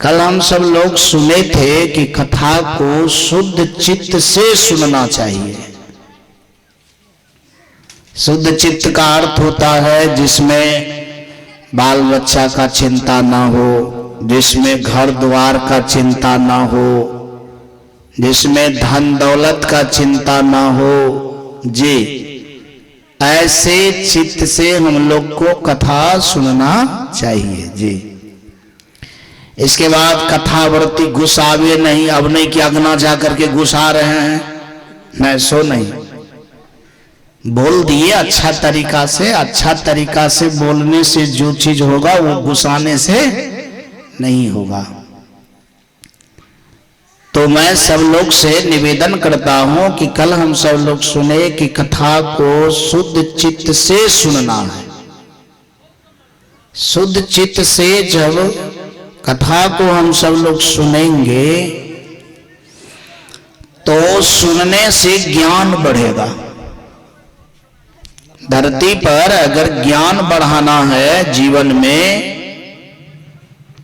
कल हम सब लोग सुने थे कि कथा को शुद्ध चित्त से सुनना चाहिए। शुद्ध चित्त का अर्थ होता है जिसमें बाल बच्चा का चिंता ना हो, जिसमें घर द्वार का चिंता ना हो, जिसमें धन दौलत का चिंता ना हो जी। ऐसे चित्त से हम लोग को कथा सुनना चाहिए जी। इसके बाद कथावर्ती घुसावे नहीं, अब नहीं कि अगना जाकर के घुसा रहे हैं, नहीं सो नहीं, बोल दिए अच्छा तरीका से। अच्छा तरीका से बोलने से जो चीज होगा वो घुसाने से नहीं होगा। तो मैं सब लोग से निवेदन करता हूं कि कल हम सब लोग सुने कि कथा को शुद्ध चित्त से सुनना है। शुद्ध चित्त से जब कथा को हम सब लोग सुनेंगे तो सुनने से ज्ञान बढ़ेगा। धरती पर अगर ज्ञान बढ़ाना है जीवन में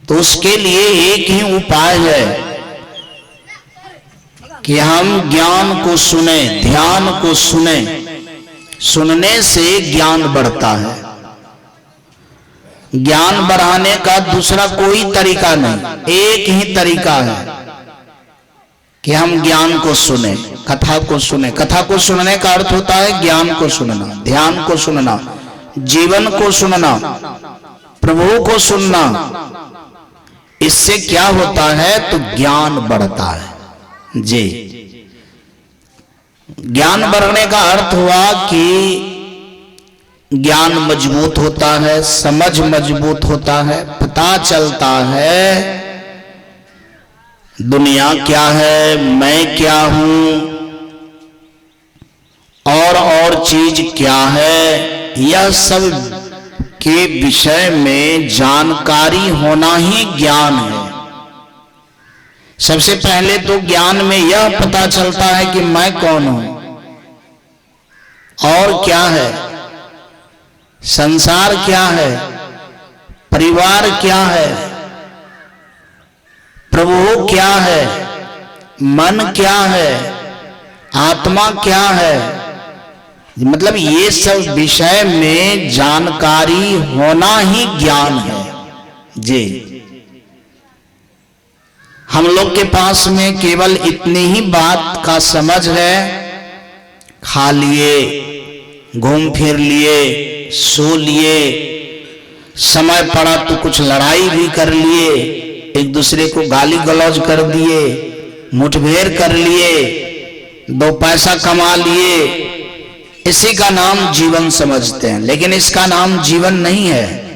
तो उसके लिए एक ही उपाय है कि हम ज्ञान को सुने, ध्यान को सुने। सुनने से ज्ञान बढ़ता है। ज्ञान बढ़ाने का दूसरा कोई तरीका नहीं, एक ही तरीका है कि हम ज्ञान को सुने, कथा को सुने। कथा को सुनने का अर्थ होता है ज्ञान को सुनना, ध्यान को सुनना, जीवन को सुनना, प्रभु को सुनना। इससे क्या होता है तो ज्ञान बढ़ता है जी। ज्ञान बढ़ने का अर्थ हुआ कि ज्ञान मजबूत होता है, समझ मजबूत होता है, पता चलता है दुनिया क्या है, मैं क्या हूं, और चीज क्या है, यह सब के विषय में जानकारी होना ही ज्ञान है। सबसे पहले तो ज्ञान में यह पता चलता है कि मैं कौन हूं और क्या है, संसार क्या है, परिवार क्या है, प्रभु क्या है, मन क्या है, आत्मा क्या है। मतलब ये सब विषय में जानकारी होना ही ज्ञान है जी। हम लोग के पास में केवल इतनी ही बात का समझ है, खा लिए, घूम फिर लिए, सो लिए, समय पड़ा तो कुछ लड़ाई भी कर लिए, एक दूसरे को गाली गलौज कर दिए, मुठभेड़ कर लिए, दो पैसा कमा लिए। इसी का नाम जीवन समझते हैं, लेकिन इसका नाम जीवन नहीं है।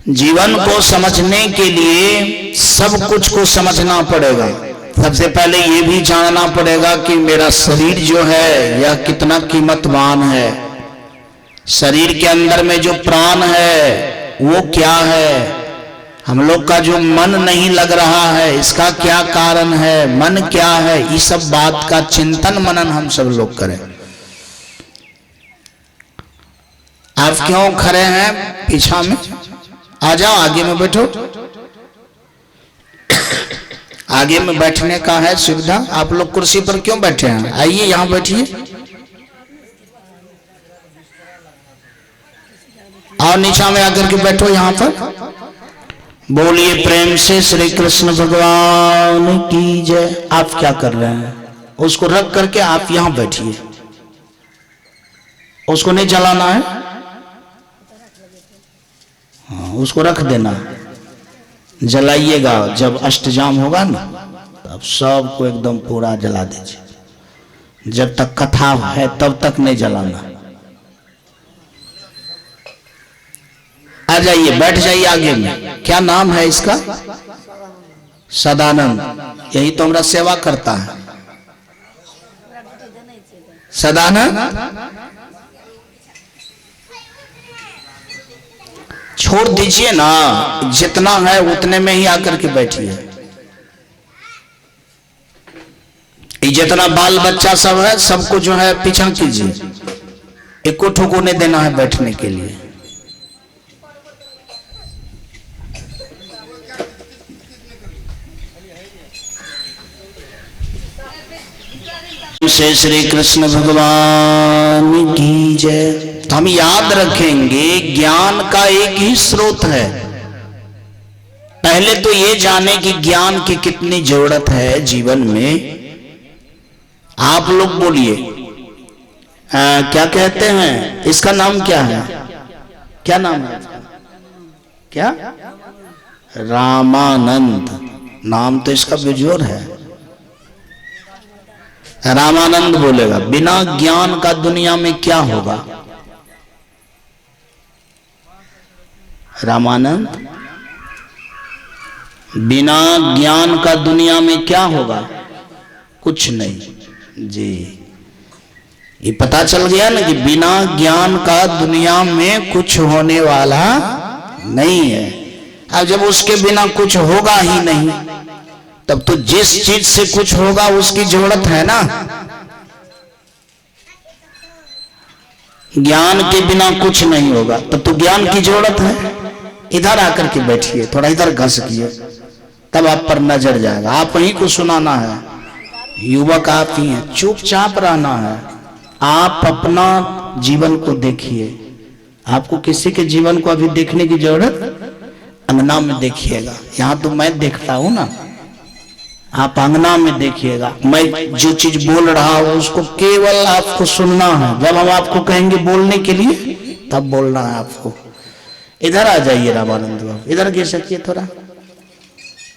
जीवन को समझने के लिए सब कुछ को समझना पड़ेगा। सबसे पहले ये भी जानना पड़ेगा कि मेरा शरीर जो है यह कितना कीमतवान है, शरीर के अंदर में जो प्राण है वो क्या है, हम लोग का जो मन नहीं लग रहा है इसका क्या कारण है, मन क्या है, ये सब बात का चिंतन मनन हम सब लोग करें। आप क्यों खड़े हैं पीछा में, आ जाओ आगे में बैठो। आगे में बैठने का है सुविधा। आप लोग कुर्सी पर क्यों बैठे हैं, आइए यहाँ बैठिए। और नीचा में आकर के बैठो यहाँ पर। बोलिए प्रेम से श्री कृष्ण भगवान की जय। आप क्या कर रहे हैं, उसको रख करके आप यहाँ बैठिए। उसको नहीं जलाना है, हाँ उसको रख देना। जलाइएगा जब अष्टजाम होगा ना तब सबको एकदम पूरा जला दीजिए। जब तक कथा है तब तक नहीं जलाना। आ जाइए, बैठ जाइए आगे में। क्या नाम है इसका? सदानंद। यही तो हमारा सेवा करता है, सदानंद। छोड़ दीजिए ना, जितना है उतने में ही आकर के बैठिए। जितना बाल बच्चा सब है सबको जो है पीछा कीजिए, एको ठोको नहीं देना है बैठने के लिए। से श्री कृष्ण भगवान की जय। तो हम याद रखेंगे ज्ञान का एक ही स्रोत है। पहले तो ये जाने कि ज्ञान की कितनी जरूरत है जीवन में। आप लोग बोलिए क्या कहते हैं, इसका नाम क्या है? क्या नाम है? क्या? रामानंद। नाम तो इसका बेजोर है। रामानंद बोलेगा बिना ज्ञान का दुनिया में क्या होगा? रामानंद, बिना ज्ञान का दुनिया में क्या होगा? कुछ नहीं जी। ये पता चल गया ना कि बिना ज्ञान का दुनिया में कुछ होने वाला नहीं है। अब जब उसके बिना कुछ होगा ही नहीं, तब तो जिस चीज से कुछ होगा उसकी जरूरत है ना। ज्ञान के बिना कुछ नहीं होगा, तब तो ज्ञान की जरूरत है। इधर आकर के बैठिए, थोड़ा इधर घसकिए, तब आप पर नजर जाएगा। आप ही को सुनाना है, युवक आप ही हैं, चुपचाप रहना है। आप अपना जीवन को देखिए। आपको किसी के जीवन को अभी देखने की जरूरत, अंगना में देखिएगा। यहां तो मैं देखता हूं ना, आप अंगना में देखिएगा। मैं जो चीज बोल रहा हूं उसको केवल आपको सुनना है। जब हम आपको कहेंगे बोलने के लिए, तब बोलना है आपको। इधर आ जाइए रामानंद बाबू, इधर गिर सकिए थोड़ा।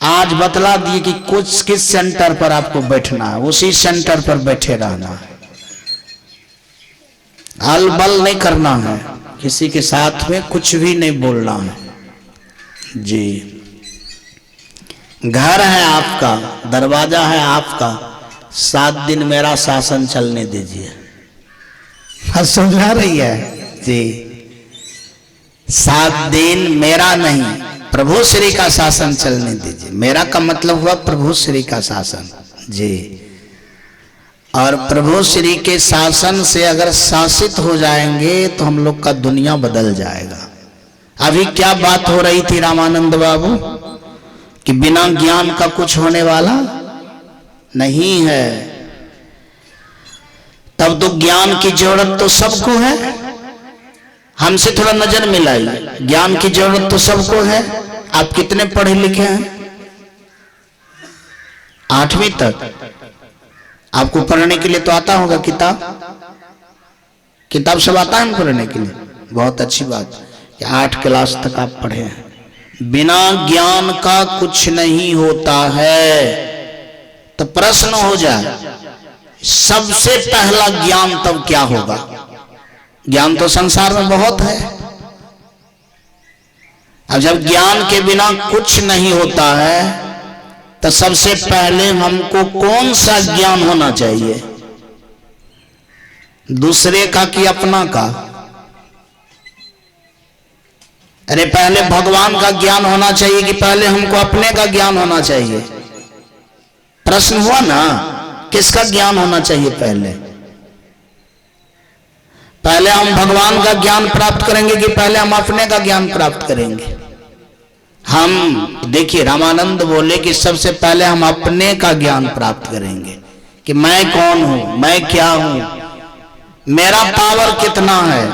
आज बतला दिए कि कुछ किस सेंटर पर आपको बैठना है, उसी सेंटर पर बैठे रहना है। अलबल नहीं करना है, किसी के साथ में कुछ भी नहीं बोलना है जी। घर है आपका, दरवाजा है आपका, 7 दिन मेरा शासन चलने दीजिए। समझा रही है जी। 7 दिन मेरा नहीं, प्रभु श्री का शासन चलने दीजिए। मेरा का मतलब हुआ प्रभु श्री का शासन जी। और प्रभु श्री के शासन से अगर शासित हो जाएंगे तो हम लोग का दुनिया बदल जाएगा। अभी क्या बात हो रही थी रामानंद बाबू कि बिना ज्ञान का कुछ होने वाला नहीं है। तब तो ज्ञान की जरूरत तो सबको है। हमसे थोड़ा नजर मिलाइए, ज्ञान की जरूरत तो सबको है। आप कितने पढ़े लिखे हैं? 8वीं तक। आपको पढ़ने के लिए तो आता होगा किताब, किताब सब आता है पढ़ने के लिए। बहुत अच्छी बात कि 8 क्लास तक आप पढ़े हैं। बिना ज्ञान का कुछ नहीं होता है। तो प्रश्न हो जाए, सबसे पहला ज्ञान तब क्या होगा? ज्ञान तो संसार में बहुत है। अब जब ज्ञान के बिना कुछ नहीं होता है, तो सबसे पहले हमको कौन सा ज्ञान होना चाहिए? दूसरे का कि अपना का? अरे पहले भगवान का ज्ञान होना चाहिए कि पहले हमको अपने का ज्ञान होना चाहिए? प्रश्न हुआ ना, किसका ज्ञान होना चाहिए पहले? पहले हम भगवान का ज्ञान प्राप्त करेंगे कि पहले हम अपने का ज्ञान प्राप्त करेंगे? हम देखिए, रामानंद बोले कि सबसे पहले हम अपने का ज्ञान प्राप्त करेंगे कि मैं कौन हूं, मैं क्या हूं, मेरा पावर कितना है,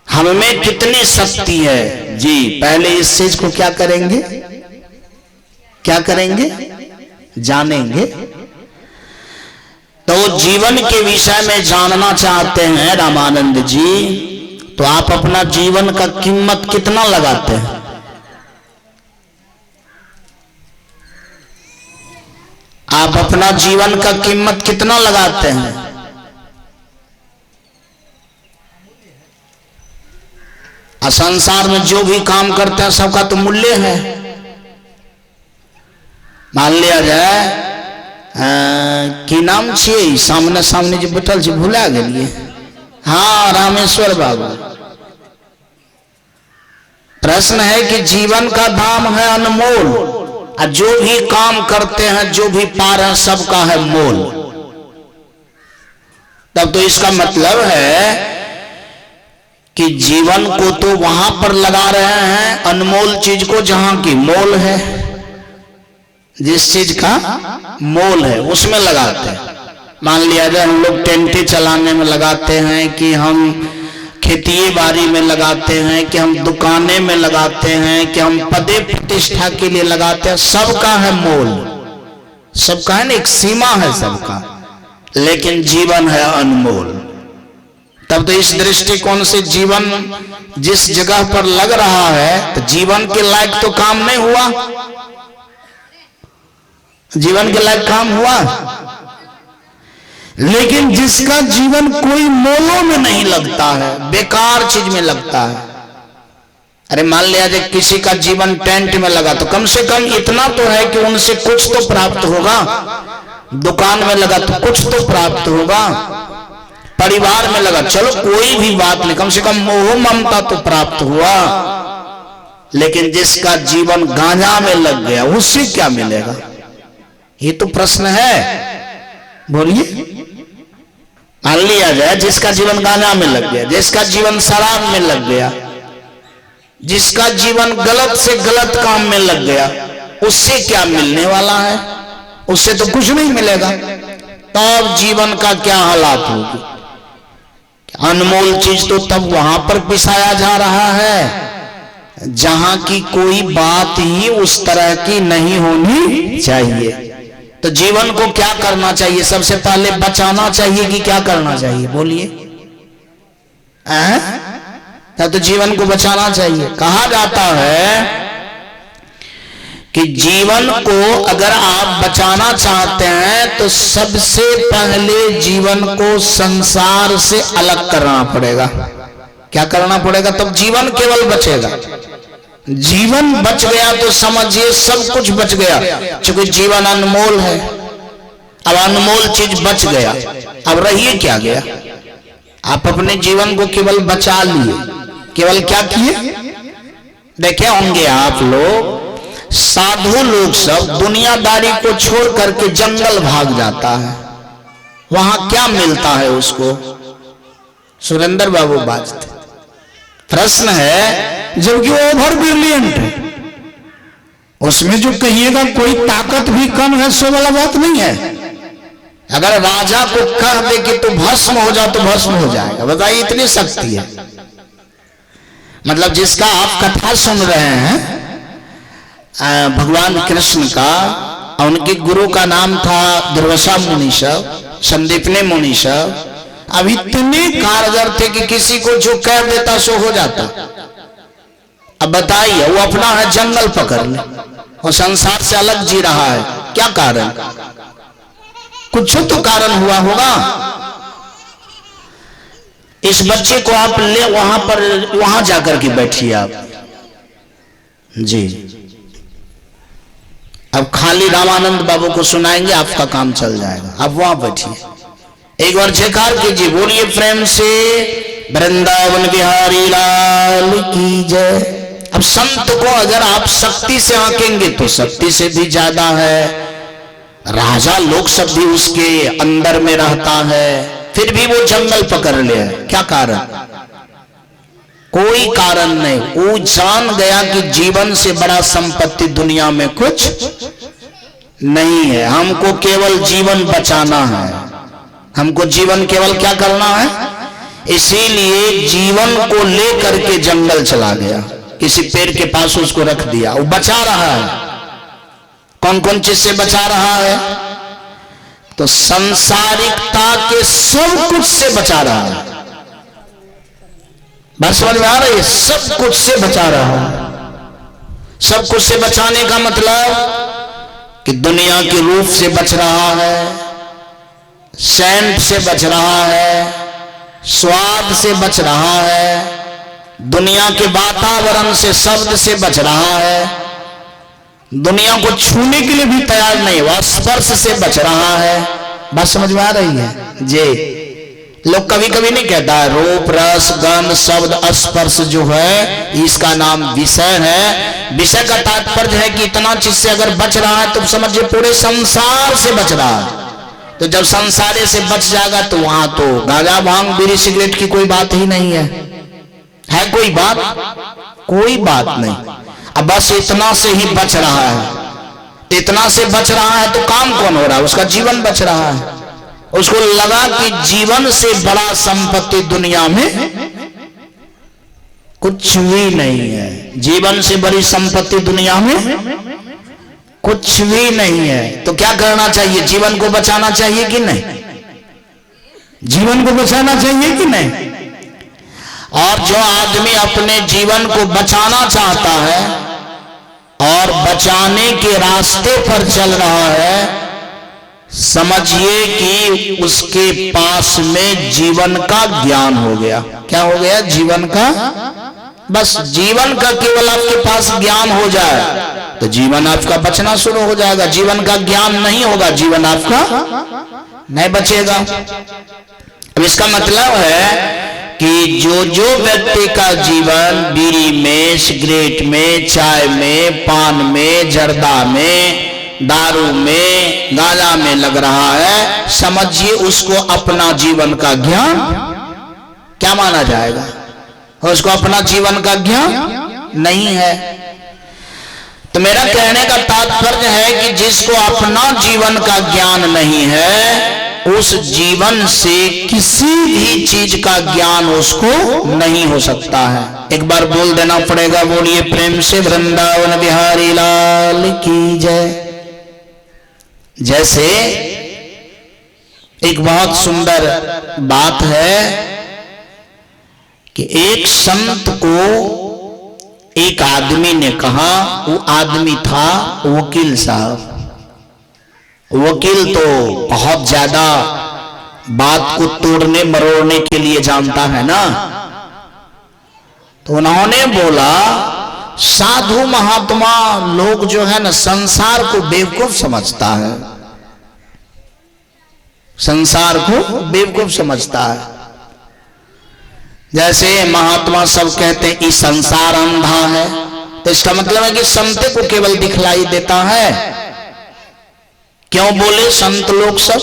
हम में कितनी शक्ति है जी। पहले इस चीज को क्या करेंगे, क्या करेंगे, जानेंगे। तो जीवन के विषय में जानना चाहते हैं रामानंद जी, तो आप अपना जीवन का कीमत कितना लगाते हैं? आप अपना जीवन का कीमत कितना लगाते हैं? संसार में जो भी काम करते हैं सबका तो मूल्य है। मान लिया जाए कि नाम छे सामने सामने जो बैठल छे भुला गए, हाँ रामेश्वर बाबू। प्रश्न है कि जीवन का दाम है अनमोल, और जो भी काम करते हैं, जो भी पा रहे हैं, सबका है मोल। तब तो इसका मतलब है कि जीवन को तो वहां पर लगा रहे हैं अनमोल चीज को जहां की मोल है। जिस चीज का मोल है उसमें लगाते हैं। मान लिया जाए हम लोग टेंटे चलाने में लगाते हैं, कि हम खेती बाड़ी में लगाते हैं, कि हम दुकानें में लगाते हैं, कि हम पदे प्रतिष्ठा के लिए लगाते हैं। सबका है मोल, सबका है ना, एक सीमा है सबका, लेकिन जीवन है अनमोल। तब तो इस दृष्टिकोण से जीवन जिस जगह पर लग रहा है तो जीवन के लायक तो काम नहीं हुआ, जीवन के लायक काम हुआ। लेकिन जिसका जीवन कोई मोलों में नहीं लगता है, बेकार चीज में लगता है। अरे मान लिया जाए किसी का जीवन टेंट में लगा, तो कम से कम इतना तो है कि उनसे कुछ तो प्राप्त होगा। दुकान में लगा तो कुछ तो प्राप्त होगा, परिवार में लगा चलो कोई भी बात नहीं, कम से कम मोह ममता तो प्राप्त हुआ। लेकिन जिसका जीवन गांजा में लग गया उससे क्या मिलेगा? ये तो प्रश्न है, बोलिए। मान लिया जाए जिसका जीवन गांजा में लग गया, जिसका जीवन शराब में लग गया, जिसका जीवन गलत से गलत काम में लग गया, उससे क्या मिलने वाला है? उससे तो कुछ नहीं मिलेगा। तब जीवन का क्या हालात होगी? अनमोल चीज तो तब वहां पर पिसाया जा रहा है जहां की कोई बात ही उस तरह की नहीं होनी चाहिए। तो जीवन को क्या करना चाहिए? सबसे पहले बचाना चाहिए कि क्या करना चाहिए? बोलिए। तो जीवन को बचाना चाहिए। कहा जाता है कि जीवन को अगर आप बचाना चाहते हैं तो सबसे पहले जीवन को संसार से अलग करना पड़ेगा। क्या करना पड़ेगा? तब जीवन केवल बचेगा। जीवन बच गया तो समझिए सब कुछ बच गया, क्योंकि जीवन अनमोल है। अब अनमोल चीज बच गया, अब रहिए क्या गया? आप अपने जीवन को केवल बचा लिए। केवल क्या किए? देखे होंगे आप लोग, साधु लोग सब दुनियादारी को छोड़ करके जंगल भाग जाता है। वहां क्या मिलता है उसको? सुरेंद्र बाबू बाजते। प्रश्न है, जबकि वो ओवर ब्रिलियंट है, उसमें जो कहिएगा कोई ताकत भी कम है, सो वाला बात नहीं है। अगर राजा को कह दे कि तू भस्म हो जा तो भस्म हो जाएगा। बताइए, इतनी शक्ति है। मतलब जिसका आप कथा सुन रहे हैं भगवान कृष्ण का, उनके गुरु का नाम था दुर्वासा मुनीषव, संदीपने मुनीषव। अब इतने कारगर थे कि किसी को जो कह देता सो हो जाता। अब बताइए, वो अपना है जंगल पकड़ ले, वो संसार से अलग जी रहा है। क्या कारण? कुछ तो कारण हुआ होगा। इस बच्चे को आप ले वहां पर, वहां जाकर के बैठिए आप जी। अब खाली रामानंद बाबू को सुनाएंगे, आपका काम चल जाएगा। आप वहां बैठिए, एक बार जयकार कीजिए, बोलिए प्रेम से, वृंदावन बिहारी लाल की जय। अब संत को अगर आप शक्ति से आंकेंगे तो शक्ति से भी ज्यादा है। राजा लोग सब भी उसके अंदर में रहता है, फिर भी वो जंगल पकड़ ले। क्या कारण? कोई कारण नहीं। वो जान गया कि जीवन से बड़ा संपत्ति दुनिया में कुछ नहीं है। हमको केवल जीवन बचाना है, हमको जीवन केवल क्या करना है? इसीलिए जीवन को लेकर के जंगल चला गया, किसी पेड़ के पास उसको रख दिया। वो बचा रहा है। कौन कौन चीज से बचा रहा है? तो संसारिकता के सब कुछ से बचा रहा है। बात समझ में आ रही है? सब कुछ से बचा रहा है। सब कुछ से बचाने का मतलब कि दुनिया के रूप से बच रहा है, सेंट से बच रहा है, स्वाद से बच रहा है, दुनिया के वातावरण से, शब्द से बच रहा है, दुनिया को छूने के लिए भी तैयार नहीं, वह स्पर्श से बच रहा है। बात समझ में आ रही है जी? लोग कभी कभी नहीं कहता है रूप रस गंध शब्द स्पर्श जो है इसका नाम विषय है। विषय का तात्पर्य है कि इतना चीज से अगर बच रहा है तो समझिए पूरे संसार से बच रहा है। तो जब संसारे से बच जाएगा तो वहां तो गांजा भांग बीड़ी सिगरेट की कोई बात ही नहीं है। है कोई बात? कोई बात नहीं। अब बस इतना से ही बच रहा है, इतना से बच रहा है तो काम कौन हो रहा है? उसका जीवन बच रहा है। उसको लगा कि जीवन से बड़ा संपत्ति दुनिया में कुछ भी नहीं है, जीवन से बड़ी संपत्ति दुनिया में कुछ भी नहीं है। तो क्या करना चाहिए? जीवन को बचाना चाहिए कि नहीं? जीवन को बचाना चाहिए कि नहीं? और जो आदमी अपने जीवन को बचाना चाहता है और बचाने के रास्ते पर चल रहा है, समझिए कि उसके पास में जीवन का ज्ञान हो गया। क्या हो गया? जीवन का, बस जीवन का केवल आपके पास ज्ञान हो जाए तो जीवन आपका बचना शुरू हो जाएगा। जीवन का ज्ञान नहीं होगा, जीवन आपका नहीं बचेगा। अब इसका मतलब है कि जो व्यक्ति का जीवन बीड़ी में, सिगरेट में, चाय में, पान में, जर्दा में, दारू में, गांजा में लग रहा है, समझिए उसको अपना जीवन का ज्ञान क्या माना जाएगा? उसको अपना जीवन का ज्ञान नहीं है। तो मेरा कहने का तात्पर्य है कि जिसको अपना जीवन का ज्ञान नहीं है, उस जीवन से किसी भी चीज का ज्ञान उसको नहीं हो सकता है। एक बार बोल देना पड़ेगा, बोलिए प्रेम से वृंदावन बिहारी लाल की जय। जैसे एक बहुत सुंदर बात है कि एक संत को एक आदमी ने कहा, वो आदमी था वकील साहब। वकील तो बहुत ज्यादा बात को तोड़ने मरोड़ने के लिए जानता है ना। तो उन्होंने बोला, साधु महात्मा लोग जो है ना, संसार को बेवकूफ समझता है, संसार को बेवकूफ समझता है। जैसे महात्मा सब कहते हैं इस संसार अंधा है, तो इसका मतलब है कि संत को केवल दिखलाई देता है। क्यों बोले संत लोग सब?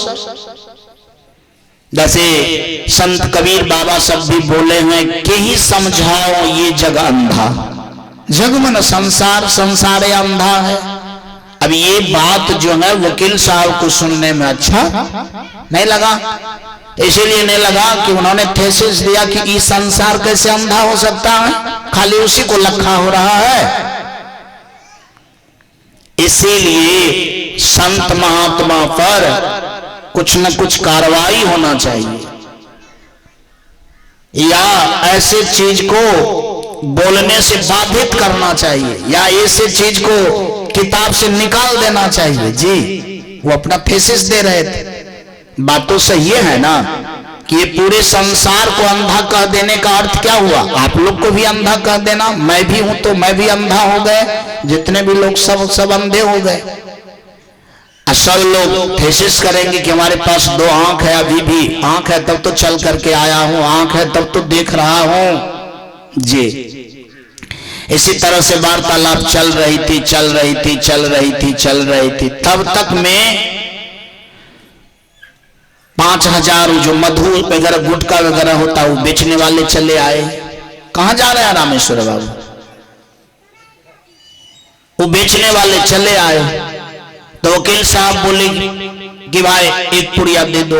जैसे संत कबीर बाबा सब भी बोले हैं कि ही समझाओ ये जग अंधा, जग मन संसार, संसारे अंधा है। अब ये बात जो है वकील साहब को सुनने में अच्छा नहीं लगा, इसीलिए नहीं लगा कि उन्होंने थेसिस दिया कि ये संसार कैसे अंधा हो सकता है, खाली उसी को लखा हो रहा है। इसीलिए संत महात्मा पर कुछ न कुछ कार्रवाई होना चाहिए, या ऐसे चीज को बोलने से बाधित करना चाहिए, या ऐसे चीज को किताब से निकाल देना चाहिए। जी, वो अपना थेसिस दे रहे थे। बात तो सही है ना कि ये पूरे संसार को अंधा कह देने का अर्थ क्या हुआ? आप लोग को भी अंधा कह देना। मैं भी हूं तो मैं भी अंधा हो गए, जितने भी लोग सब अंधे हो गए। सब लोग थेसिस करेंगे कि हमारे पास 2 आंख है, अभी भी आंख है तब तो चल करके आया हूं, आंख है तब तो देख रहा हूं। जी, इसी तरह से वार्तालाप चल रही थी। तब तक में 5000 जो मधु वगैरह गुटखा वगैरह होता है वो बेचने वाले चले आए। कहां जा रहे हैं रामेश्वर बाबू? वो बेचने वाले चले आए। तो वकील साहब बोले कि भाई एक पुड़िया दे दो।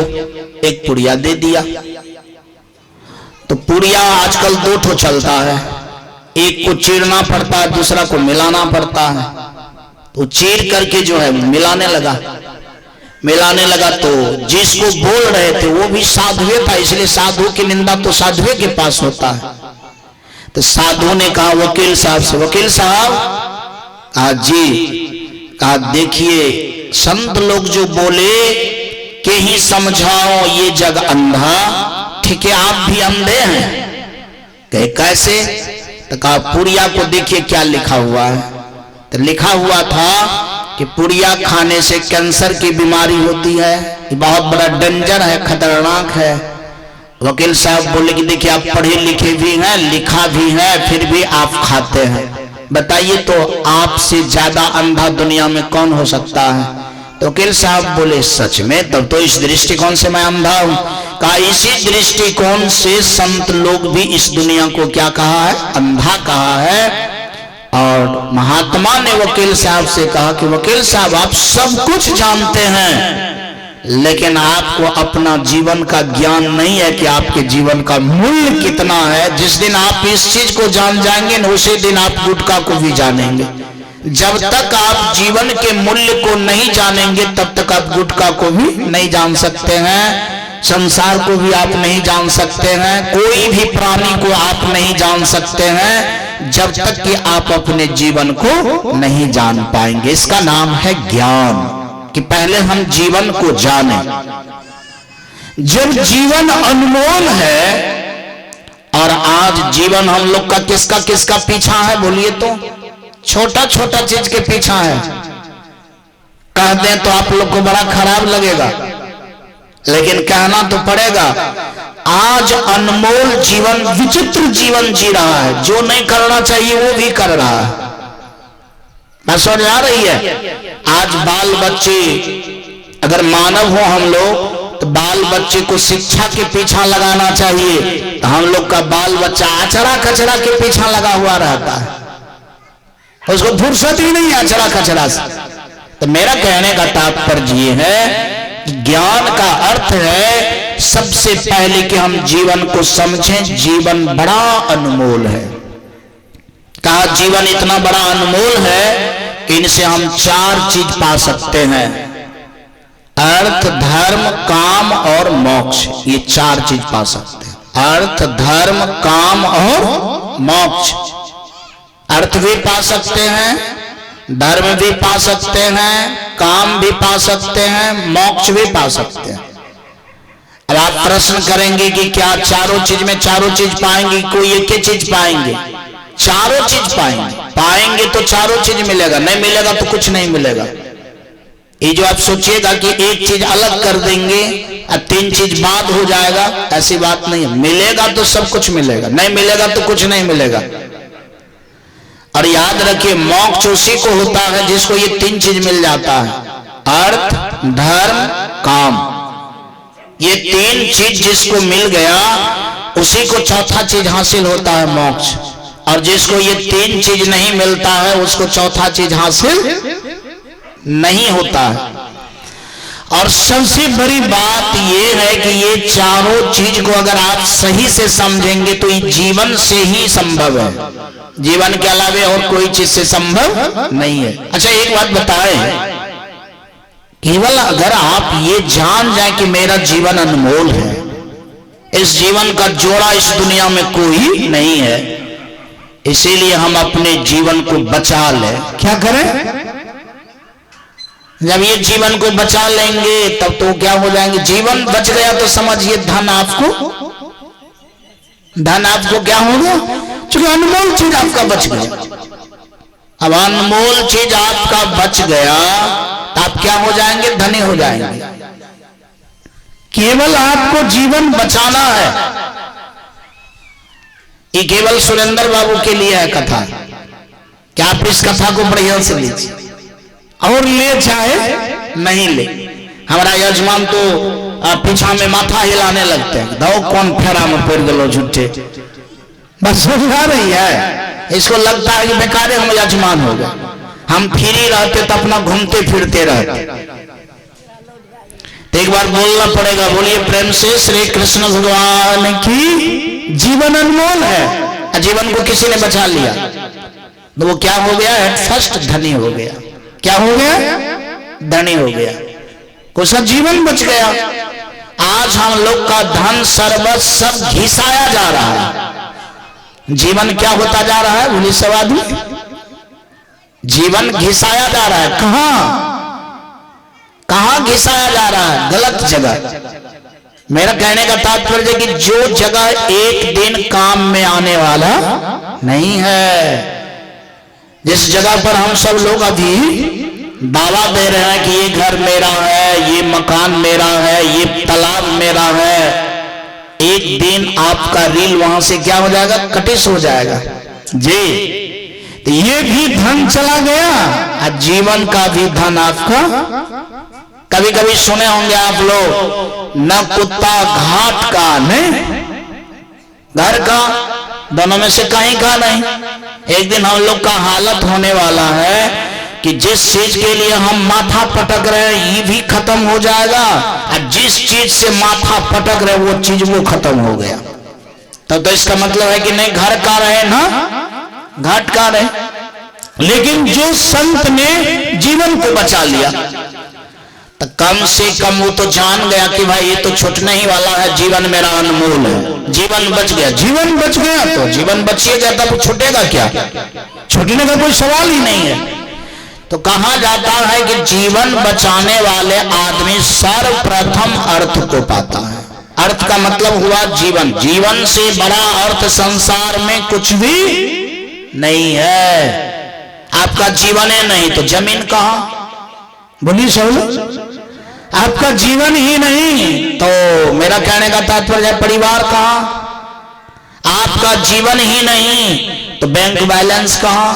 एक पुड़िया दे दिया। तो पुड़िया आजकल 2 ठो चलता है, एक को चीरना पड़ता है, दूसरा को मिलाना पड़ता है। तो चीर करके जो है मिलाने लगा। तो जिसको बोल रहे थे वो भी साधुए था, इसलिए साधु की निंदा तो साधुए के पास होता है। तो साधु ने कहा वकील साहब से, वकील साहब कहा जी, कहा देखिए संत लोग जो बोले कि ही समझाओ ये जग अंधा, ठीक है आप भी अंधे हैं? कहे कैसे? तो कहा पुड़िया को देखिए क्या लिखा हुआ है। तो लिखा हुआ था कि पुड़िया खाने से कैंसर की बीमारी होती है, ये बहुत बड़ा डेंजर है, खतरनाक है। वकील साहब बोले कि देखिए आप पढ़े लिखे भी हैं, लिखा भी है, फिर भी आप खाते हैं। बताइए तो आपसे ज्यादा अंधा दुनिया में कौन हो सकता है? तो वकील साहब बोले सच में, तब तो इस दृष्टिकोण से मैं अंधा हूं। कहा इसी दृष्टिकोण से संत लोग भी इस दुनिया को क्या कहा है? अंधा कहा है। और महात्मा ने वकील साहब से कहा कि वकील साहब आप सब कुछ जानते हैं, लेकिन आपको अपना जीवन का ज्ञान नहीं है कि आपके जीवन का मूल्य कितना है। जिस दिन आप इस चीज को जान जाएंगे न, उसी दिन आप गुटखा को भी जानेंगे। जब तक आप जीवन के मूल्य को नहीं जानेंगे तब तक आप गुटखा को भी नहीं जान सकते हैं, संसार को भी आप नहीं जान सकते हैं, कोई भी प्राणी को आप नहीं जान सकते हैं जब तक कि आप अपने जीवन को नहीं जान पाएंगे। इसका नाम है ज्ञान, कि पहले हम जीवन को जाने। जब जीवन अनमोल है, और आज जीवन हम लोग का किसका किसका पीछा है बोलिए तो? छोटा छोटा चीज के पीछा है। कह दें तो आप लोग को बड़ा खराब लगेगा, लेकिन कहना तो पड़ेगा। आज अनमोल जीवन, विचित्र जीवन जी रहा है। जो नहीं करना चाहिए वो भी कर रहा है। मैं समझ आ रही है? आज बाल बच्चे, अगर मानव हो हम लोग, तो बाल बच्चे को शिक्षा के पीछा लगाना चाहिए। तो हम लोग का बाल बच्चा आचरा कचरा के पीछा लगा हुआ रहता है, उसको फुर्सत ही नहीं आचरा कचरा से। तो मेरा कहने का तात्पर्य ये है, ज्ञान का अर्थ है सबसे पहले कि हम जीवन को समझें। जीवन बड़ा अनमोल है। कहा जीवन इतना बड़ा अनमोल है कि इनसे हम 4 चीज पा सकते हैं, अर्थ, धर्म, काम और मोक्ष। ये 4 चीज पा सकते हैं, अर्थ, धर्म, काम और मोक्ष। अर्थ भी पा सकते हैं, धर्म भी पा सकते हैं, काम भी पा सकते हैं, मोक्ष भी पा सकते हैं। अब आप प्रश्न करेंगे कि क्या चारों चीज में चारों चीज पाएंगे, कोई एक ही चीज पाएंगे? चारों चीज पाएंगे। पाएंगे तो चारों चीज मिलेगा, नहीं मिलेगा तो कुछ नहीं मिलेगा। ये जो आप सोचिएगा कि एक चीज अलग कर देंगे और 3 चीज बाद हो जाएगा, ऐसी बात नहीं है। मिलेगा तो सब कुछ मिलेगा, नहीं मिलेगा तो कुछ नहीं मिलेगा। और याद रखिए, मोक्ष उसी को होता है जिसको ये 3 चीज मिल जाता है, अर्थ, धर्म, काम। ये 3 चीज जिसको मिल गया उसी को चौथा चीज हासिल होता है, मोक्ष। और जिसको ये 3 चीज नहीं मिलता है उसको चौथा चीज हासिल नहीं होता है। और सबसे बड़ी बात यह है कि ये चारों चीज को अगर आप सही से समझेंगे तो ये जीवन से ही संभव है, जीवन के अलावे और कोई चीज से संभव नहीं है। अच्छा एक बात बताएं, केवल अगर आप ये जान जाए कि मेरा जीवन अनमोल है, इस जीवन का जोड़ा इस दुनिया में कोई नहीं है, इसीलिए हम अपने जीवन को बचा लें। क्या करें? जब ये जीवन को बचा लेंगे तब तो क्या हो जाएंगे? जीवन बच गया तो समझिए धन आपको क्या होगा? क्योंकि अनमोल चीज आपका बच गया। अब अनमोल चीज आपका बच गया तो आप क्या हो जाएंगे? धनी हो जाएंगे। केवल आपको जीवन बचाना है। ये केवल सुरेंद्र बाबू के लिए है कथा। क्या आप इस कथा को बढ़िया से लीजिए, और ले चाहे नहीं ले। हमारा यजमान तो पीछा में माथा हिलाने लगते हैं, दो कौन फेरा में पड़ गलो झूठे। बस समझा रही है, इसको लगता है कि बेकार हम यजमान हो गए। हम फ्री रहते तो अपना घूमते फिरते रहते। तो एक बार बोलना पड़ेगा, बोलिए प्रेम से श्री कृष्ण भगवान की। जीवन अनमोल है, जीवन को किसी ने बचा लिया तो वो क्या हो गया? एट फर्स्ट धनी हो गया। क्या हो गया? धनी हो गया। उसका जीवन बच गया। आज हम लोग का धन सर्वस्व सब घिसाया जा रहा है। जीवन क्या होता जा रहा है? बोलिए सब आदमी, जीवन घिसाया जा रहा है। कहां घिसाया जा रहा है? गलत जगह। मेरा कहने का तात्पर्य है कि जो जगह एक दिन काम में आने वाला नहीं है, जिस जगह पर हम सब लोग अभी दावा दे रहे हैं कि ये घर मेरा है, ये मकान मेरा है, ये तालाब मेरा है, एक दिन आपका रील वहां से क्या हो जाएगा? कटिस हो जाएगा जी। तो ये भी धन चला गया और जीवन का भी धन आपका। कभी कभी सुने होंगे आप लोग, न कुत्ता घाट का न घर का, दोनों में से कहीं का नहीं। एक दिन हम लोग का हालत होने वाला है कि जिस चीज के लिए हम माथा पटक रहे हैं ये भी खत्म हो जाएगा, और जिस चीज से माथा पटक रहे वो चीज वो खत्म हो गया। तब तो इसका मतलब है कि नहीं घर का रहे ना घाट का रहे। लेकिन जो संत ने जीवन को बचा लिया तो कम से कम वो तो जान गया कि भाई ये तो छूटने ही वाला है, जीवन मेरा अनमोल है, जीवन बच गया। जीवन बच गया तो जीवन बचिएगा तब छूटेगा क्या? छूटने का कोई सवाल ही नहीं है। तो कहा जाता है कि जीवन बचाने वाले आदमी सर्वप्रथम अर्थ को पाता है। अर्थ का मतलब हुआ जीवन। जीवन से बड़ा अर्थ संसार में कुछ भी नहीं है। आपका जीवन है नहीं तो जमीन कहां? बोलिए सब, आपका जीवन ही नहीं तो मेरा कहने का तात्पर्य है परिवार कहां? आपका जीवन ही नहीं तो बैंक बैलेंस कहां?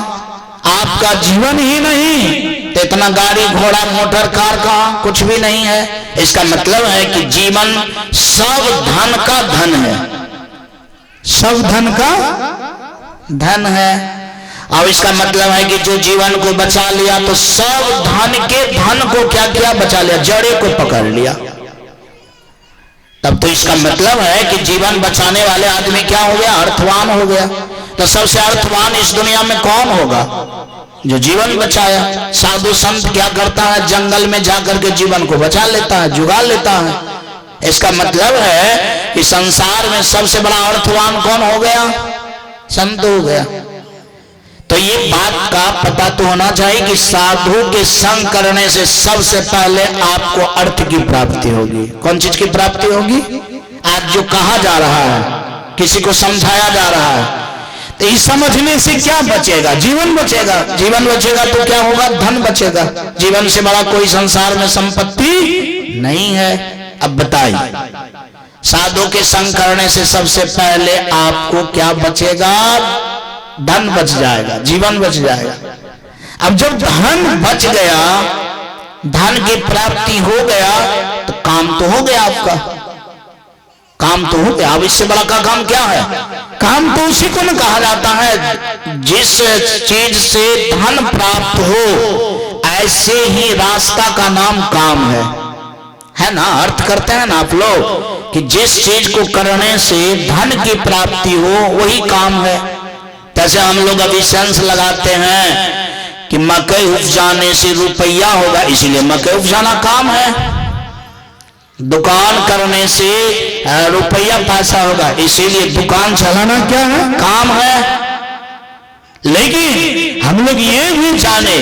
आपका जीवन ही नहीं तो इतना गाड़ी घोड़ा मोटर कार कहां? कुछ भी नहीं है। इसका मतलब है कि जीवन सब धन का धन है, सब धन का धन है। और इसका मतलब है कि जो जीवन को बचा लिया तो सब धन के धन को क्या किया? बचा लिया, जड़े को पकड़ लिया। तब तो इसका मतलब है कि जीवन बचाने वाले आदमी क्या हो गया? अर्थवान हो गया। तो सबसे अर्थवान इस दुनिया में कौन होगा? जो जीवन बचाया। साधु संत क्या करता है? जंगल में जाकर के जीवन को बचा लेता है, जुगा लेता है। इसका मतलब है कि संसार में सबसे बड़ा अर्थवान कौन हो गया? संत हो गया। तो ये बात का पता तो होना चाहिए कि साधु के संग करने से सबसे पहले आपको अर्थ की प्राप्ति होगी। कौन चीज की प्राप्ति होगी? आज जो कहा जा रहा है, किसी को समझाया जा रहा है, तो इस समझने से क्या बचेगा? जीवन बचेगा। जीवन बचेगा तो क्या होगा? धन बचेगा। जीवन से बड़ा कोई संसार में संपत्ति नहीं है। अब बताइए, साधु के संग करने से सबसे पहले आपको क्या बचेगा? धन बच जाएगा, जीवन बच जाएगा। अब जब धन बच गया, धन की प्राप्ति हो गया तो काम तो हो गया आपका, काम तो हो गया। अब इससे बड़ा का काम क्या है? काम तो उसी को न कहा जाता है जिस चीज से धन प्राप्त हो, ऐसे ही रास्ता का नाम काम है ना? अर्थ करते हैं ना आप लोग कि जिस चीज को करने से धन की प्राप्ति हो वही काम है। जैसे हम लोग अभी सेंस लगाते हैं कि मकई उपजाने से रुपया होगा, इसलिए मकई उपजाना काम है। दुकान करने से रुपया पैसा होगा, इसीलिए दुकान चलाना क्या है? काम है। लेकिन हम लोग ये भी जाने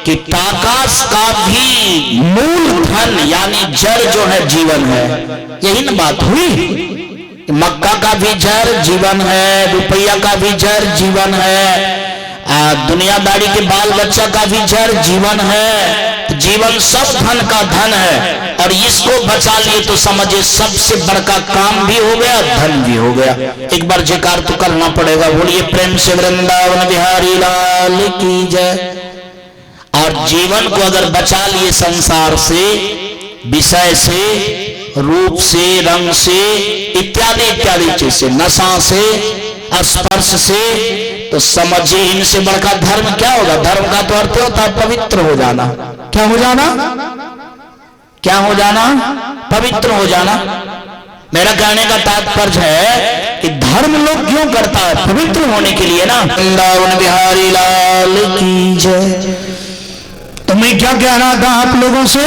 कि टाकास का भी मूल धन यानी जड़ जो है जीवन है। यही ना बात हुई। मक्का का भी जड़ जीवन है, रुपया का भी जड़ जीवन है, दुनियादारी के बाल बच्चा का भी जड़ जीवन है। जीवन सब धन का धन है, और इसको बचा लिए तो समझिए सबसे बड़का काम भी हो गया, धन भी हो गया। एक बार जयकार तो करना पड़ेगा। बोलिए प्रेम से वृंदावन बिहारी लाल की जय। और जीवन को अगर बचा लिए संसार से, विषय से, रूप से, रंग से, इत्यादि इत्यादि चीज से, नशा से, स्पर्श से, तो समझिए इनसे बढ़कर धर्म क्या होगा? धर्म का तो अर्थ होता है पवित्र हो जाना। क्या हो जाना? क्या हो जाना? पवित्र हो जाना। मेरा कहने का तात्पर्य है कि धर्म लोग क्यों करता है? पवित्र होने के लिए ना। वृंदावन बिहारी लाल की जय। तो मैं क्या कह रहा था आप लोगों से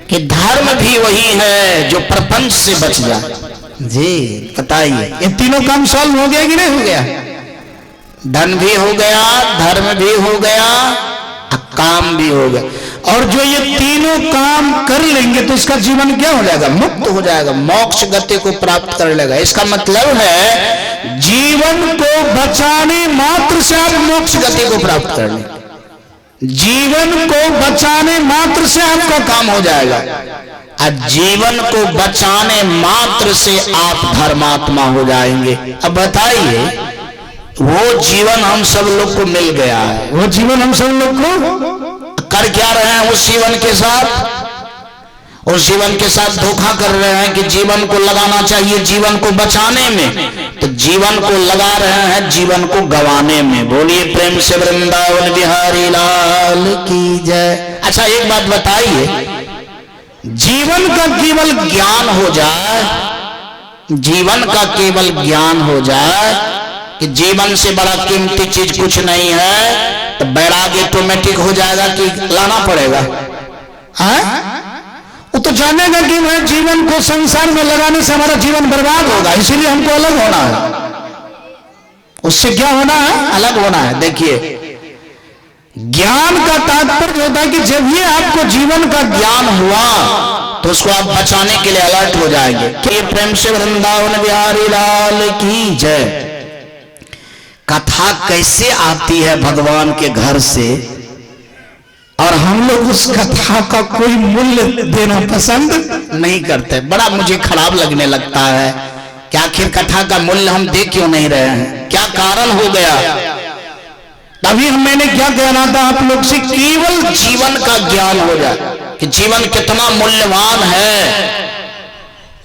कि धर्म भी वही है जो प्रपंच से बच जाए। जी बताइए, ये तीनों काम सॉल्व हो गया कि नहीं हो गया? धन भी हो गया, धर्म भी हो गया, काम भी हो गया। और जो ये तीनों काम कर लेंगे तो इसका जीवन क्या हो जाएगा? मुक्त हो जाएगा, मोक्ष गति को प्राप्त कर लेगा। इसका मतलब है जीवन को बचाने मात्र से आप मोक्ष गति को प्राप्त कर लेंगे। जीवन को बचाने मात्र से आपका काम हो जाएगा, और जीवन को बचाने मात्र से आप धर्मात्मा हो जाएंगे। अब बताइए, वो जीवन हम सब लोग को मिल गया है, वो जीवन हम सब लोग को कर क्या रहे हैं उस जीवन के साथ? उस जीवन के साथ धोखा कर रहे हैं कि जीवन को लगाना चाहिए जीवन को बचाने में, तो जीवन को लगा रहे हैं जीवन को गंवाने में। बोलिए प्रेम से वृंदावन बिहारी लाल की जय। अच्छा एक बात बताइए, जीवन का केवल ज्ञान हो जाए, जीवन का केवल ज्ञान हो जाए कि जीवन से बड़ा कीमती चीज कुछ नहीं है, तो वैराग्य ऑटोमेटिक हो जाएगा कि लाना पड़ेगा? है वो तो जानेगा कि मैं जीवन को संसार में लगाने से हमारा जीवन बर्बाद होगा, इसीलिए हमको अलग होना है। उससे क्या होना है? अलग होना है। देखिए ज्ञान का तात्पर्य होता है कि जब ये आपको जीवन का ज्ञान हुआ तो उसको आप बचाने के लिए अलर्ट हो जाएंगे। कि प्रेम से वृंदावन बिहारी लाल की जय। कथा कैसे आती है भगवान के घर से, और हम लोग उस कथा का कोई मूल्य देना पसंद नहीं करते। बड़ा मुझे खराब लगने लगता है कि आखिर कथा का मूल्य हम दे क्यों नहीं रहे हैं, क्या कारण हो गया? तभी मैंने क्या कहना था आप लोग से, केवल जीवन का ज्ञान हो जाए कि जीवन कितना मूल्यवान है,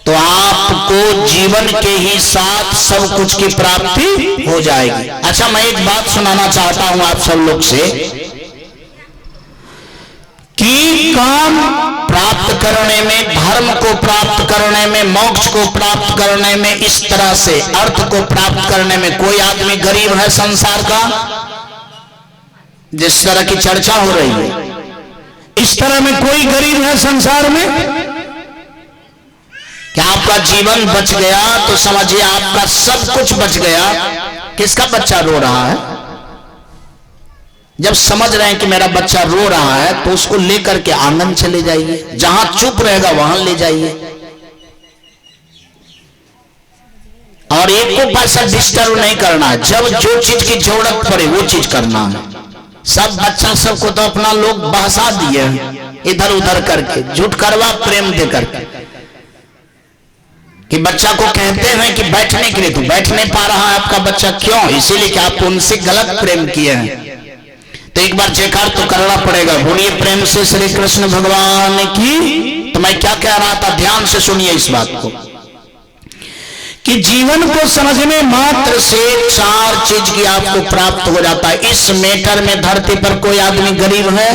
तो आपको जीवन के ही साथ सब कुछ की प्राप्ति हो जाएगी। अच्छा मैं एक बात सुनाना चाहता हूं आप सब लोग से कि काम प्राप्त करने में, धर्म को प्राप्त करने में, मोक्ष को प्राप्त करने में, इस तरह से अर्थ को प्राप्त करने में कोई आदमी गरीब है संसार का? जिस तरह की चर्चा हो रही है इस तरह में कोई गरीब है संसार में? क्या आपका जीवन बच गया तो समझिए आपका सब कुछ बच गया। किसका बच्चा रो रहा है? जब समझ रहे हैं कि मेरा बच्चा रो रहा है तो उसको लेकर के आंगन चले जाइए, जहां चुप रहेगा वहां ले जाइए, और एक को पैसा डिस्टर्ब नहीं करना है। जब जो चीज की जरूरत पड़े वो चीज करना है। सब बच्चा सबको तो अपना लोग बहसा दिए इधर उधर करके, झूठ करवा प्रेम दे करके, कि बच्चा को कहते हैं कि बैठने के लिए, तो बैठ नहीं पा रहा है आपका बच्चा, क्यों? इसीलिए कि आप उनसे गलत प्रेम किए हैं। तो एक बार जयकार तो करना पड़ेगा। बोलिए प्रेम से श्री कृष्ण भगवान की। तो मैं क्या कह रहा था, ध्यान से सुनिए इस बात को, कि जीवन को समझने मात्र से चार चीज की आपको प्राप्त हो जाता है। इस मैटर में धरती पर कोई आदमी गरीब है?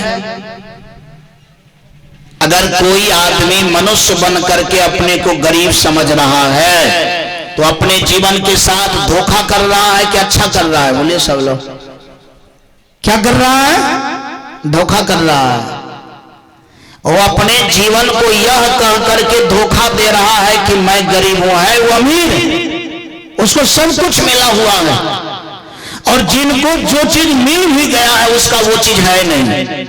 अगर कोई आदमी मनुष्य बन करके अपने को गरीब समझ रहा है तो अपने जीवन के साथ धोखा कर रहा है कि अच्छा कर रहा है? बोलिए सब लोग, क्या कर रहा है? धोखा कर रहा है। वो अपने जीवन को यह कह करके धोखा दे रहा है कि मैं गरीब हूं, है वो अमीर, उसको सब कुछ मिला हुआ है, और जिनको जो चीज मिल भी गया है उसका वो चीज है नहीं।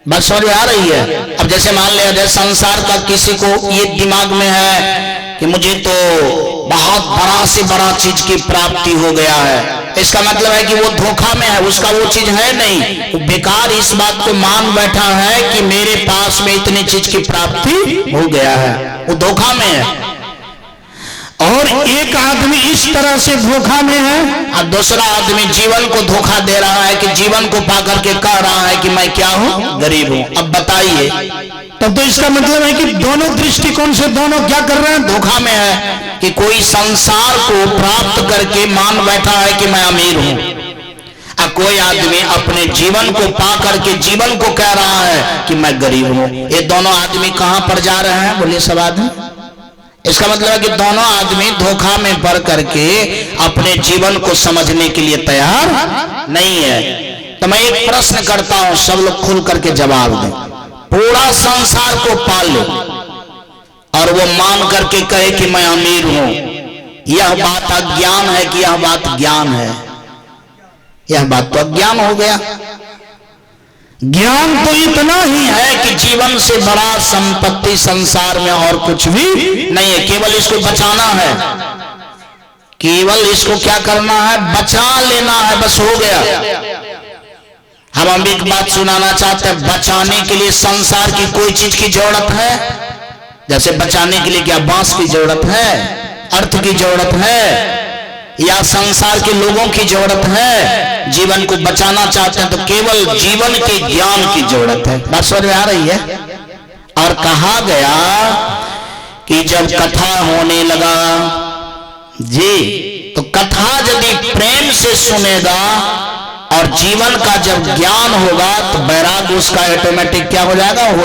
बस समझ में आ रही है? अब जैसे मान लिया जाए संसार का किसी को ये दिमाग में है कि मुझे तो बहुत बड़ा से बड़ा चीज की प्राप्ति हो गया है, इसका मतलब है कि वो धोखा में है, उसका वो चीज है नहीं। वो बेकार इस बात को मान बैठा है कि मेरे पास में इतनी चीज की प्राप्ति हो गया है, वो धोखा में है। और एक आदमी इस तरह से धोखा में है, और दूसरा आदमी जीवन को धोखा दे रहा है कि जीवन को पाकर के कह रहा है कि मैं क्या हूं? गरीब हूं। अब बताइए, तब तो इसका मतलब है कि दोनों दृष्टिकोण से दोनों क्या कर रहे हैं? धोखा में है। कि कोई संसार को प्राप्त करके मान बैठा है कि मैं अमीर हूं, और कोई आदमी अपने जीवन को पा करके जीवन को कह रहा है कि मैं गरीब हूं। ये दोनों आदमी कहां पर जा रहे हैं? बोलिए सब आदमी। इसका मतलब है कि दोनों आदमी धोखा में पड़ करके अपने जीवन को समझने के लिए तैयार नहीं है। तो मैं एक प्रश्न करता हूं, सब लोग खुल करके जवाब दें। पूरा संसार को पाल लो और वो मान करके कहे कि मैं अमीर हूं, यह बात अज्ञान है कि यह बात ज्ञान है? यह बात तो अज्ञान हो गया। ज्ञान तो इतना ही है कि जीवन से बड़ा संपत्ति संसार में और कुछ भी नहीं है, केवल इसको बचाना है, केवल इसको क्या करना है? बचा लेना है, बस हो गया। हम एक बात सुनाना चाहते हैं, बचाने के लिए संसार की कोई चीज की जरूरत है? जैसे बचाने के लिए क्या बांस की जरूरत है, अर्थ की जरूरत है, या संसार के लोगों की जरूरत है? जीवन को बचाना चाहते हैं तो केवल जीवन के ज्ञान की जरूरत है। बात समझ में आ रही है? और और कहा गया कि जब कथा होने लगा जी, तो कथा यदि प्रेम से सुनेगा और जीवन का जब ज्ञान होगा तो वैराग्य उसका ऑटोमेटिक क्या हो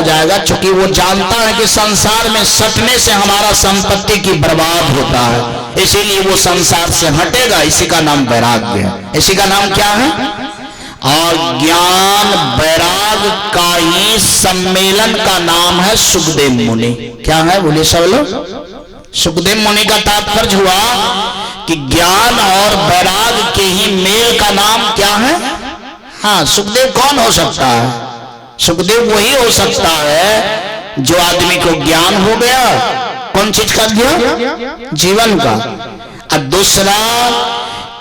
जाएगा, चूंकि वो जानता है कि संसार में सटने से हमारा संपत्ति की बर्बाद होता है, इसीलिए वो संसार से हटेगा। इसी का नाम वैराग्य है। इसी का नाम क्या है? और ज्ञान वैराग का ही सम्मेलन का नाम है सुखदेव मुनि। क्या है बोलिए सब लोग? सुखदेव मुनि का तात्पर्य हुआ कि ज्ञान और वैराग के ही मेल का नाम क्या है? हाँ, सुखदेव कौन हो सकता है? सुखदेव वही हो सकता है जो आदमी को ज्ञान हो गया। कौन चीज का ज्ञान? जीवन का। और दूसरा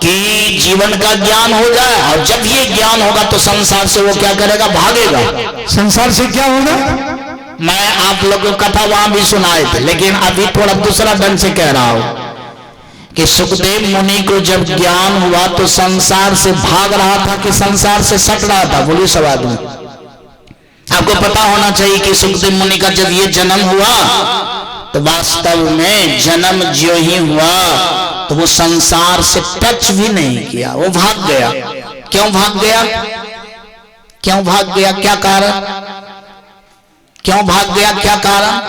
कि जीवन का ज्ञान हो जाए, और जब ये ज्ञान होगा तो संसार से वो क्या करेगा? भागेगा। संसार से क्या होगा? मैं आप लोगों को कथा वहां भी सुनाए थे, लेकिन अभी थोड़ा दूसरा ढंग से कह रहा हूं कि सुखदेव मुनि को जब ज्ञान हुआ तो संसार से भाग रहा था कि संसार से सट रहा था? बोलिए सब आदमी। आपको पता होना चाहिए कि सुखदेव मुनि का जब ये जन्म हुआ तो वास्तव में जन्म जो ही हुआ तो वो संसार से टच भी नहीं किया, वो भाग गया। क्यों भाग गया? क्यों भाग गया? क्या कारण? क्यों भाग गया? क्या कारण?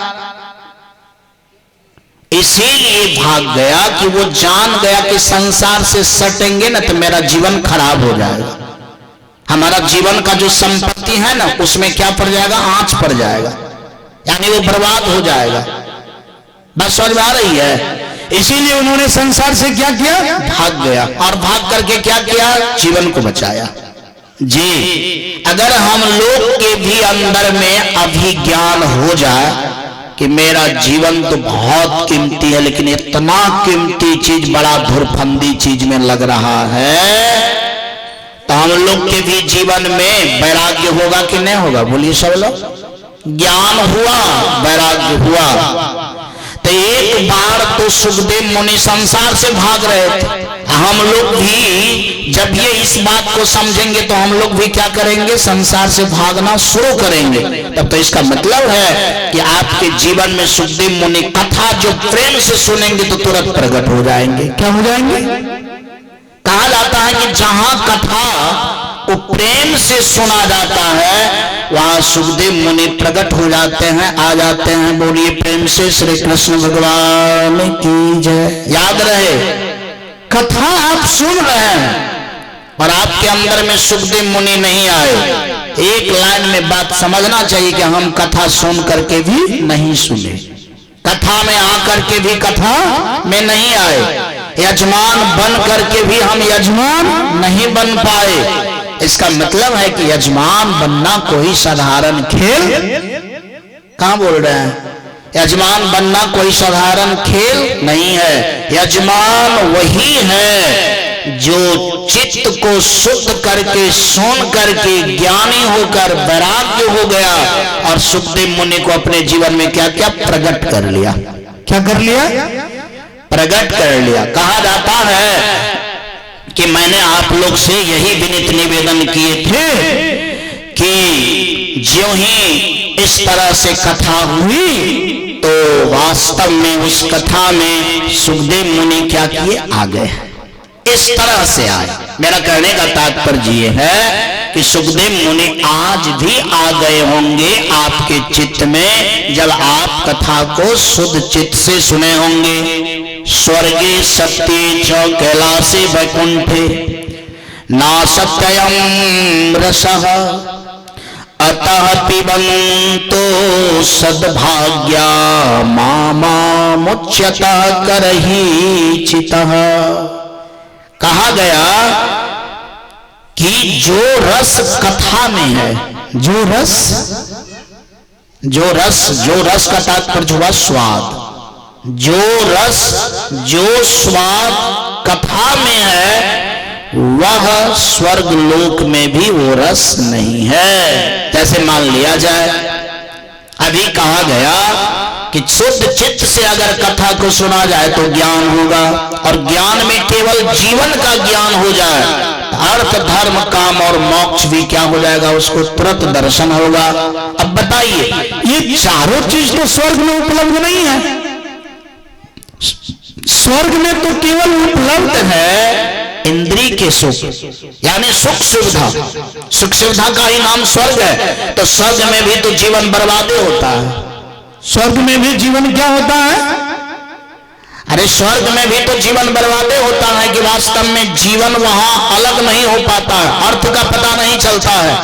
इसीलिए भाग गया कि वो जान गया कि संसार से सटेंगे ना तो मेरा जीवन खराब हो जाएगा। हमारा जीवन का जो संपत्ति है ना उसमें क्या पड़ जाएगा? आंच पड़ जाएगा, यानी वो बर्बाद हो जाएगा। बस समझ में आ रही है? इसीलिए उन्होंने संसार से क्या किया? भाग गया। और भाग करके क्या किया? जीवन को बचाया। जी, अगर हम लोग के भी अंदर में अभिज्ञान हो जाए कि मेरा जीवन तो बहुत कीमती है, लेकिन इतना कीमती चीज बड़ा धुरफंदी चीज में लग रहा है, तो हम लोग के भी जीवन में वैराग्य होगा कि नहीं होगा? बोलिए सब लोग। ज्ञान हुआ, वैराग्य हुआ। तो एक बार तो सुखदेव मुनि संसार से भाग रहे थे, हम लोग भी जब ये इस बात को समझेंगे तो हम लोग भी क्या करेंगे? संसार से भागना शुरू करेंगे। तब तो इसका मतलब है कि आपके जीवन में सुखदेव मुनि कथा जो प्रेम से सुनेंगे तो तुरंत प्रकट हो जाएंगे। क्या हो जाएंगे? कहा जाता है कि जहां कथा को प्रेम से सुना जाता है वहां सुखदेव मुनि प्रकट हो जाते हैं, आ जाते हैं। बोलिए प्रेम से श्री कृष्ण भगवान की जय। याद रहे, कथा आप सुन रहे हैं और आपके अंदर में सुखदेव मुनि नहीं आए। एक लाइन में बात समझना चाहिए कि हम कथा सुन करके भी नहीं सुने, कथा में आकर के भी कथा में नहीं आए, यजमान बन करके भी हम यजमान नहीं बन पाए। इसका मतलब है कि यजमान बनना कोई साधारण खेल कहां बोल रहे हैं? यजमान बनना कोई साधारण खेल नहीं है। यजमान वही है जो चित्त को शुद्ध करके सुन करके ज्ञानी होकर वैराग्य हो गया और सुखदेव मुनि को अपने जीवन में क्या क्या प्रकट कर लिया। क्या कर लिया? प्रकट कर लिया। कहा जाता है कि मैंने आप लोग से यही विनीत निवेदन किए थे कि ज्यों ही इस तरह से कथा हुई तो वास्तव में उस कथा में सुखदेव मुनि क्या किए? आ गए। इस तरह से आए। मेरा कहने का तात्पर्य ये है कि सुखदेव मुनि आज भी आ गए होंगे आपके चित्त में जब आप कथा को शुद्ध चित्त से सुने होंगे। स्वर्गे सत्ये च कैलासे वैकुंठे नासत्ययं रसः अतः पिबन्तो सद्भाग्या मामुच्यतः करहि चितः। कहा गया कि जो रस कथा में है, जो रस का तात्पर्य हुआ स्वाद, जो रस जो स्वाद कथा में है वह स्वर्ग लोक में भी वो रस नहीं है। जैसे मान लिया जाए, अभी कहा गया कि शुद्ध चित्त से अगर कथा को सुना जाए तो ज्ञान होगा, और ज्ञान में केवल जीवन का ज्ञान हो जाए, अर्थ धर्म काम और मोक्ष भी क्या हो जाएगा, उसको तुरंत दर्शन होगा। अब बताइए, ये चारों चीज तो स्वर्ग में उपलब्ध नहीं है। स्वर्ग में तो केवल उपलब्ध है इंद्रिय के सुख, यानी सुख सुविधा। सुख सुविधा का ही नाम स्वर्ग है। तो स्वर्ग में भी तो जीवन बर्बाद होता है। स्वर्ग में भी जीवन क्या होता है? अरे स्वर्ग में भी तो जीवन बर्बाद होता है कि वास्तव में जीवन वहां अलग नहीं हो पाता है, अर्थ का पता नहीं चलता है।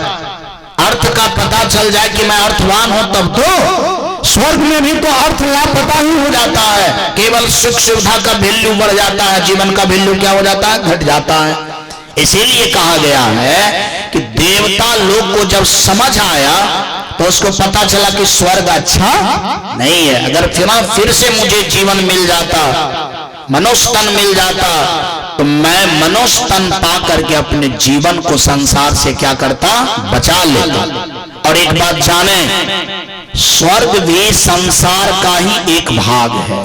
अर्थ का पता चल जाए कि मैं अर्थवान हूं तब तो, स्वर्ग में भी तो अर्थ लापता ही हो जाता है। केवल सुख सुविधा का वैल्यू बढ़ जाता है, जीवन का वैल्यू क्या हो जाता है, घट जाता है। इसीलिए कहा गया है कि देवता लोग को जब समझ आया तो उसको पता चला कि स्वर्ग अच्छा नहीं है। अगर फिर से मुझे जीवन मिल जाता, मनुष्य तन मिल जाता, तो मैं मनुष्य तन पा करके अपने जीवन को संसार से क्या करता, बचा लेता। और एक बात जाने, स्वर्ग भी संसार का ही एक भाग है।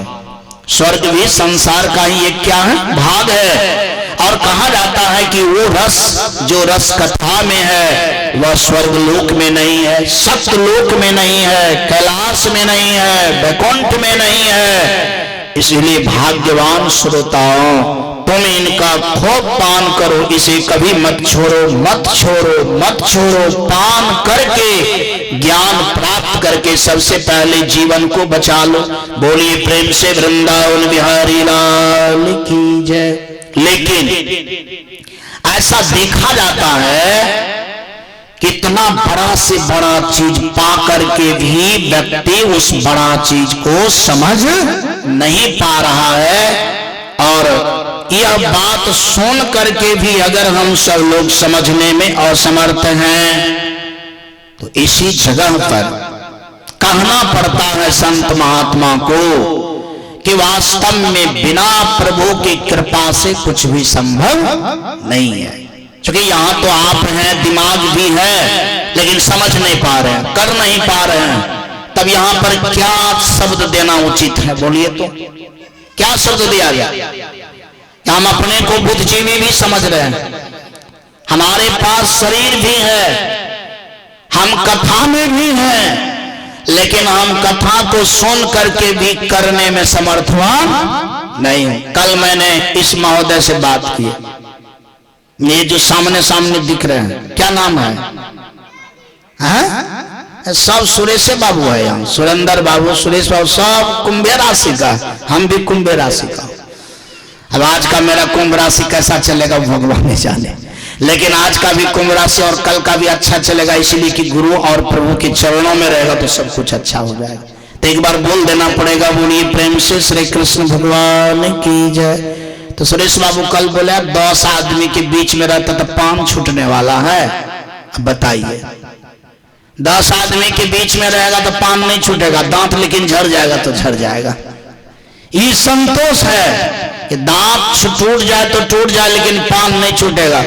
स्वर्ग भी संसार का ही एक क्या है, भाग है। और कहा जाता है कि वो रस जो रस कथा में है वह स्वर्गलोक में नहीं है, सत्यलोक में नहीं है, कैलाश में नहीं है, वैकुंठ में नहीं है। इसलिए भाग्यवान श्रोताओं, तुम इनका खूब पान करो, इसे कभी मत छोड़ो, मत छोड़ो, मत छोड़ो। पान करके ज्ञान प्राप्त करके सबसे पहले जीवन को बचा लो। बोलिए प्रेम से वृंदावन बिहारी लाल की जय। लेकिन ऐसा देखा जाता है कितना बड़ा से बड़ा चीज पा करके भी व्यक्ति उस बड़ा चीज को समझ नहीं पा रहा है। और यह बात सुन करके भी अगर हम सब लोग समझने में असमर्थ हैं तो इसी जगह पर कहना पड़ता है संत महात्मा को कि वास्तव में बिना प्रभु की कृपा से कुछ भी संभव नहीं है। क्योंकि यहां तो आप हैं, दिमाग भी है, लेकिन समझ नहीं पा रहे हैं, कर नहीं पा रहे हैं। तब यहां पर क्या शब्द देना उचित है, बोलिए तो क्या शब्द दिया गया? हम अपने को बुद्धिजीवी भी समझ रहे हैं, हमारे पास शरीर भी है, हम कथा में भी हैं, लेकिन हम कथा को सुन करके भी करने में समर्थवान नहीं। कल मैंने इस महोदय से बात की, ये जो सामने सामने दिख रहे हैं, क्या नाम है? सब सुरेश बाबू है यहाँ, सुरेंद्र बाबू, सुरेश बाबू, सब कुंभ राशि का। हम भी कुंभ राशि का। अब आज का मेरा कुंभ राशि कैसा चलेगा भगवान ने जाने, लेकिन आज का भी कुंभ राशि और कल का भी अच्छा चलेगा, इसलिए कि गुरु और प्रभु के चरणों में रहेगा तो सब कुछ अच्छा हो जाएगा। तो एक बार बोल देना पड़ेगा, बोलिए प्रेम से श्री कृष्ण भगवान की जय। तो सुरेश बाबू कल बोले 10 आदमी के बीच में रहता तो पान छूटने वाला है। अब बताइए, 10 आदमी के बीच में रहेगा तो पान नहीं छूटेगा, दांत लेकिन झड़ जाएगा तो झड़ जाएगा। ये संतोष है कि दांत टूट जाए तो टूट जाए, लेकिन पान नहीं छूटेगा।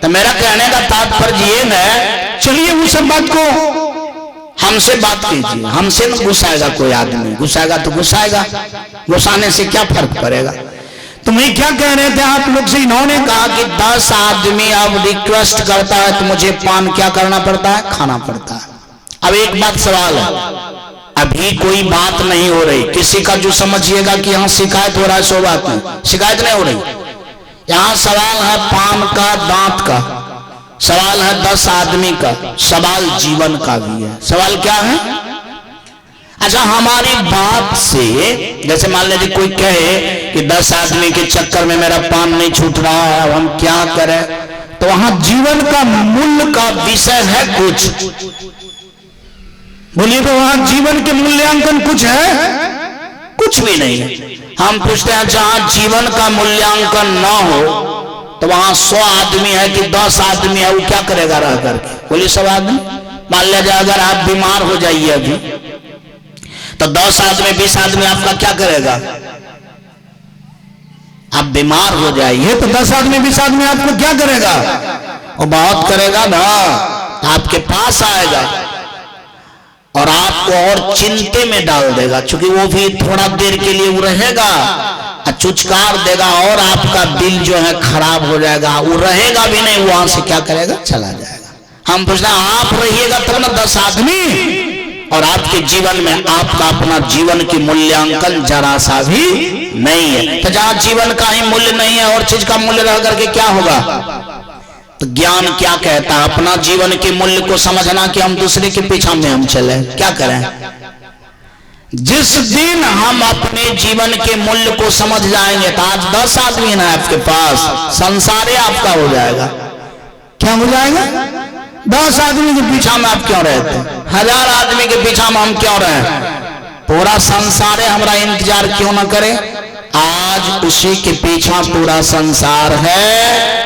तो मेरा कहने का तात्पर्य ये है, चलिए उस सब बात को हमसे बात कीजिए, हमसे न गुस्साएगा कोई आदमी, गुस्साएगा तो गुस्साएगा, गुस्साने से क्या फर्क पड़ेगा। तुम्हें क्या कह रहे थे आप लोग से? इन्होंने कहा कि 10 आदमी अब रिक्वेस्ट करता है तो मुझे पान क्या करना पड़ता है, खाना पड़ता है। अब एक बात सवाल है, अभी कोई बात नहीं हो रही, किसी का जो समझिएगा कि यहाँ शिकायत हो रहा है, सो बात नहीं, शिकायत नहीं हो रही। यहाँ सवाल है पान का, दांत का, सवाल है 10 आदमी का, सवाल जीवन का भी है। सवाल क्या है? अच्छा, हमारी बात से जैसे मान लीजिए कोई कहे कि 10 आदमी के चक्कर में मेरा पान नहीं छूट रहा है, अब हम क्या करें? तो वहां जीवन का मूल्य का विषय है कुछ, बोलिए तो वहां जीवन के मूल्यांकन कुछ है? कुछ भी नहीं है। हम पूछते हैं जहां जीवन का मूल्यांकन ना हो तो वहां 100 आदमी है कि 10 आदमी है, वो क्या करेगा रह करके? बोलिए सब आदमी। मान लीजिए अगर आप बीमार हो जाइए अभी, तो 10 आदमी 20 आदमी आपका क्या करेगा? आप बीमार हो जाइए तो 10 आदमी 20 आदमी आपको क्या करेगा? वो बहुत करेगा ना, आपके पास आएगा। और आपको और चिंते में डाल देगा, क्योंकि वो भी थोड़ा देर के लिए वो रहेगा, चुचकार देगा और आपका दिल जो है खराब हो जाएगा, वो रहेगा भी नहीं, वहां से क्या करेगा, चला जाएगा। हम पूछते हैं आप रहिएगा तब ना 10 आदमी, और आपके जीवन में आपका अपना जीवन की मूल्यांकन जरा सा भी नहीं है। तो जहां जीवन का ही मूल्य नहीं है और चीज का मूल्य रह करके क्या होगा? तो ज्ञान क्या कहता है? अपना जीवन के मूल्य को समझना कि हम दूसरे के पीछा में हम चले, क्या करें? जिस दिन हम अपने जीवन के मूल्य को समझ जाएंगे, तो आज 10 आदमी ना आपके पास, संसार ही आपका हो जाएगा। क्या हो जाएगा? 10 आदमी के पीछा में आप क्यों रहते? 1000 आदमी के पीछा में हम क्यों रहे? पूरा संसार हमारा इंतजार क्यों ना करे? आज उसी के पीछा पूरा संसार है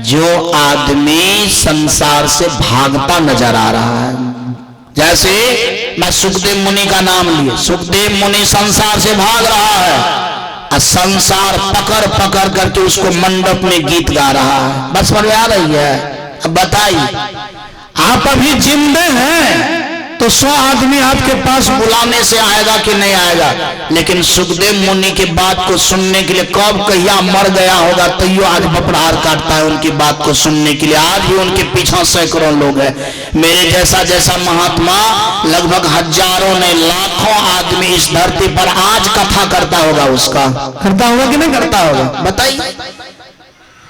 जो आदमी संसार से भागता नजर आ रहा है। जैसे मैं सुखदेव मुनि का नाम लिए, सुखदेव मुनि संसार से भाग रहा है और संसार पकड़ पकड़ करके उसको मंडप में गीत गा रहा है। बस समझ में आ रही है? अब बताइए, आप अभी जिंदे हैं तो 100 आदमी आपके पास बुलाने से आएगा कि नहीं आएगा, लेकिन सुखदेव मुनि की बात को सुनने के लिए कब कहिया मर गया होगा तैयो आज बपरार काटता है उनकी बात को सुनने के लिए। आज भी उनके पीछे सैकड़ों लोग हैं। मेरे जैसा महात्मा लगभग हजारों ने लाखों आदमी इस धरती पर आज कथा करता होगा, उसका करता होगा कि नहीं करता होगा? बताइए।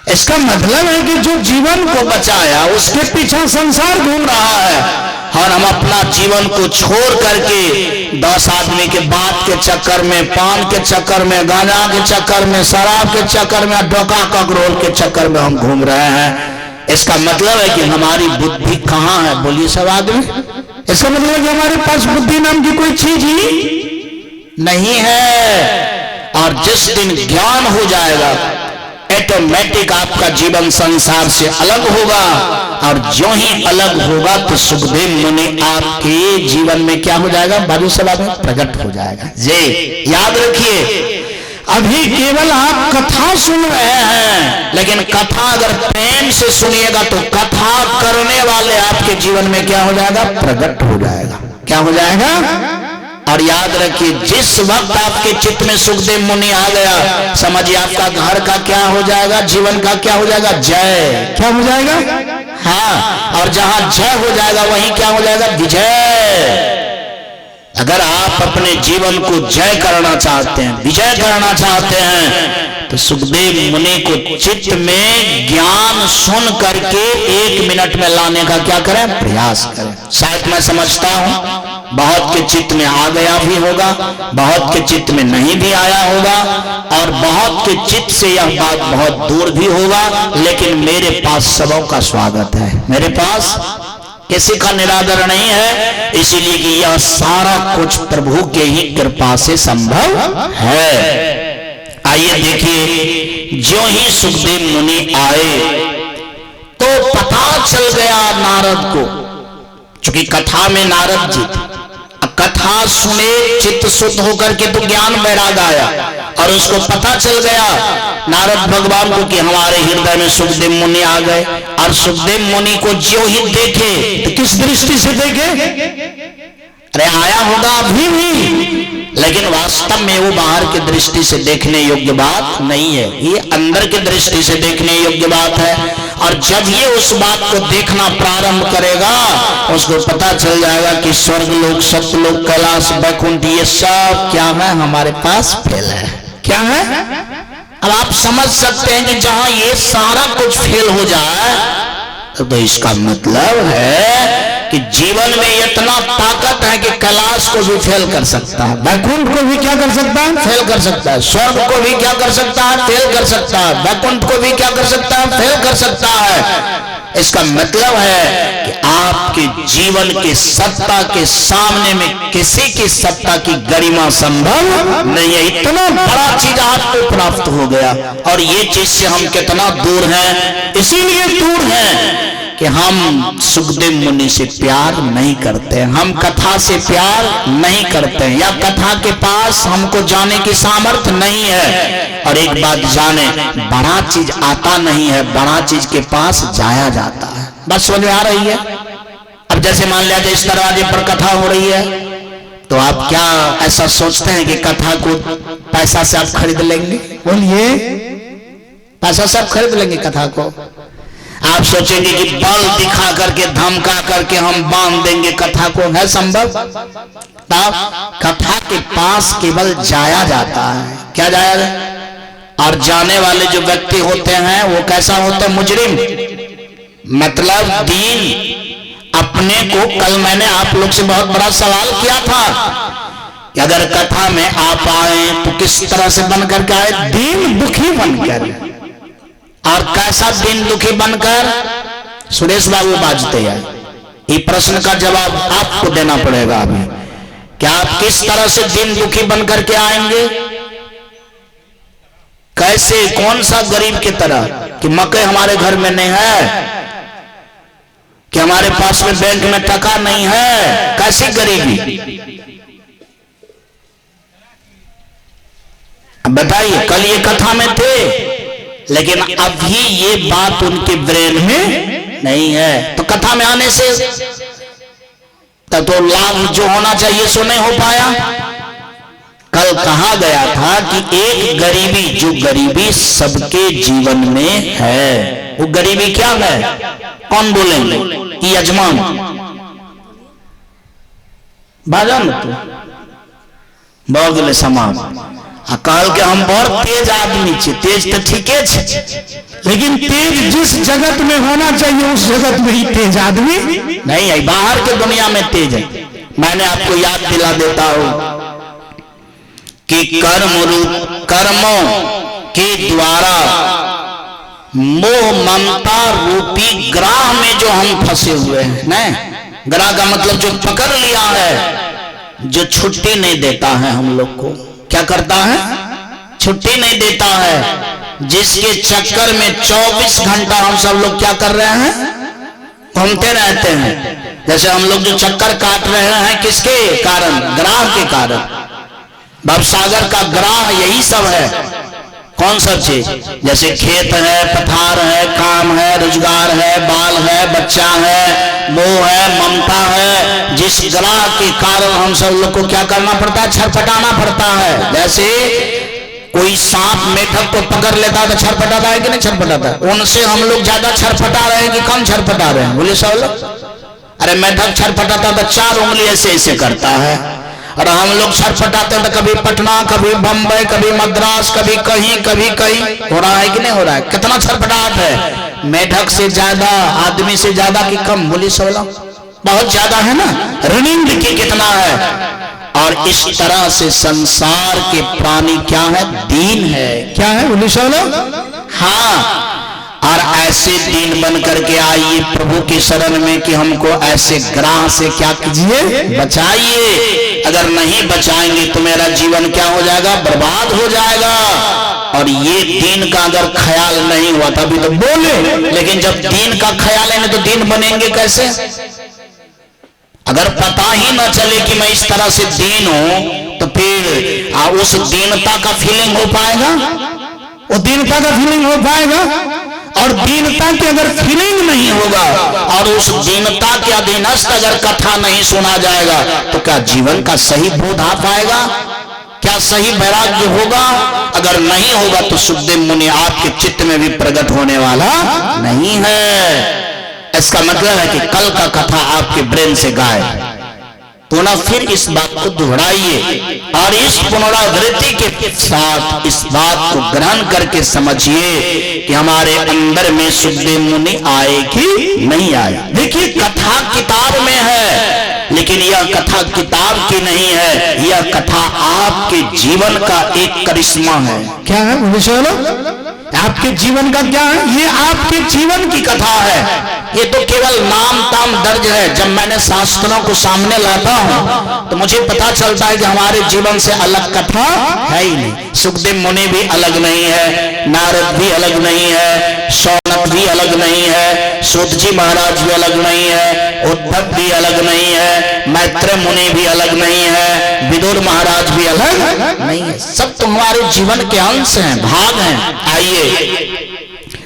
इसका मतलब है कि जो जीवन को बचाया उसके पीछे संसार घूम रहा है, और हम अपना जीवन को छोड़ करके 10 आदमी के बात के चक्कर में, पान के चक्कर में, गांजा के चक्कर में, शराब के चक्कर में, डोका ककरोल के चक्कर में हम घूम रहे हैं। इसका मतलब है कि हमारी बुद्धि कहाँ है? बोलिए सब आदमी। इसका मतलब है कि हमारे पास बुद्धि नाम की कोई चीज ही नहीं है। और जिस दिन ज्ञान हो जाएगा, ऑटोमेटिक आपका जीवन संसार से अलग होगा, और जो ही अलग होगा तो सुखदेव मुनि आपके जीवन में क्या हो जाएगा? बाजू सभा में प्रकट हो जाएगा। जी याद रखिए, अभी केवल आप कथा सुन रहे हैं, लेकिन कथा अगर प्रेम से सुनिएगा तो कथा करने वाले आपके जीवन में क्या हो जाएगा? प्रकट हो जाएगा। क्या हो जाएगा? और याद रखिए, जिस वक्त आपके चित्त में सुखदेव मुनि आ गया, समझिए आपका घर का क्या हो जाएगा? जीवन का क्या हो जाएगा? जय। क्या हो जाएगा? हाँ, और जहां जय हो जाएगा वहीं क्या हो जाएगा? विजय। अगर आप अपने जीवन को जय करना चाहते हैं, विजय करना चाहते हैं, तो सुखदेव मुनि को चित्त में ज्ञान सुन करके 1 मिनट में लाने का क्या करें? प्रयास करें। शायद मैं समझता हूं बहुत के चित्त में आ गया भी होगा, बहुत के चित्त में नहीं भी आया होगा, और बहुत के चित्त से यह बात बहुत दूर भी होगा, लेकिन मेरे पास सबों का स्वागत है। मेरे पास किसी का निरादर नहीं है, इसीलिए कि यह सारा कुछ प्रभु के ही कृपा से संभव है। आइए देखिए, जो ही सुखदेव मुनि आए तो पता चल गया नारद को, चूंकि कथा में नारद जी थे, कथा सुने चित्त शुद्ध होकर के तो ज्ञान वैराग आया, और उसको पता चल गया नारद भगवान को कि हमारे हृदय में सुखदेव मुनि आ गए। और सुखदेव मुनि को जो ही देखे तो किस दृष्टि से देखे? अरे आया होगा अभी भी, लेकिन वास्तव में वो बाहर की दृष्टि से देखने योग्य बात नहीं है, ये अंदर की दृष्टि से देखने योग्य बात है। और जब ये उस बात को देखना प्रारंभ करेगा, उसको पता चल जाएगा कि स्वर्ग लोक, सत्यलोक, कैलाश, वैकुंठ, ये सब क्या है? हमारे पास फेल है। क्या है? अब आप समझ सकते हैं कि जहां ये सारा कुछ फेल हो जाए, तो इसका मतलब है कि जीवन में इतना ताकत है कि कैलाश को भी फेल कर सकता है, वैकुंठ को भी क्या कर सकता है? फेल कर सकता है। स्वर्ग को भी क्या कर सकता है? फेल कर सकता है। वैकुंठ को भी क्या कर सकता है? फेल कर सकता है। इसका मतलब है कि आपके जीवन के सत्ता के सामने में किसी की सत्ता की गरिमा संभव नहीं है। इतना बड़ा चीज आपको प्राप्त हो गया, और ये चीज से हम कितना दूर हैं? इसीलिए दूर हैं कि हम सुखदेव मुनि से प्यार नहीं करते, हम कथा से प्यार नहीं करते, या कथा के पास हमको जाने की सामर्थ्य नहीं है। और एक बात जाने, बड़ा चीज आता नहीं है, बड़ा चीज के पास जाया जाता है। बस समझ में आ रही है? अब जैसे मान लिया इस दरवाजे पर कथा हो रही है, तो आप क्या ऐसा सोचते हैं कि कथा को पैसा से आप खरीद लेंगे? बोलिए, पैसा से आप खरीद लेंगे कथा को? आप सोचेंगे कि बल दिखा करके धमका करके हम बांध देंगे कथा को? है संभव? तब कथा के पास केवल जाया जाता है। क्या जाया जाए? और जाने वाले जो व्यक्ति होते हैं वो कैसा होता है? मुजरिम, मतलब दीन अपने को। कल मैंने आप लोग से बहुत बड़ा सवाल किया था कि अगर कथा में आप आए तो किस तरह से बन करके आए? दीन दुखी बनकर। और कैसा दीन दुखी बनकर? सुरेश बाबू बाजते हैं, ये प्रश्न का जवाब आपको देना पड़ेगा अभी। क्या आप किस तरह से दीन दुखी बनकर के आएंगे? कैसे? कौन सा गरीब की तरह कि मकई हमारे घर में नहीं है, कि हमारे पास में बैंक में टका नहीं है? कैसी गरीबी? अब बताइए, कल ये कथा में थे लेकिन अभी ये बात उनके ब्रेन में नहीं है, तो कथा में आने से तो लाभ जो होना चाहिए सो नहीं हो पाया। कल कहा गया था कि एक गरीबी, जो गरीबी सबके जीवन में है, वो गरीबी क्या है? कौन बोलेंगे? कि यजमान बाजान तो बगले समान काल के हम बहुत तेज आदमी छे। तेज तो ठीक है, लेकिन तेज जिस जगत में होना चाहिए उस जगत में ही तेज आदमी नहीं है, बाहर के दुनिया में तेज है। मैंने आपको याद दिला देता हूं कि कर्मों के द्वारा मोह ममता रूपी ग्राह में जो हम फंसे हुए हैं ना, ग्राह का मतलब जो पकड़ लिया है, जो छुट्टी नहीं देता है हम लोग को। क्या करता है? छुट्टी नहीं देता है, जिसके चक्कर में 24 घंटा हम सब लोग क्या कर रहे हैं? घूमते रहते हैं। जैसे हम लोग जो चक्कर काट रहे हैं, किसके कारण? ग्राह के कारण। भवसागर का ग्राह यही सब है। कौन सब चीज? जैसे खेत है, पथार है, काम है, रोजगार है, बाल है, बच्चा है, मोह है, ममता है, जिस ग्राह के कारण हम सब लोग को क्या करना पड़ता है? छरपटाना पड़ता है। जैसे कोई सांप मेढक को पकड़ लेता है तो छरपटाता है कि नहीं छरपटाता? उनसे हम लोग ज्यादा छरपटा रहे हैं कि कम छरपटा रहे हैं? बोले सब लोग। अरे मेढक छरपटाता तो 4 उंगली ऐसे ऐसे करता है, और हम लोग छटपटाते हैं तो कभी पटना, कभी बंबई, कभी मद्रास, कभी कहीं। हो रहा है कि नहीं हो रहा है? कितना छटपटाहट है। मेढक से ज्यादा, आदमी से ज्यादा कि कम? बोली सोला, बहुत ज्यादा है ना। रनिंग की कितना है। और इस तरह से संसार के प्राणी क्या है? दीन है। क्या है? बोली सोला। हाँ, और ऐसे दीन बन करके आइए प्रभु की शरण में कि हमको ऐसे ग्राह से क्या कीजिए? बचाइए। अगर नहीं बचाएंगे तो मेरा जीवन क्या हो जाएगा? बर्बाद हो जाएगा। और ये दीन का अगर ख्याल नहीं हुआ तभी तो बोले, लेकिन जब दीन का ख्याल है तो दीन बनेंगे कैसे? अगर पता ही ना चले कि मैं इस तरह से दीन हूं तो फिर उस दीनता का फीलिंग हो पाएगा? वो दीनता का फीलिंग हो पाएगा? और दीनता की अगर फीलिंग नहीं होगा और उस दीनता के अधीनस्थ अगर कथा नहीं सुना जाएगा तो क्या जीवन का सही बोध आ पाएगा? क्या सही वैराग्य होगा? अगर नहीं होगा तो सुखदेव मुनि आपके चित्त में भी प्रकट होने वाला नहीं है। इसका मतलब है कि कल का कथा आपके ब्रेन से गायब। तो ना फिर इस बात को दोहराइए और इस पुनरावृत्ति के साथ इस बात को ग्रहण करके समझिए कि हमारे अंदर में सुखदेव मुनि आए कि नहीं आए। देखिए, कथा किताब में है, लेकिन यह कथा किताब की नहीं है, यह कथा आपके जीवन का एक करिश्मा है। क्या है? आपके जीवन का क्या है? ये आपके जीवन की कथा है। ये तो केवल नाम ताम दर्ज है। जब मैंने शास्त्रों को सामने लाता हूं तो मुझे पता चलता है कि हमारे जीवन से अलग कथा है ही नहीं। सुखदेव मुनि भी अलग नहीं है, नारद भी अलग नहीं है, शौनक भी अलग नहीं है, सूत जी महाराज भी अलग नहीं है, उद्धव भी अलग नहीं है, मैत्रेय मुनि भी अलग नहीं है, विदुर महाराज भी अलग नहीं है। सब तुम्हारे जीवन के अंश हैं, भाग हैं। आइए,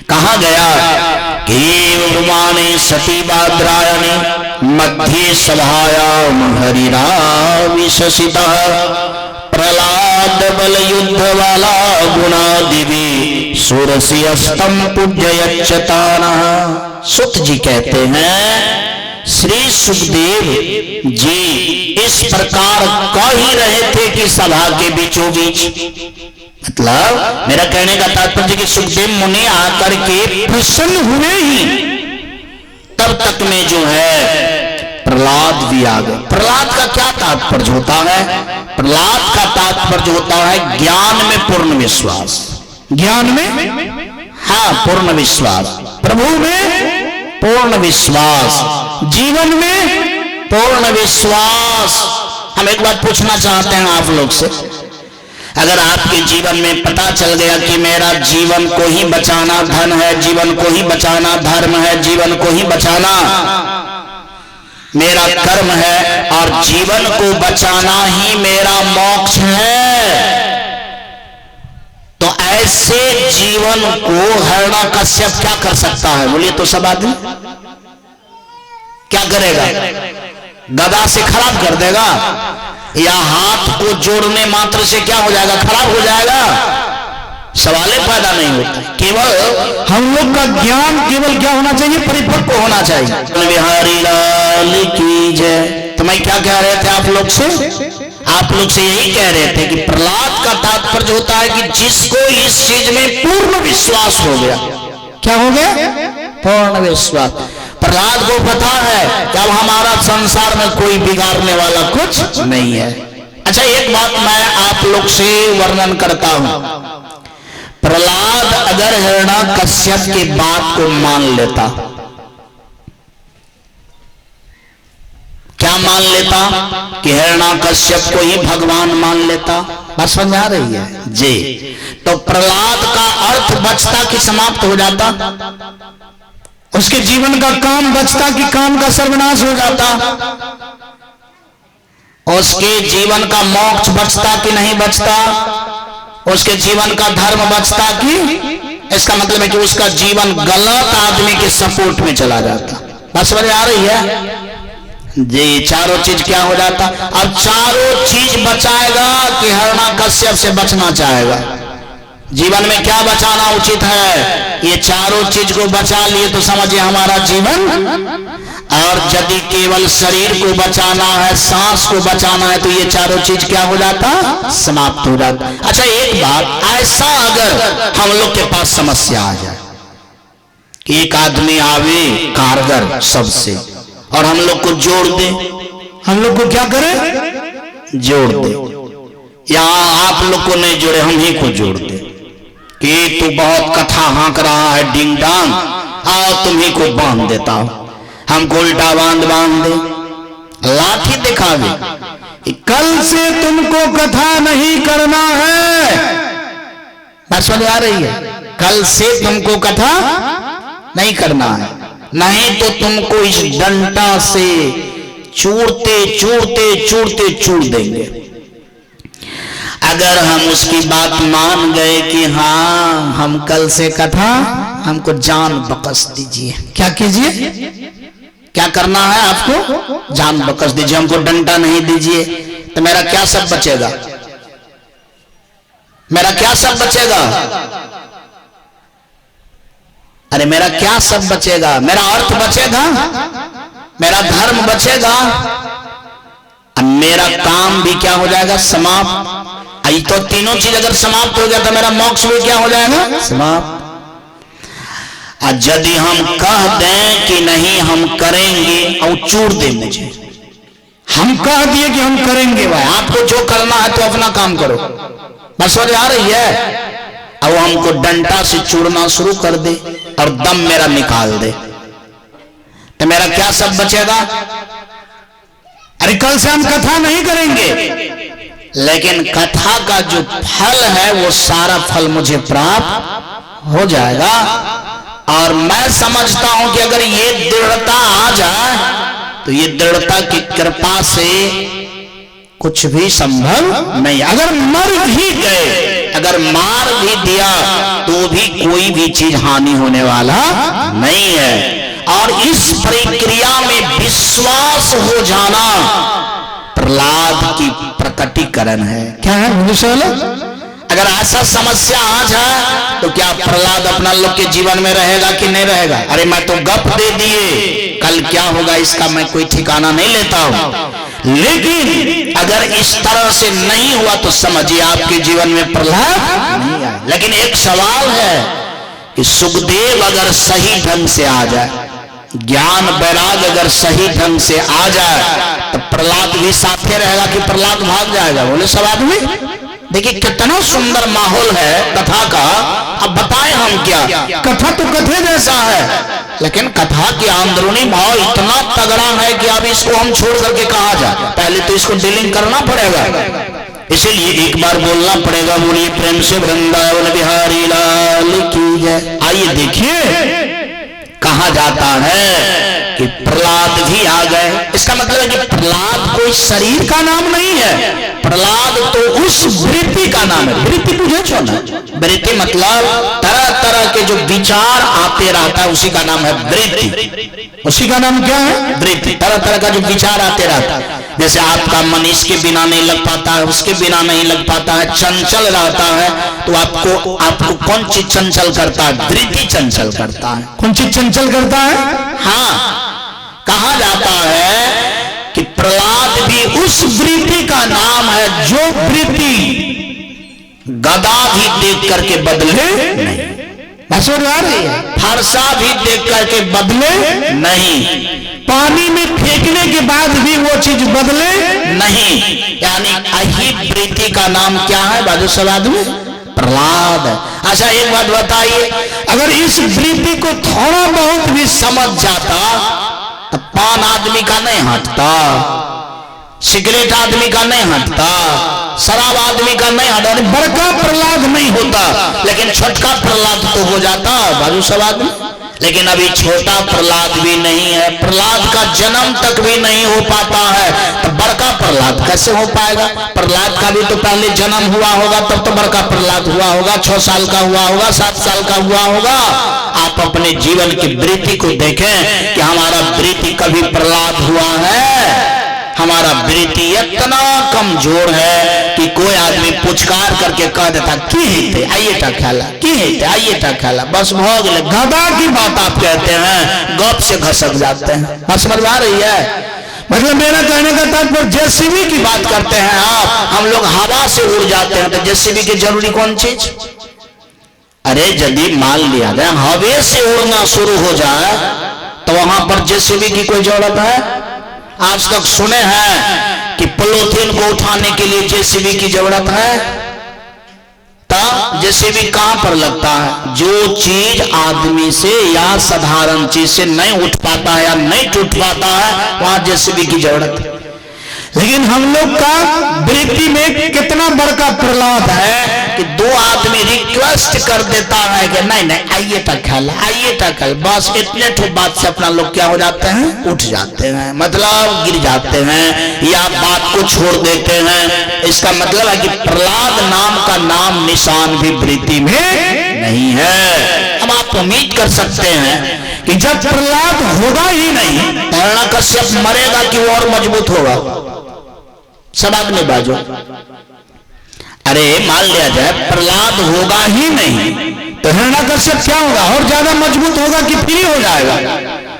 कहा गया कि ब्रह्माणे सती बाद्रायणी मध्य मध्ये सभायाम हरिराविशसितः प्रहलाद बल युद्ध वाला गुणादिवी सुरसियस्तम पूज्ययच्चतानः। सुत जी कहते हैं श्री सुखदेव जी इस प्रकार कह ही रहे थे कि सभा के बीचों बीच, मतलब मेरा कहने का तात्पर्य कि सुखदेव मुनि आकर के प्रसन्न हुए ही तब तक में जो है प्रहलाद भी आ गए। प्रहलाद का क्या तात्पर्य होता है? प्रहलाद का तात्पर्य होता है ज्ञान में पूर्ण विश्वास। ज्ञान में हाँ पूर्ण विश्वास, प्रभु में पूर्ण विश्वास, जीवन में पूर्ण विश्वास। हम एक बात पूछना चाहते हैं आप लोग से, अगर आपके जीवन में पता चल गया कि मेरा जीवन को ही बचाना धन है, जीवन को ही बचाना धर्म है, जीवन को ही बचाना मेरा कर्म है और जीवन को बचाना ही मेरा मोक्ष है, तो ऐसे जीवन को हिरण्यकश्यप क्या कर सकता है? बोलिए तो सब आदमी क्या करेगा? गदा से खराब कर देगा या हाथ को जोड़ने मात्र से क्या हो जाएगा? खराब हो जाएगा। सवाले पैदा नहीं होते। केवल हम लोग का ज्ञान केवल क्या होना चाहिए? परिपक्व होना चाहिए। बिहारी लाल की जय। तो मैं क्या कह रहे थे आप लोग से? आप लोग से यही कह रहे थे कि प्रहलाद का तात्पर्य होता है कि जिसको इस चीज में पूर्ण विश्वास हो गया। क्या हो गया? पूर्ण विश्वास। प्रहलाद को पता है कि अब हमारा संसार में कोई बिगाड़ने वाला कुछ नहीं है। अच्छा एक बात मैं आप लोग से वर्णन करता हूं। प्रहलाद अगर हिरण्यकश्यप की बात को मान लेता, क्या मान लेता? कि हिरण्यकश्यप को ही भगवान मान लेता। बात समझ आ रही है जी? तो प्रहलाद का अर्थ बचता कि समाप्त हो जाता? उसके जीवन का काम बचता कि काम का सर्वनाश हो जाता? उसके जीवन का मोक्ष बचता कि नहीं बचता? उसके जीवन का धर्म बचता कि? इसका मतलब है कि उसका जीवन गलत आदमी के सपोर्ट में चला जाता। बात समझ आ रही है जी? चारों चीज क्या हो जाता? अब चारों चीज बचाएगा कि हिरण्यकश्यप से बचना चाहेगा? जीवन में क्या बचाना उचित है? ये चारों चीज को बचा लिए तो समझिए हमारा जीवन। और यदि केवल शरीर को बचाना है, सांस को बचाना है, तो ये चारों चीज क्या हो जाता? समाप्त हो जाता। अच्छा एक बात, ऐसा अगर हम लोग के पास समस्या आ जाए कि एक आदमी आवे कारगर सबसे और हम लोग को जोड़ दे, हम लोग को क्या करे? जोड़ दे। या आप लोग को नहीं जोड़े, हम ही को जोड़ दे कि तू बहुत कथा हाँक रहा है डिंग डांग, आओ तुम्ही को बांध देता हूं। हमको उल्टा बांध दे, लाठी दिखावे, कल से तुमको कथा नहीं करना है। बात समझ आ रही है? कल से तुमको कथा नहीं करना है, नहीं तो तुमको इस डंडा से चूरते चूरते चूरते चूर देंगे। अगर हम उसकी बात मान गए कि हाँ हम कल से कथा, हमको जान बख्श दीजिए। क्या कीजिए? क्या करना है आपको? जान बख्श दीजिए, हमको डंडा नहीं दीजिए। तो मेरा क्या सब बचेगा? मेरा क्या सब बचेगा? अरे मेरा क्या सब बचेगा? मेरा अर्थ बचेगा, मेरा धर्म बचेगा, मेरा काम भी क्या हो जाएगा? समाप्त। आई तो तीनों चीज अगर समाप्त हो गया तो मेरा मोक्ष भी क्या हो जाएगा? समाप्त। यदि हम कह दें कि नहीं हम करेंगे और चूर दे मुझे, हम कह दिए कि हम करेंगे, भाई आपको जो करना है तो अपना काम करो, बस समझ आ रही है? अब हमको डंडा से चूरना शुरू कर दे और दम मेरा निकाल दे, तो मेरा क्या सब बचेगा? अरे कल से हम कथा नहीं करेंगे, लेकिन कथा का जो फल है वो सारा फल मुझे प्राप्त हो जाएगा। और मैं समझता हूं कि अगर ये दृढ़ता आ जाए तो ये दृढ़ता की कृपा से कुछ भी संभव नहीं। अगर मर भी गए, अगर मार भी दिया तो भी कोई भी चीज हानि होने वाला नहीं है। और इस प्रक्रिया में विश्वास हो जाना प्रहलाद की प्रकटीकरण है। क्या है? अगर ऐसा समस्या आ जाए तो क्या प्रहलाद अपना लोग के जीवन में रहेगा कि नहीं रहेगा? अरे मैं तो गप दे दिए, कल क्या होगा इसका मैं कोई ठिकाना नहीं लेता हूं। लेकिन अगर इस तरह से नहीं हुआ तो समझिए आपके जीवन में प्रहलाद नहीं आया। लेकिन एक सवाल है कि सुखदेव अगर सही ढंग से आ जाए, ज्ञान वैराग अगर सही ढंग से आ जाए तो प्रहलाद भी साथे रहेगा कि प्रहलाद भाग जाएगा? बोले सब आदमी। देखिए कितना सुंदर माहौल है कथा का। अब बताएं हम क्या, कथा तो कथे जैसा है, लेकिन कथा के अंदरूनी भाव इतना तगड़ा है कि अब इसको हम छोड़ करके कहा जाए, पहले तो इसको डीलिंग करना पड़ेगा। इसीलिए एक बार बोलना पड़ेगा, बोलिए प्रेम से वृंदावन बिहारी लाल की जय। आइए देखिए, कहा जाता है कि प्रहलाद भी आ गए। इसका मतलब है कि प्रहलाद कोई शरीर का नाम नहीं है, प्रहलाद तो उस वृत्ति का नाम है। वृत्ति बुझे छो ना? वृत्ति मतलब तरह तरह के जो विचार आते रहता है उसी का नाम है वृत्ति। उसी का नाम क्या है? वृत्ति। तरह तरह का जो विचार आते रहता है, जैसे आपका मन इसके बिना नहीं लग पाता है, उसके बिना नहीं लग पाता है, चंचल रहता है, तो आपको कौन चीज चंचल करता है? वृत्ति चंचल करता है। कौन चीज चंचल करता है? हाँ, कहा जाता है कि प्रहलाद भी उस वृत्ति का नाम है जो वृत्ति गदा भी देख करके बदले नहीं, फरसा भी देख करके बदले नहीं, पानी में फेंकने के बाद भी वो चीज बदले नहीं। यानी यही वृत्ति का नाम क्या है बाजू सब आदमी? प्रहलाद। अच्छा एक बात बताइए, अगर इस वृत्ति को थोड़ा बहुत भी समझ जाता तो पान आदमी का नहीं हटता, सिगरेट आदमी का नहीं हटता, शराब आदमी का नहीं हटा, बड़का प्रहलाद नहीं होता, लेकिन छोटका प्रहलाद तो हो जाता बाजू सब आदमी। लेकिन अभी छोटा प्रहलाद भी नहीं है, प्रहलाद का जन्म तक भी नहीं हो पाता है, तो बड़का प्रहलाद कैसे हो पाएगा? प्रहलाद का भी तो पहले जन्म हुआ होगा, तब तो बड़का प्रहलाद हुआ होगा, 6 साल का हुआ होगा, 7 साल का हुआ होगा। आप अपने जीवन की वृत्ति को देखें कि हमारा वृत्ति कभी प्रहलाद हुआ है? हमारा वृत्ति इतना कमजोर है कि कोई आदमी पुचकार करके कह देता की हेते आइए टा खेला, की हेते आइए टा खेला, बस हो गए। गधा की बात आप कहते हैं, गप से घसक जाते हैं। बस समझ आ रही है? मतलब मेरा कहने का तात्पर्य, जेसीबी की बात करते हैं आप, हम लोग हवा से उड़ जाते हैं, तो जेसीबी की जरूरी कौन चीज? अरे यदि मान लिया जाए हवा से उड़ना शुरू हो जाए तो वहां पर जेसीबी की कोई जरूरत है? आज तक सुने हैं कि पॉलीथीन को उठाने के लिए जेसीबी की जरूरत है? तब जेसीबी कहां पर लगता है? जो चीज आदमी से या साधारण चीज से नहीं उठ पाता है या नहीं टूट पाता है, वहां जेसीबी की जरूरत है। लेकिन हम लोग का वृत्ति में कितना बड़का प्रहलाद है कि 2 आदमी रिक्वेस्ट कर देता है कि नहीं नहीं आइए तक खेल, आइए तक खेल, बस इतने ठो बात से अपना लोग क्या हो जाते हैं? उठ जाते हैं, मतलब गिर जाते हैं या बात को छोड़ देते हैं। इसका मतलब है कि प्रहलाद नाम का नाम निशान भी वृत्ति में नहीं है। अब आप उम्मीद कर सकते हैं कि जब प्रहलाद होगा ही नहीं, हिरण्यकश्यप मरेगा कि वो और मजबूत होगा? सब आदमी बाजो। अरे मान लिया जाए प्रहलाद होगा ही नहीं तो हिरण्यकश्यप क्या होगा? और ज्यादा मजबूत होगा कि फ्री हो जाएगा?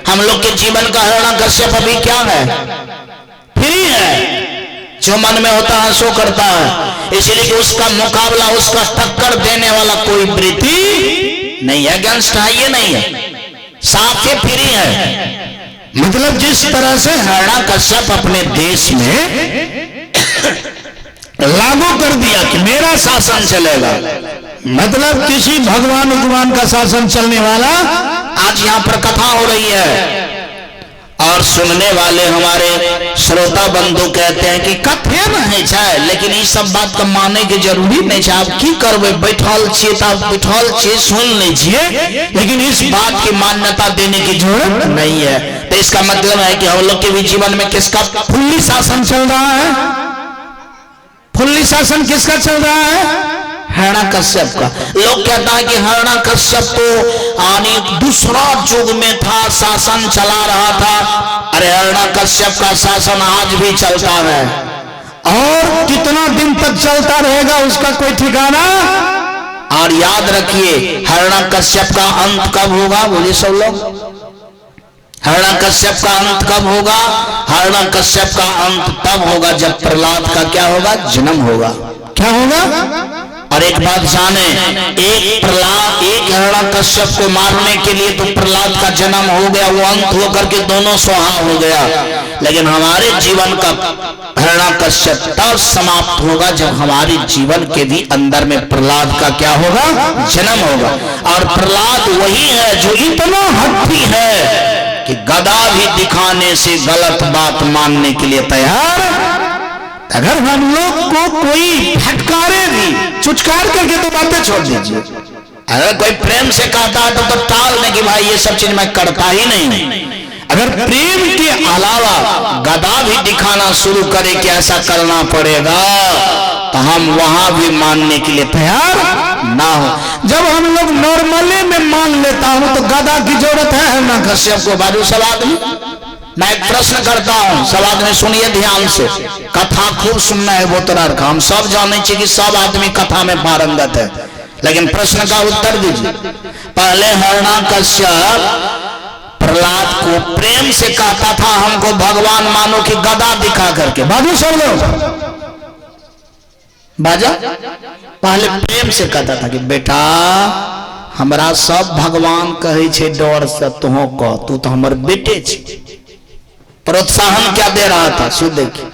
हम लोग के जीवन का हिरण्यकश्यप अभी क्या है? फ्री है, जो मन में होता है सो करता है। इसलिए उसका मुकाबला, उसका टक्कर देने वाला कोई वृत्ति नहीं है, अगेंस्ट है, ये नहीं है, साफ ही फ्री है। मतलब जिस तरह से हिरण्यकश्यप अपने देश में लागू कर दिया कि मेरा शासन चलेगा, मतलब किसी भगवान का शासन चलने वाला। आज यहाँ पर कथा हो रही है और सुनने वाले हमारे श्रोता बंधु कहते हैं कि कथे नहीं है, लेकिन इस सब बात को मानने की जरूरी नहीं है। आप की करवे, बैठल छे तब बैठल छे, सुन लीजिए, लेकिन इस बात की मान्यता देने की जरूरत नहीं है। तो इसका मतलब है कि हम लोग के भी जीवन में किसका फुल्ली शासन चल रहा है? फुल्ली शासन किसका चल रहा है? हिरण्यकश्यप का। लोग कहता है कि हिरण्यकश्यप तो आने दूसरा युग में था, शासन चला रहा था। अरे हिरण्यकश्यप का शासन आज भी चलता है, और कितना दिन तक चलता रहेगा उसका कोई ठिकाना। और याद रखिए हिरण्यकश्यप का अंत कब होगा, बोलिए सब लोग। हिरण्यकश्यप का अंत कब होगा? हिरण्यकश्यप का अंत तब होगा जब प्रहलाद का क्या होगा, जन्म होगा। क्या होगा? और एक बात जाने, एक हिरण्यकश्यप को मारने के लिए तो प्रहलाद का जन्म हो गया, वो अंत होकर के दोनों स्वाहा हो गया। लेकिन हमारे जीवन का हिरण्यकश्यप तब समाप्त होगा जब हमारे जीवन के भी अंदर में प्रहलाद का क्या होगा, जन्म होगा। और प्रहलाद वही है जो इतना हठी है कि गदा भी दिखाने से गलत बात मानने के लिए तैयार। अगर हम लोग को कोई फटकारे भी, चुचकार करके तो बातें छोड़ दीजिए। अगर कोई प्रेम से कहता है तो टाल दे कि भाई ये सब चीज मैं करता ही नहीं। अगर प्रेम के अलावा गदा भी दिखाना शुरू करे कि ऐसा करना पड़ेगा, तो हम वहां भी मानने के लिए तैयार ना हो। जब हम लोग नॉर्मली में मान लेता हूं तो गदा की जरूरत है हिरण्यकश्यप को। बाजू सब आदमी, मैं एक प्रश्न करता हूं, सब आदमी सुनिए ध्यान से। कथा खूब सुनना है वो तरह का। हम सब जाने चाहिए कि सब आदमी कथा में पारंगत है, लेकिन प्रश्न का उत्तर दीजिए। पहले हिरण्यकश्यप प्रहलाद को प्रेम से कहता था हमको भगवान मानो कि गदा दिखा करके। बाजू सब लोग बाजा, पहले प्रेम से कहता था कि बेटा हमरा सब भगवान कहे छे डर से, तुहो कह, तू तो हमर बेटे छे। प्रोत्साहन क्या दे रहा था, सु देखिए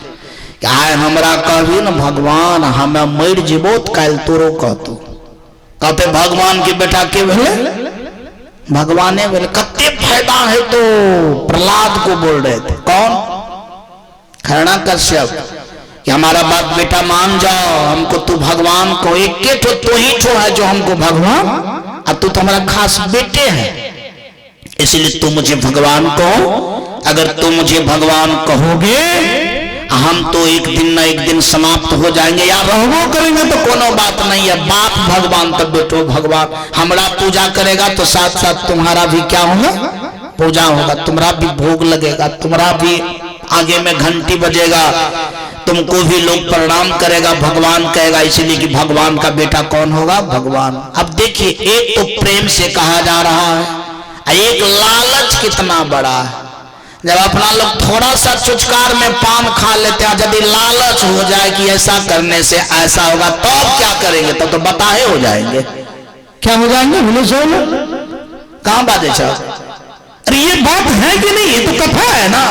कि आय हमरा कहबी न भगवान हमें मर जेबो तो कल तोरो कहतू। कहते भगवान के बेटा के भेले, भगवाने भेले। कते फायदा है तो प्रहलाद को बोल रहे थे। कौन? हिरण्यकश्यप कि हमारा बाप बेटा मान जाओ, हमको तू भगवान को, एक ठो तो ही ठो है जो हमको भगवान, अब तू तो हमारा खास बेटे है, इसलिए तू मुझे भगवान कहो। अगर तू मुझे भगवान कहोगे हम तो एक दिन न एक दिन समाप्त हो जाएंगे, या रहबो करेंगे तो कोनो बात नहीं है। बाप भगवान तब बेटो भगवान। हमरा पूजा करेगा तो साथ साथ तुम्हारा भी क्या होगा, पूजा होगा, तुम्हारा भी भोग लगेगा, तुम्हारा भी आगे में घंटी बजेगा, तुमको भी लोग प्रणाम करेगा, भगवान कहेगा। इसलिए कि भगवान का बेटा कौन होगा, भगवान। अब देखिए एक तो प्रेम से कहा जा रहा है, एक लालच कितना बड़ा है। जब अपना लोग थोड़ा सा चुचकार में पान खा लेते हैं, यदि लालच हो जाए कि ऐसा करने से ऐसा होगा, तो क्या करेंगे? तब तो बताए हो जाएंगे। क्या हो जाएंगे? बोलो सो कहां बात है? अरे ये बात है कि नहीं? ये तो कथा है ना।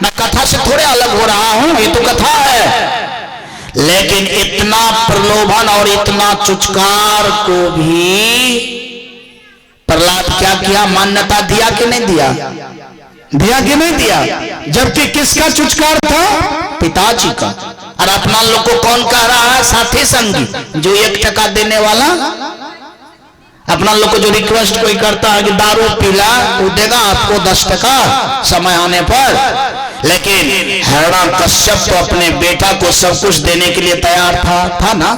मैं कथा से थोड़े अलग हो रहा हूं, ये तो कथा है। लेकिन इतना प्रलोभन और इतना चुचकार को भी प्रहलाद क्या किया, मान्यता दिया कि नहीं दिया? दिया कि नहीं दिया? जबकि किसका चुचकार था? पिताजी का। और अपना लोग को कौन कह रहा है? साथी संगी जो 1 टका देने वाला। अपना लोग को जो रिक्वेस्ट कोई करता है कि दारू पीला, वो देगा आपको 10 टका समय आने पर। लेकिन हिरण्यकश्यप तो अपने बेटा को सब कुछ देने के लिए तैयार था ना।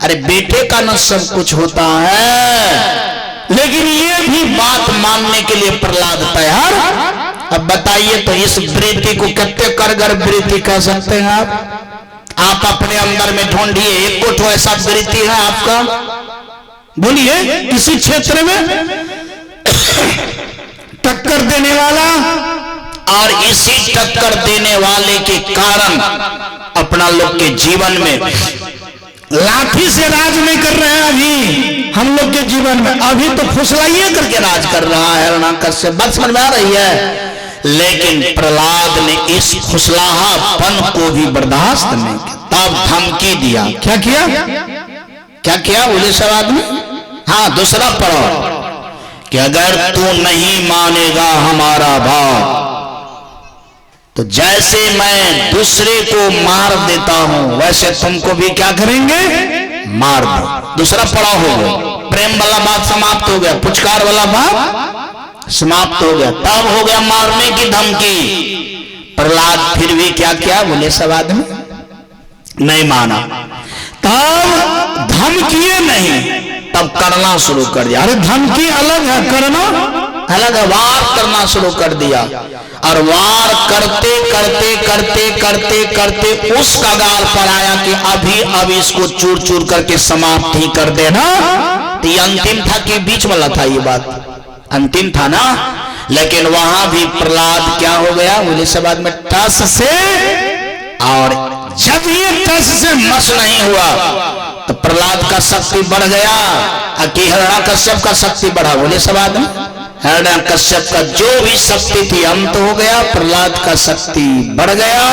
अरे बेटे का न सब कुछ होता है, लेकिन ये भी बात मानने के लिए प्रहलाद तैयार। अब बताइए तो इस वृत्ति को कितने करगर वृत्ति कह सकते हैं आप अपने अंदर में ढूंढिए, एक को ऐसा वृत्ति है आपका, बोलिए किसी क्षेत्र में टक्कर देने वाला। और इसी टक्कर देने वाले के कारण अपना लोग के जीवन में लाठी से राज नहीं कर रहे हैं अभी हम लोग के जीवन में, अभी तो फुसलाइए करके राज कर रहा है हिरण्यकश्यप। बात समझ में आ रही है? लेकिन प्रहलाद ने इस फुसलाहापन को भी बर्दाश्त नहीं किया, तब धमकी दिया। क्या किया? क्या किया बोले सब आदमी? हाँ, दूसरा पढ़ो कि अगर तू नहीं मानेगा हमारा बात तो जैसे मैं दूसरे को मार देता हूं वैसे तुमको भी क्या करेंगे, मार दो। दूसरा पड़ा हो गया, प्रेम वाला बात समाप्त हो गया, पुचकार वाला बात समाप्त हो गया, तब हो गया मारने की धमकी। प्रहलाद फिर भी क्या किया बोले सब आदमी? नहीं माना। तब धमकिए नहीं, तब करना शुरू कर दिया। अरे धमकी अलग है, करना अलग है। वार करना शुरू कर दिया और वार करते करते करते करते करते उस कगार पर आया कि अभी इसको चूर चूर करके समाप्त ही कर देना। तो ये अंतिम था कि बीच वाला था? ये बात अंतिम था ना। लेकिन वहां भी प्रहलाद क्या हो गया? बोले सब बाद में टस से, और जब ये टस से मस नहीं हुआ तो प्रहलाद का शक्ति बढ़ गया। कि हिरण्यकश्यप का शक्ति बढ़ा? बोले सब आदमी। हिरण्यकश्यप का जो भी शक्ति थी अंत हो गया, प्रहलाद का शक्ति बढ़ गया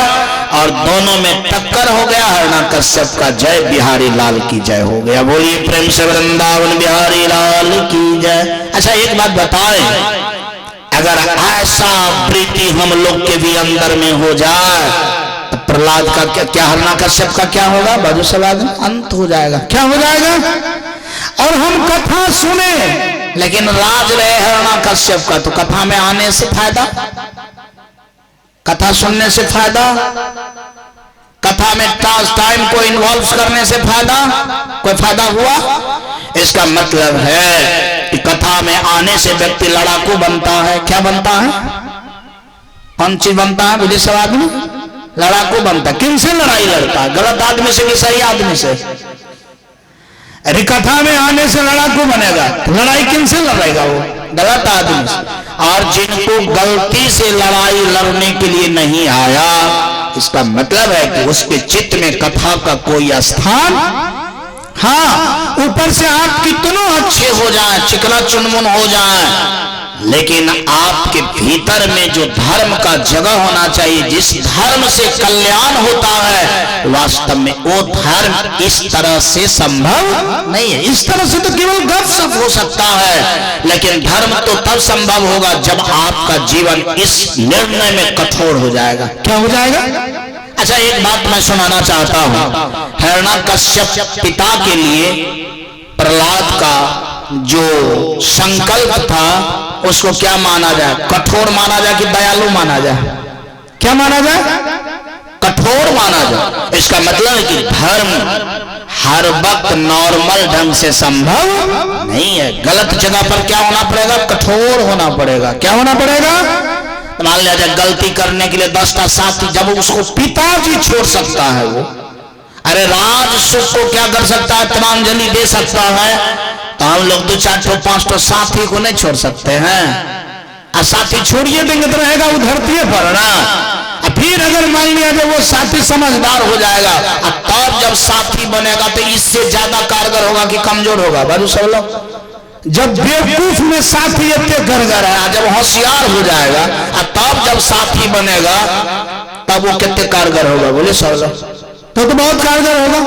और दोनों में टक्कर हो गया। हिरण्यकश्यप का जय बिहारी लाल की जय हो गया। बोलिए प्रेम से वृंदावन बिहारी लाल की जय। अच्छा एक बात बताएं, अगर ऐसा प्रीति हम लोग के भी अंदर में हो जाए तो प्रहलाद का क्या हिरण्यकश्यप का क्या होगा? बाजू सवाल अंत हो जाएगा। क्या हो जाएगा? और हम कथा सुने, लेकिन राज रहे हिरण्यकश्यप का, तो कथा में आने से फायदा, कथा सुनने से फायदा, कथा में टाइम को इन्वॉल्व करने से फायदा, कोई फायदा हुआ? इसका मतलब है कि कथा में आने से व्यक्ति लड़ाकू बनता है। क्या बनता है? कौन चीज बनता है? मुझे सब आदमी लड़ाकू बनता है। किन से लड़ाई लड़ता है? गलत आदमी से कि सही आदमी से? अरे कथा में आने से लड़ाकू बनेगा, लड़ाई किन से लड़ेगा? वो गलत आदमी से। और जिनको गलती से लड़ाई लड़ने के लिए नहीं आया, इसका मतलब है कि उसके चित्त में कथा का कोई स्थान। हाँ, ऊपर से आप कितनों अच्छे हो जाए, चिकना चुनमुन हो जाए, लेकिन आपके भीतर में जो धर्म का जगह होना चाहिए, जिस धर्म से कल्याण होता है, वास्तव में वो धर्म इस तरह से संभव नहीं है। इस तरह से तो केवल गपशप हो सकता है, लेकिन धर्म तो तब संभव होगा जब आपका जीवन इस निर्णय में कठोर हो जाएगा। क्या हो जाएगा? अच्छा एक बात मैं सुनाना चाहता हूं। हिरण्यकश्यप पिता के लिए प्रहलाद का जो संकल्प था उसको क्या माना जाए? कठोर माना जाए कि दयालु माना जाए? क्या माना जाए? कठोर माना जाए। इसका मतलब है कि धर्म हर वक्त नॉर्मल ढंग से संभव नहीं है। गलत जगह पर क्या होना पड़ेगा? कठोर होना पड़ेगा। क्या होना पड़ेगा? मान लिया जाए गलती करने के लिए 10टा साथी, जब उसको पिताजी छोड़ सकता है, वो अरे राज सुख को क्या कर सकता है? तमांजलि दे सकता है, तो हम लोग 2-4-5 साथी को नहीं छोड़ सकते हैं। और साथी छोड़िए देंगे तो रहेगा वो धरती पर ना। फिर अगर मान लिया कि वो साथी समझदार हो जाएगा, तब जब साथी बनेगा तो इससे ज्यादा कारगर होगा कि कमजोर होगा? बाजू सब लोग, जब बेवकूफ में साथी इतने कारगर है, जब होशियार हो जाएगा, तब जब साथी बनेगा तब वो कितने कारगर होगा? बोले सब लोग, तो बहुत कारगर होगा।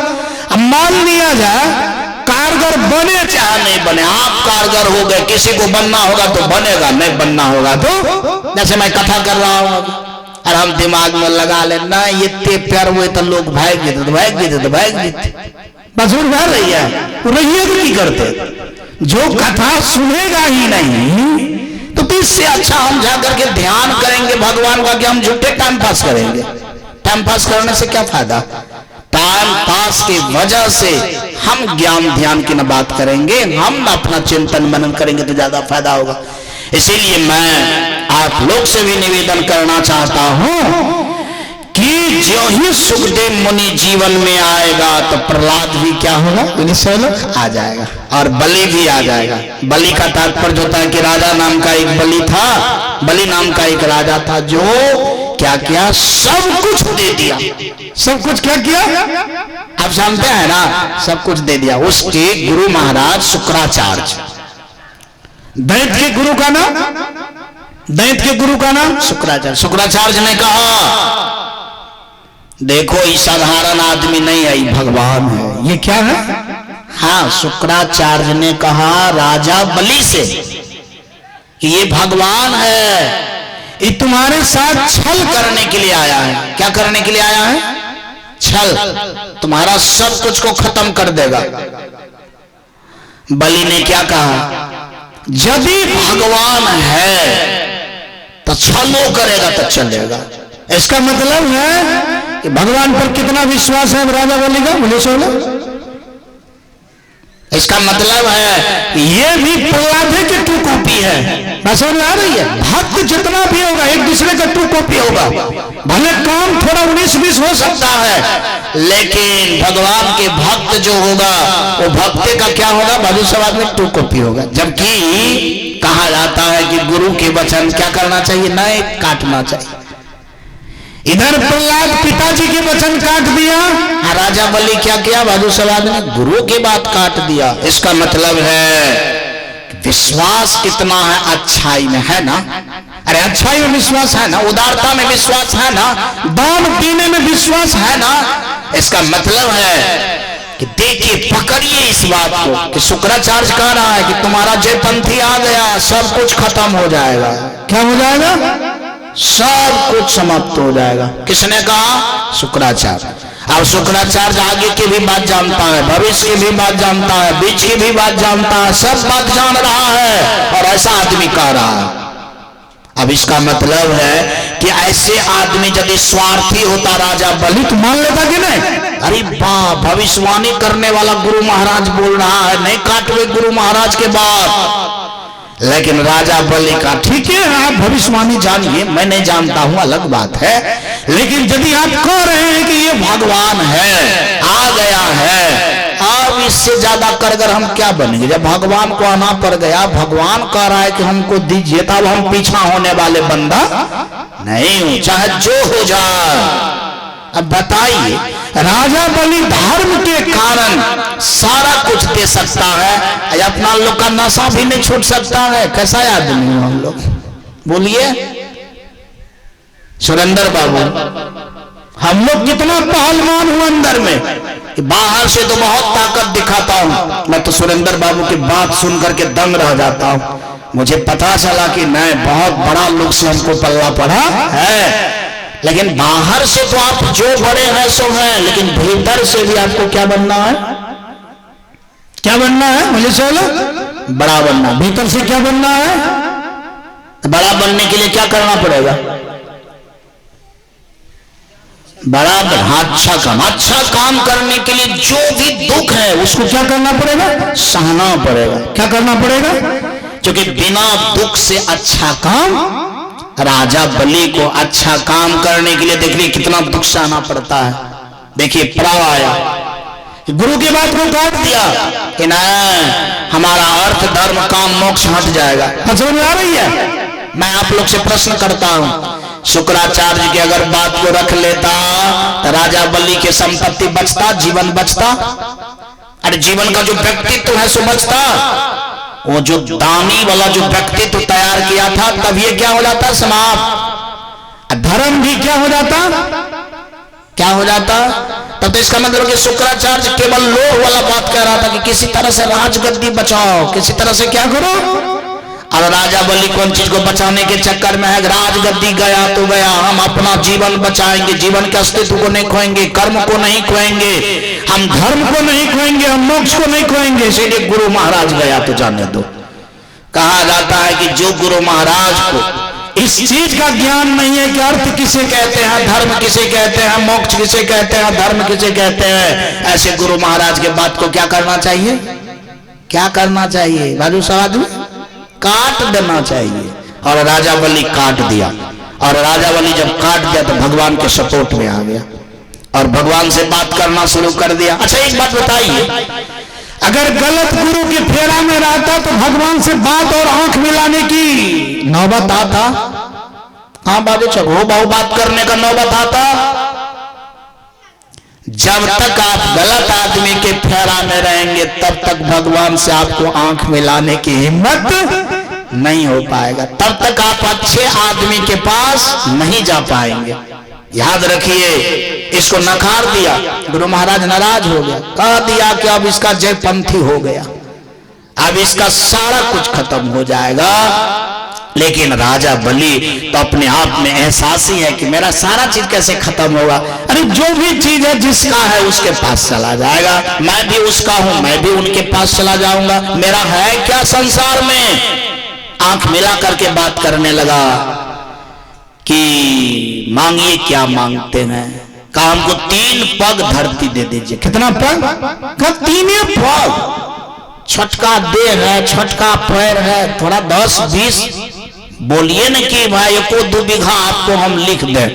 अब मान लिया जाए कारगर बने चाहे नहीं बने, आप कारगर हो गए, किसी को बनना होगा तो बनेगा, नहीं बनना होगा तो, जैसे मैं कथा कर रहा हूं और हम दिमाग में लगा ले ना ये प्यार हुए तो लोग भाग देते, तो भाग देते, तो भाग देते, बस उड़ भर रही है, रहिए तो नहीं करते। जो कथा सुनेगा ही नहीं, तो इससे अच्छा हम जाकर के ध्यान करेंगे भगवान का, कि हम झूठे टाइम पास करेंगे। टाइम पास करने से क्या फायदा? टाइम पास की वजह से हम ज्ञान ध्यान की न बात करेंगे, हम अपना चिंतन मनन करेंगे तो ज्यादा फायदा होगा। इसीलिए मैं आप लोग से भी निवेदन करना चाहता हूं कि जो ही सुखदेव मुनि जीवन में आएगा तो प्रहलाद भी क्या होगा? आ जाएगा और बलि भी आ जाएगा। बलि का तात्पर्य होता है कि राजा नाम का एक बलि था, बलि नाम का एक राजा था जो क्या किया? सब कुछ दे दिया। सब कुछ क्या किया? आप जानते हैं ना, सब कुछ दे दिया। उसके गुरु महाराज शुक्राचार्य, दैत्य के गुरु का नाम, दैत्य के गुरु का नाम शुक्राचार्य। शुक्राचार्य ने कहा देखो ये साधारण आदमी नहीं है, ये भगवान है। ये क्या है? हाँ, शुक्राचार्य ने कहा राजा बलि से कि ये भगवान है, ये तुम्हारे साथ छल करने के लिए आया है। क्या करने के लिए आया है? छल। तुम्हारा सब कुछ को खत्म कर देगा। बलि ने क्या कहा? यदि भगवान है तो छलो करेगा तो चलेगा। इसका मतलब है कि भगवान पर कितना विश्वास है राजा बलि का? बोले सोलो इसका मतलब है ये भी प्रहलाद की टू कॉपी है। बात समझ आ रही है? भक्त जितना भी होगा एक दूसरे का टू कॉपी होगा। भले काम थोड़ा 19-20 हो सकता है, लेकिन भगवान के भक्त जो होगा वो भक्त का क्या होगा? बाजू समाज में टू कॉपी होगा। जबकि कहा जाता है कि गुरु के वचन क्या करना चाहिए? नहीं काटना चाहिए। इधर प्रहलाद पिताजी के वचन काट दिया, राजा बलि क्या किया? बाजू समाज ने गुरु की बात काट दिया। इसका मतलब है विश्वास कितना है अच्छाई में, है ना? अरे अच्छाई में विश्वास है ना, उदारता में विश्वास है ना, दान देने में विश्वास है ना। इसका मतलब है कि देखिए, पकड़िए इस बात को कि शुक्राचार्य कह रहा है कि तुम्हारा जयपंथी आ गया, सब कुछ खत्म हो जाएगा। क्या हो जाएगा? सब कुछ समाप्त हो जाएगा। किसने कहा? शुक्राचार्य। अब शुक्राचार्य आगे की भी बात जानता है, भविष्य की भी बात जानता है, बीच की भी बात जानता है, सब बात जान रहा है और ऐसा आदमी कह रहा है। अब इसका मतलब है कि ऐसे आदमी यदि स्वार्थी होता राजा बलि तो मान लेता कि नहीं? अरे वाह, भविष्यवाणी करने वाला गुरु महाराज बोल रहा है, नहीं काटवे गुरु महाराज के बाद। लेकिन राजा बलि का ठीक है, आप भविष्यवाणी जानिए, मैं नहीं जानता हूं, अलग बात है। लेकिन यदि आप कह रहे हैं कि ये भगवान है, आ गया है, अब इससे ज्यादा करकर हम क्या बनेंगे? जब भगवान को आना पड़ गया, भगवान कह रहा है कि हमको दीजिए, तब हम पीछा होने वाले बंदा नहीं हूं, चाहे जो हो जाए। अब बताइए, राजा बलि धर्म के कारण सारा कुछ दे सकता है, अपना लोग का नशा भी नहीं छूट सकता है। कैसा आदमी हो हम लोग? बोलिए सुरेंद्र बाबू, हम लोग कितना पहलवान हूं अंदर में, बाहर से तो बहुत ताकत दिखाता हूं, मैं तो सुरेंद्र बाबू की बात सुन करके दंग रह जाता हूं। मुझे पता चला कि नहीं, बहुत बड़ा लोग से हमको पल्ला पड़ा है। लेकिन बाहर से तो आप जो बड़े हैं सो हैं, लेकिन भीतर से भी आपको क्या बनना है? क्या बनना है? मुझे चलो बड़ा बनना। भीतर से क्या बनना है? बड़ा बनने के लिए क्या करना पड़ेगा? बड़ा अच्छा काम करने के लिए जो भी दुख है उसको क्या करना पड़ेगा? सहना पड़ेगा। क्या करना पड़ेगा? क्योंकि बिना दुख से अच्छा काम, राजा बलि को अच्छा काम करने के लिए देखिए कितना दुख सहना पड़ता है। देखिए प्रभाव आया, गुरु की बात को काट दिया कि नहीं, हमारा अर्थ धर्म काम मोक्ष हट जाएगा। समझ में आ रही है? मैं आप लोग से प्रश्न करता हूं, शुक्राचार्य की अगर बात को रख लेता तो राजा बलि के संपत्ति बचता, जीवन बचता? अरे जीवन का जो व्यक्तित्व है सो बचता। वो जो दानी वाला जो व्यक्तित्व तैयार किया था, तब ये क्या हो जाता? समाप्त। धर्म भी क्या हो जाता? क्या हो जाता? तब तो इसका मतलब कि शुक्राचार्य केवल लोभ वाला बात कह रहा था कि किसी तरह से राजगद्दी बचाओ, किसी तरह से क्या करो। और राजा बलि कौन चीज को बचाने के चक्कर में है? राजगद्दी गया तो गया, हम अपना जीवन बचाएंगे, जीवन के अस्तित्व को नहीं खोएंगे, कर्म को नहीं खोएंगे, हम धर्म को नहीं खोएंगे, हम मोक्ष को नहीं खोएंगे। इसीलिए गुरु महाराज गया तो जाने दो। कहा जाता है कि जो गुरु महाराज को इस चीज का ज्ञान नहीं है कि अर्थ किसे कहते हैं, धर्म किसे कहते हैं, मोक्ष किसे कहते हैं, धर्म किसे कहते हैं, ऐसे गुरु महाराज के बात को क्या करना चाहिए? क्या करना चाहिए? बाजू सवाल काट देना चाहिए। और राजा बलि काट दिया, और राजा बलि जब काट दिया तो भगवान के सपोर्ट में आ गया और भगवान से बात करना शुरू कर दिया। अच्छा एक बात बताइए, अगर गलत गुरु के फेरा में रहता तो भगवान से बात और आंख मिलाने की नौबत आता? हाँ बाबू चलो, बहु बात करने का नौबत आता। जब तक आप गलत आदमी के फेरा में रहेंगे तब तक भगवान से आपको आंख मिलाने की हिम्मत नहीं हो पाएगा, तब तक आप अच्छे आदमी के पास नहीं जा पाएंगे। याद रखिए, इसको नकार दिया, गुरु महाराज नाराज हो गया, कह दिया कि अब इसका जयपंथी हो गया, अब इसका सारा कुछ खत्म हो जाएगा। लेकिन राजा बलि तो अपने आप में एहसासी है कि मेरा सारा चीज कैसे खत्म होगा। अरे जो भी चीज है जिसका है उसके पास चला जाएगा, मैं भी उसका हूं, मैं भी उनके पास चला जाऊंगा, मेरा है क्या संसार में। आंख मिला करके बात करने लगा कि मांगिए क्या मांगते हैं। कहा हमको 3 पग धरती दे दीजिए। कितना पग? कहा 3 पग। छोटका देह है, छोटका पैर है, थोड़ा 10-20 बोलिए न कि भाई 1-2 बीघा आपको हम लिख दें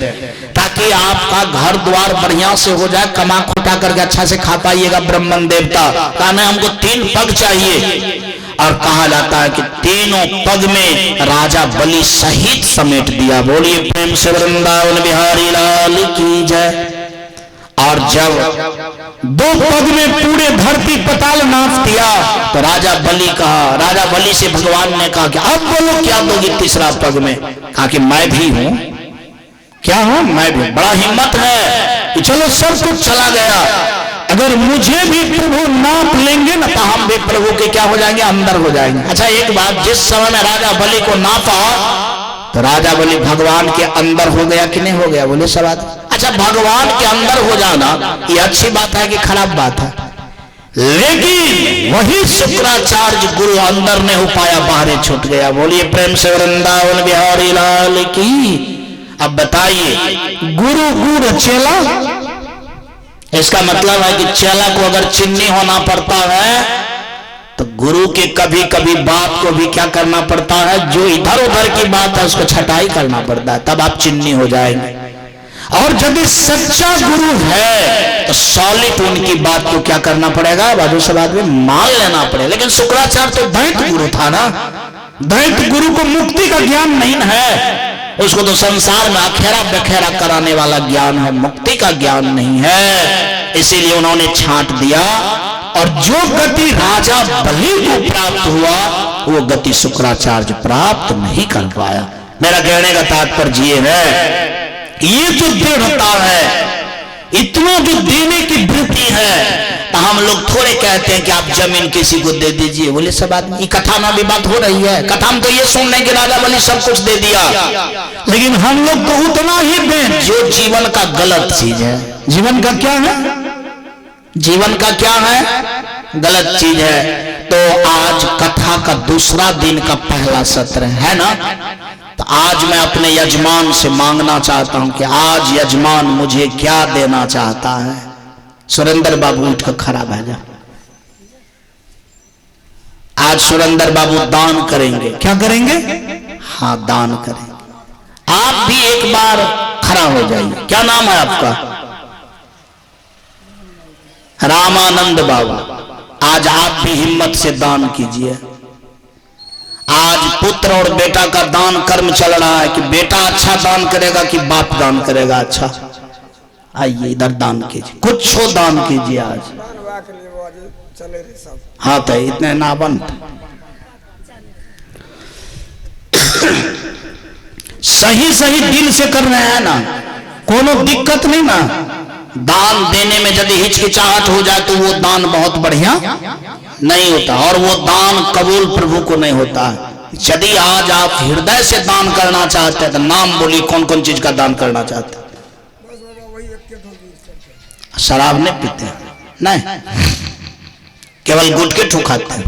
ताकि आपका घर द्वार बढ़िया से हो जाए, कमा खोटा करके अच्छा से खा पाइएगा। ब्राह्मण देवता कहना हमको 3 पग चाहिए, और कहा जाता है कि तीनों पग में राजा बलि सहित समेट दिया। बोलिए प्रेम से वृंदावन बिहारी लाल की जय। और जब 2 पग में पूरे धरती पताल नाच दिया तो राजा बलि से भगवान ने कहा कि अब बोलो क्या दोगी 3रा पग में? कहा कि मैं भी हूं। क्या हूं? मैं भी। बड़ा हिम्मत है कि चलो सब कुछ चला गया, अगर मुझे भी प्रभु नाप लेंगे ना तो हम भी प्रभु के क्या हो जाएंगे? अंदर हो जाएंगे। अच्छा एक बात, जिस समय में राजा बलि को नापा तो राजा बलि भगवान के अंदर हो गया कि नहीं हो गया? बोले सब आदमी। अच्छा भगवान के अंदर हो जाना ये अच्छी बात है कि खराब बात है? लेकिन वही शुक्राचार्य गुरु अंदर नहीं हो पाया, बाहर छूट गया। बोलिए प्रेम से वृंदावन बिहारी लाल की। अब बताइए गुरु चेला, इसका मतलब है कि चेला को अगर चिन्नी होना पड़ता है तो गुरु के कभी कभी बात को भी क्या करना पड़ता है? जो इधर उधर की बात है उसको छटाई करना पड़ता है, तब आप चिन्नी हो जाएंगे। और यदि सच्चा गुरु है तो सॉलिड उनकी बात को क्या करना पड़ेगा? बाजू से बाद में मान लेना पड़ेगा। लेकिन शुक्राचार्य तो दैत्य गुरु था ना, दैत्य गुरु को मुक्ति का ज्ञान नहीं है, उसको तो संसार में अखेरा बखेरा कराने वाला ज्ञान है, मुक्ति का ज्ञान नहीं है। इसीलिए उन्होंने छांट दिया, और जो गति राजा बलि को प्राप्त हुआ वो गति शुक्राचार्य प्राप्त नहीं कर पाया। मेरा कहने का तात्पर्य ये है, ये जो दृढ़ता है, इतना जो देने की वृत्ति है, तो हम लोग थोड़े कहते हैं कि आप जमीन किसी को दे दीजिए। बोले सब आदमी, कथा में भी बात हो रही है, कथा में तो ये सुनने के राजा बलि सब कुछ दे दिया, लेकिन हम लोग तो उतना ही दें जो जीवन का गलत चीज है। जीवन का क्या है? जीवन का क्या है? गलत चीज है। तो आज कथा का 2रा दिन का पहला सत्र है ना, तो आज मैं अपने यजमान से मांगना चाहता हूं कि आज यजमान मुझे क्या देना चाहता है। सुरेंद्र बाबू उठ कर खड़ा भैया जा। आज सुरेंद्र बाबू दान करेंगे। क्या करेंगे? हाँ दान करेंगे। आप भी एक बार खड़ा हो जाइए। क्या नाम है आपका? रामानंद बाबू। आज आप भी हिम्मत से दान कीजिए। आज पुत्र और बेटा का दान कर्म चल रहा है कि बेटा अच्छा दान करेगा कि बाप दान kरेगा अच्छा। आइए इधर दान कीजिए, कुछ हो दान कीजिए आज। हाँ तो इतने ना बन सही सही दिल से कर रहे हैं ना, कोनो दिक्कत नहीं ना। दान देने में यदि हिचकिचाहट हो जाए तो वो दान बहुत बढ़िया नहीं होता, और वो दान कबूल प्रभु को नहीं होता। यदि आज आप हृदय से दान करना चाहते हैं तो नाम बोलिए, कौन कौन चीज का दान करना चाहते हैं? शराब नहीं पीते नहीं, केवल गुटके ठुकाते हैं।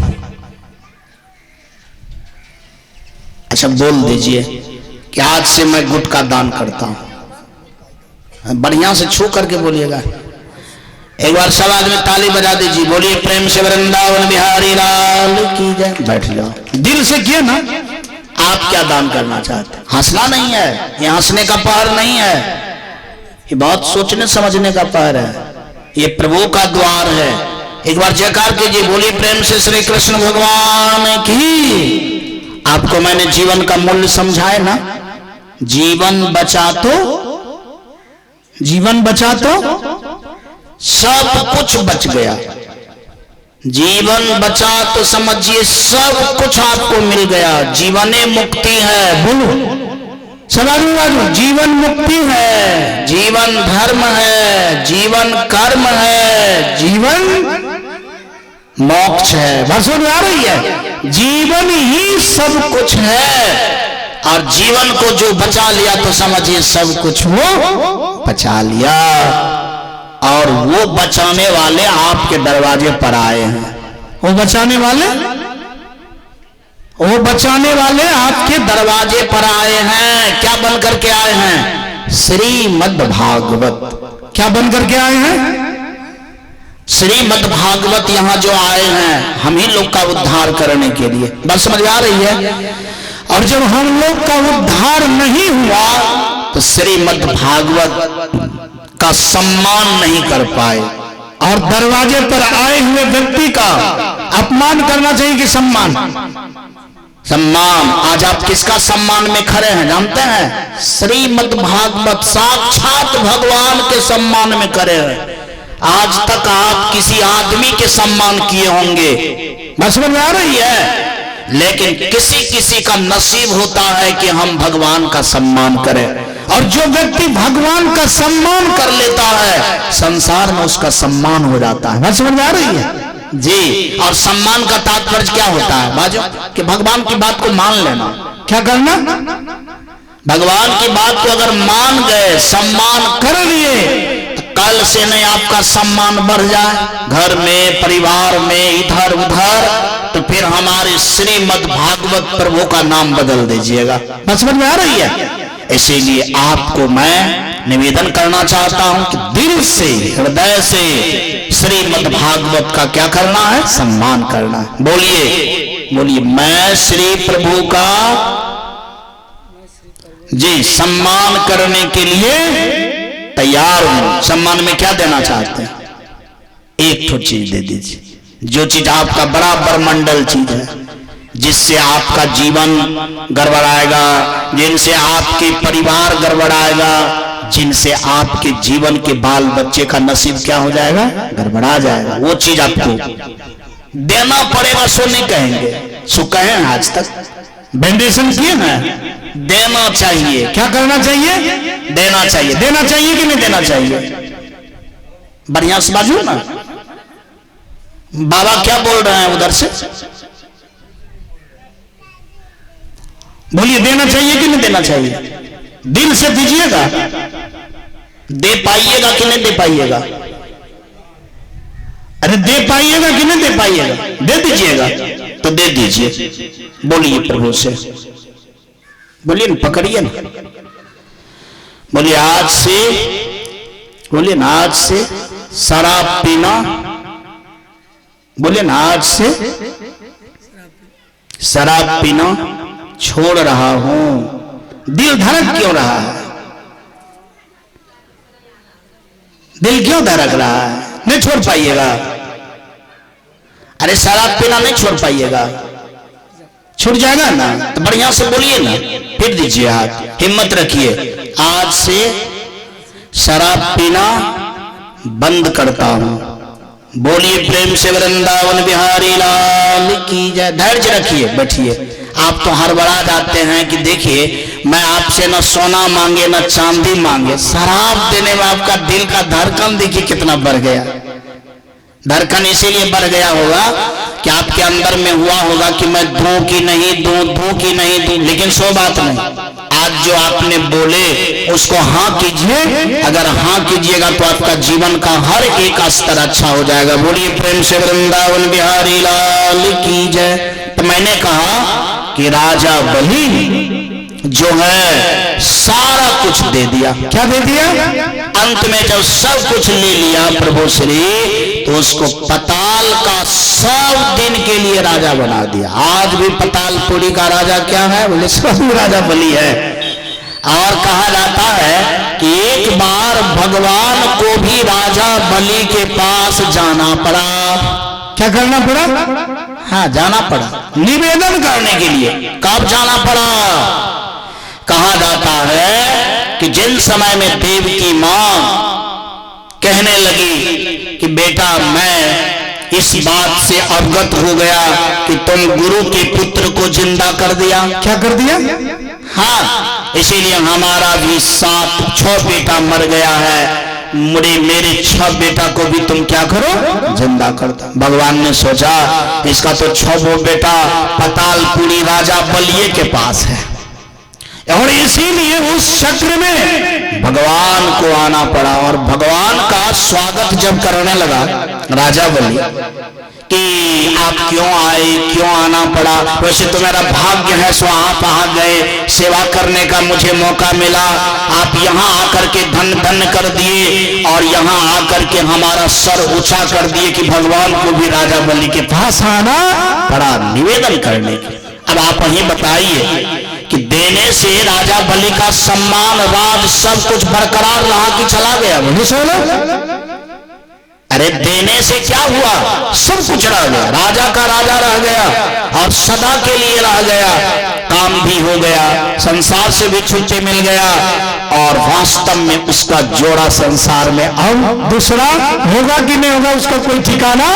अच्छा बोल दीजिए कि आज से मैं गुटखा दान करता हूं। बढ़िया से छू करके बोलिएगा। एक बार सब आदमी ताली बजा दीजिए, बोलिए प्रेम से वृंदावन बिहारी लाल की जय। बैठ जाओ। दिल से किए ना। आप क्या दान करना चाहते हैं? हंसना नहीं है, ये हंसने का पहर नहीं है, ये बहुत सोचने समझने का पहर है। ये प्रभु का द्वार है। एक बार जयकार कीजिए, बोलिए प्रेम से श्री कृष्ण भगवान की। आपको मैंने जीवन का मूल्य समझाया ना। जीवन बचा तो सब कुछ बच गया। जीवन बचा तो समझिए सब कुछ आपको मिल गया। जीवने मुक्ति है। बोलो सवाल, जीवन मुक्ति है, जीवन धर्म है, जीवन कर्म है, जीवन मोक्ष है। बस आ रही है, जीवन ही सब कुछ है। और जीवन को जो बचा लिया तो समझिए सब कुछ वो बचा लिया। और वो बचाने वाले आपके दरवाजे पर आए हैं। वो बचाने वाले आपके दरवाजे पर आए हैं। क्या बन करके आए हैं? श्रीमद् भागवत। क्या बन करके आए हैं? श्रीमद् भागवत यहाँ जो आए हैं हम ही लोग का उद्धार करने के लिए। बात समझ आ रही है? और जब हम लोग का उद्धार नहीं हुआ तो श्रीमद् भागवत का सम्मान नहीं कर पाए। और दरवाजे पर आए हुए व्यक्ति का अपमान करना चाहिए कि सम्मान? सम्मान। आज आप किसका सम्मान में खड़े हैं जानते हैं? श्रीमद् भागवत साक्षात भगवान के सम्मान में खड़े हैं। आज तक आप किसी आदमी के सम्मान किए होंगे, बस समझ में आ रही है? लेकिन किसी किसी का नसीब होता है कि हम भगवान का सम्मान करें। और जो व्यक्ति भगवान का सम्मान कर लेता है संसार में उसका सम्मान हो जाता है। बस समझ में आ रही है जी। और सम्मान का तात्पर्य क्या होता है बाजो? कि भगवान की बात को मान लेना। क्या करना? भगवान की बात को अगर मान गए, सम्मान कर लिए, कल से नहीं आपका सम्मान बढ़ जाए घर में, परिवार में, इधर उधर, तो फिर हमारे श्रीमद् भागवत प्रभु का नाम बदल दीजिएगा। बस समझ में आ रही है? इसीलिए आपको मैं निवेदन करना चाहता हूं कि दिल से, हृदय से श्रीमद् भागवत का क्या करना है? सम्मान करना है। बोलिए बोलिए, मैं श्री प्रभु का जी सम्मान करने के लिए तैयार हूं। सम्मान में क्या देना चाहते हैं? एक तो चीज दे दीजिए, जो चीज आपका बराबर मंडल चीज है, जिससे आपका जीवन गड़बड़ाएगा, जिनसे आपके परिवार गड़बड़ाएगा, जिनसे आपके जीवन के बाल बच्चे का नसीब क्या हो जाएगा? गड़बड़ा जाएगा। वो चीज आपको देना पड़ेगा। सो नहीं कहेंगे, सो कहें आज तक बेंडेशन किए हैं? देना चाहिए। क्या करना चाहिए? देना चाहिए। देना चाहिए कि नहीं देना चाहिए? बढ़िया से बाजू ना। बाबा क्या बोल रहे हैं उधर से? बोलिए, देना चाहिए कि नहीं देना चाहिए? दिल से दीजिएगा। दे पाइएगा कि नहीं दे पाइएगा? अरे दे पाइएगा कि नहीं दे पाइएगा? दे दीजिएगा तो दे दीजिए। बोलिए प्रभु से, बोलिए ना, पकड़िए ना, बोलिए आज से, बोलिए ना आज से शराब पीना, बोलिए ना आज से शराब पीना छोड़ रहा हूं। दिल धड़क क्यों रहा है? दिल क्यों धड़क रहा है? नहीं छोड़ पाइएगा। अरे शराब पीना नहीं छोड़ पाइएगा, छूट जाएगा ना? तो बढ़िया से बोलिए ना, फिर दीजिए हाथ, हिम्मत रखिए। आज से शराब पीना बंद करता हूं। बोलिए प्रेम से वृंदावन बिहारी लाल की जय। धैर्य रखिए, बैठिए। आप तो हड़बड़ा जाते हैं कि देखिए मैं आपसे न सोना मांगे न चांदी मांगे, शराब देने में आपका दिल का धड़कन देखिए कितना बढ़ गया। धड़कन इसीलिए बढ़ गया होगा कि आपके अंदर में हुआ होगा कि मैं दूं कि नहीं दूं, दूं कि नहीं दूं। लेकिन सो बात नहीं, आज जो आपने बोले उसको हाँ कीजिए। अगर हाँ कीजिएगा तो आपका जीवन का हर एक स्तर अच्छा हो जाएगा। बोलिए प्रेम से वृंदावन बिहारी लाल की जय। तो मैंने कहा कि राजा बलि जो है सारा कुछ दे दिया। क्या दे दिया? अंत में जब सब कुछ ले लिया प्रभु श्री, तो उसको पताल का 100 दिन के लिए राजा बना दिया। आज भी पतालपुरी का राजा क्या है? बोले स्वयं राजा बलि है। और कहा जाता है कि एक बार भगवान को भी राजा बलि के पास जाना पड़ा। क्या करना पड़ा? हाँ, जाना पड़ा निवेदन करने के लिए। कब जाना पड़ा? कहा जाता है कि जिन समय में देव की मां कहने लगी कि बेटा मैं इस बात से अवगत हो गया कि तुम गुरु के पुत्र को जिंदा कर दिया। क्या कर दिया? हाँ, इसीलिए हमारा भी 6 बेटा मर गया है, मेरे 6 बेटा को भी तुम क्या करो? जिंदा कर दो। भगवान ने सोचा इसका तो 6 बेटा पतालपुरी राजा बलिए के पास है, और इसीलिए उस चक्र में भगवान को आना पड़ा। और भगवान का स्वागत जब करने लगा राजा बलि कि आप क्यों आए, क्यों आना पड़ा, वैसे तो मेरा भाग्य है सो आप आ गए, सेवा करने का मुझे मौका मिला, आप यहाँ आकर के धन धन कर दिए और यहाँ आकर के हमारा सर ऊंचा कर दिए कि भगवान को भी राजा बलि के पास आना पड़ा निवेदन करने के। अब आप वहीं बताइए कि देने से राजा बलि का सम्मान, राज सब कुछ बरकरार रहा कि चला गया? बोले सोना, अरे देने से क्या हुआ, सब कुछ रह गया, राजा का राजा रह गया और सदा के लिए रह गया, काम भी हो गया, संसार से भी छुट्टी मिल गया और वास्तव में उसका जोड़ा संसार में अब दूसरा होगा कि नहीं होगा उसका कोई ठिकाना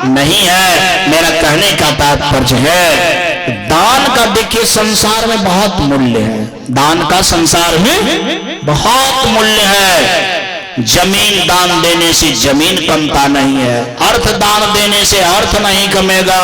नहीं है। मेरा कहने का तात्पर्य है दान का देखिए संसार में बहुत मूल्य है, दान का संसार में बहुत मूल्य है। जमीन दान देने से जमीन कमता नहीं है, अर्थ दान देने से अर्थ नहीं कमेगा,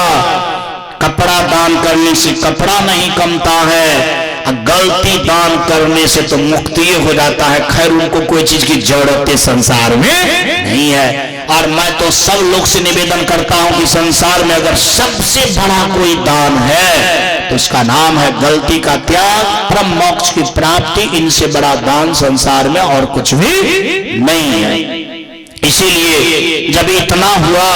कपड़ा दान करने से कपड़ा नहीं कमता है, गलती दान करने से तो मुक्ति हो जाता है। खैर उनको कोई चीज की जरूरत संसार में नहीं है। और मैं तो सब लोग से निवेदन करता हूं कि संसार में अगर सबसे बड़ा कोई दान है तो उसका नाम है गलती का त्याग, परम मोक्ष की प्राप्ति। इनसे बड़ा दान संसार में और कुछ भी नहीं है। इसीलिए जब इतना हुआ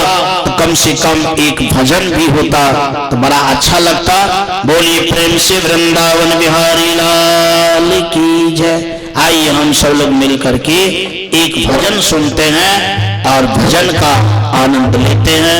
तो कम से कम एक भजन भी होता तो बड़ा अच्छा लगता। बोलिए प्रेम से वृंदावन बिहारी लाल की जय। आइए हम सब लोग मिल करके एक भजन सुनते हैं और भजन का आनंद लेते हैं।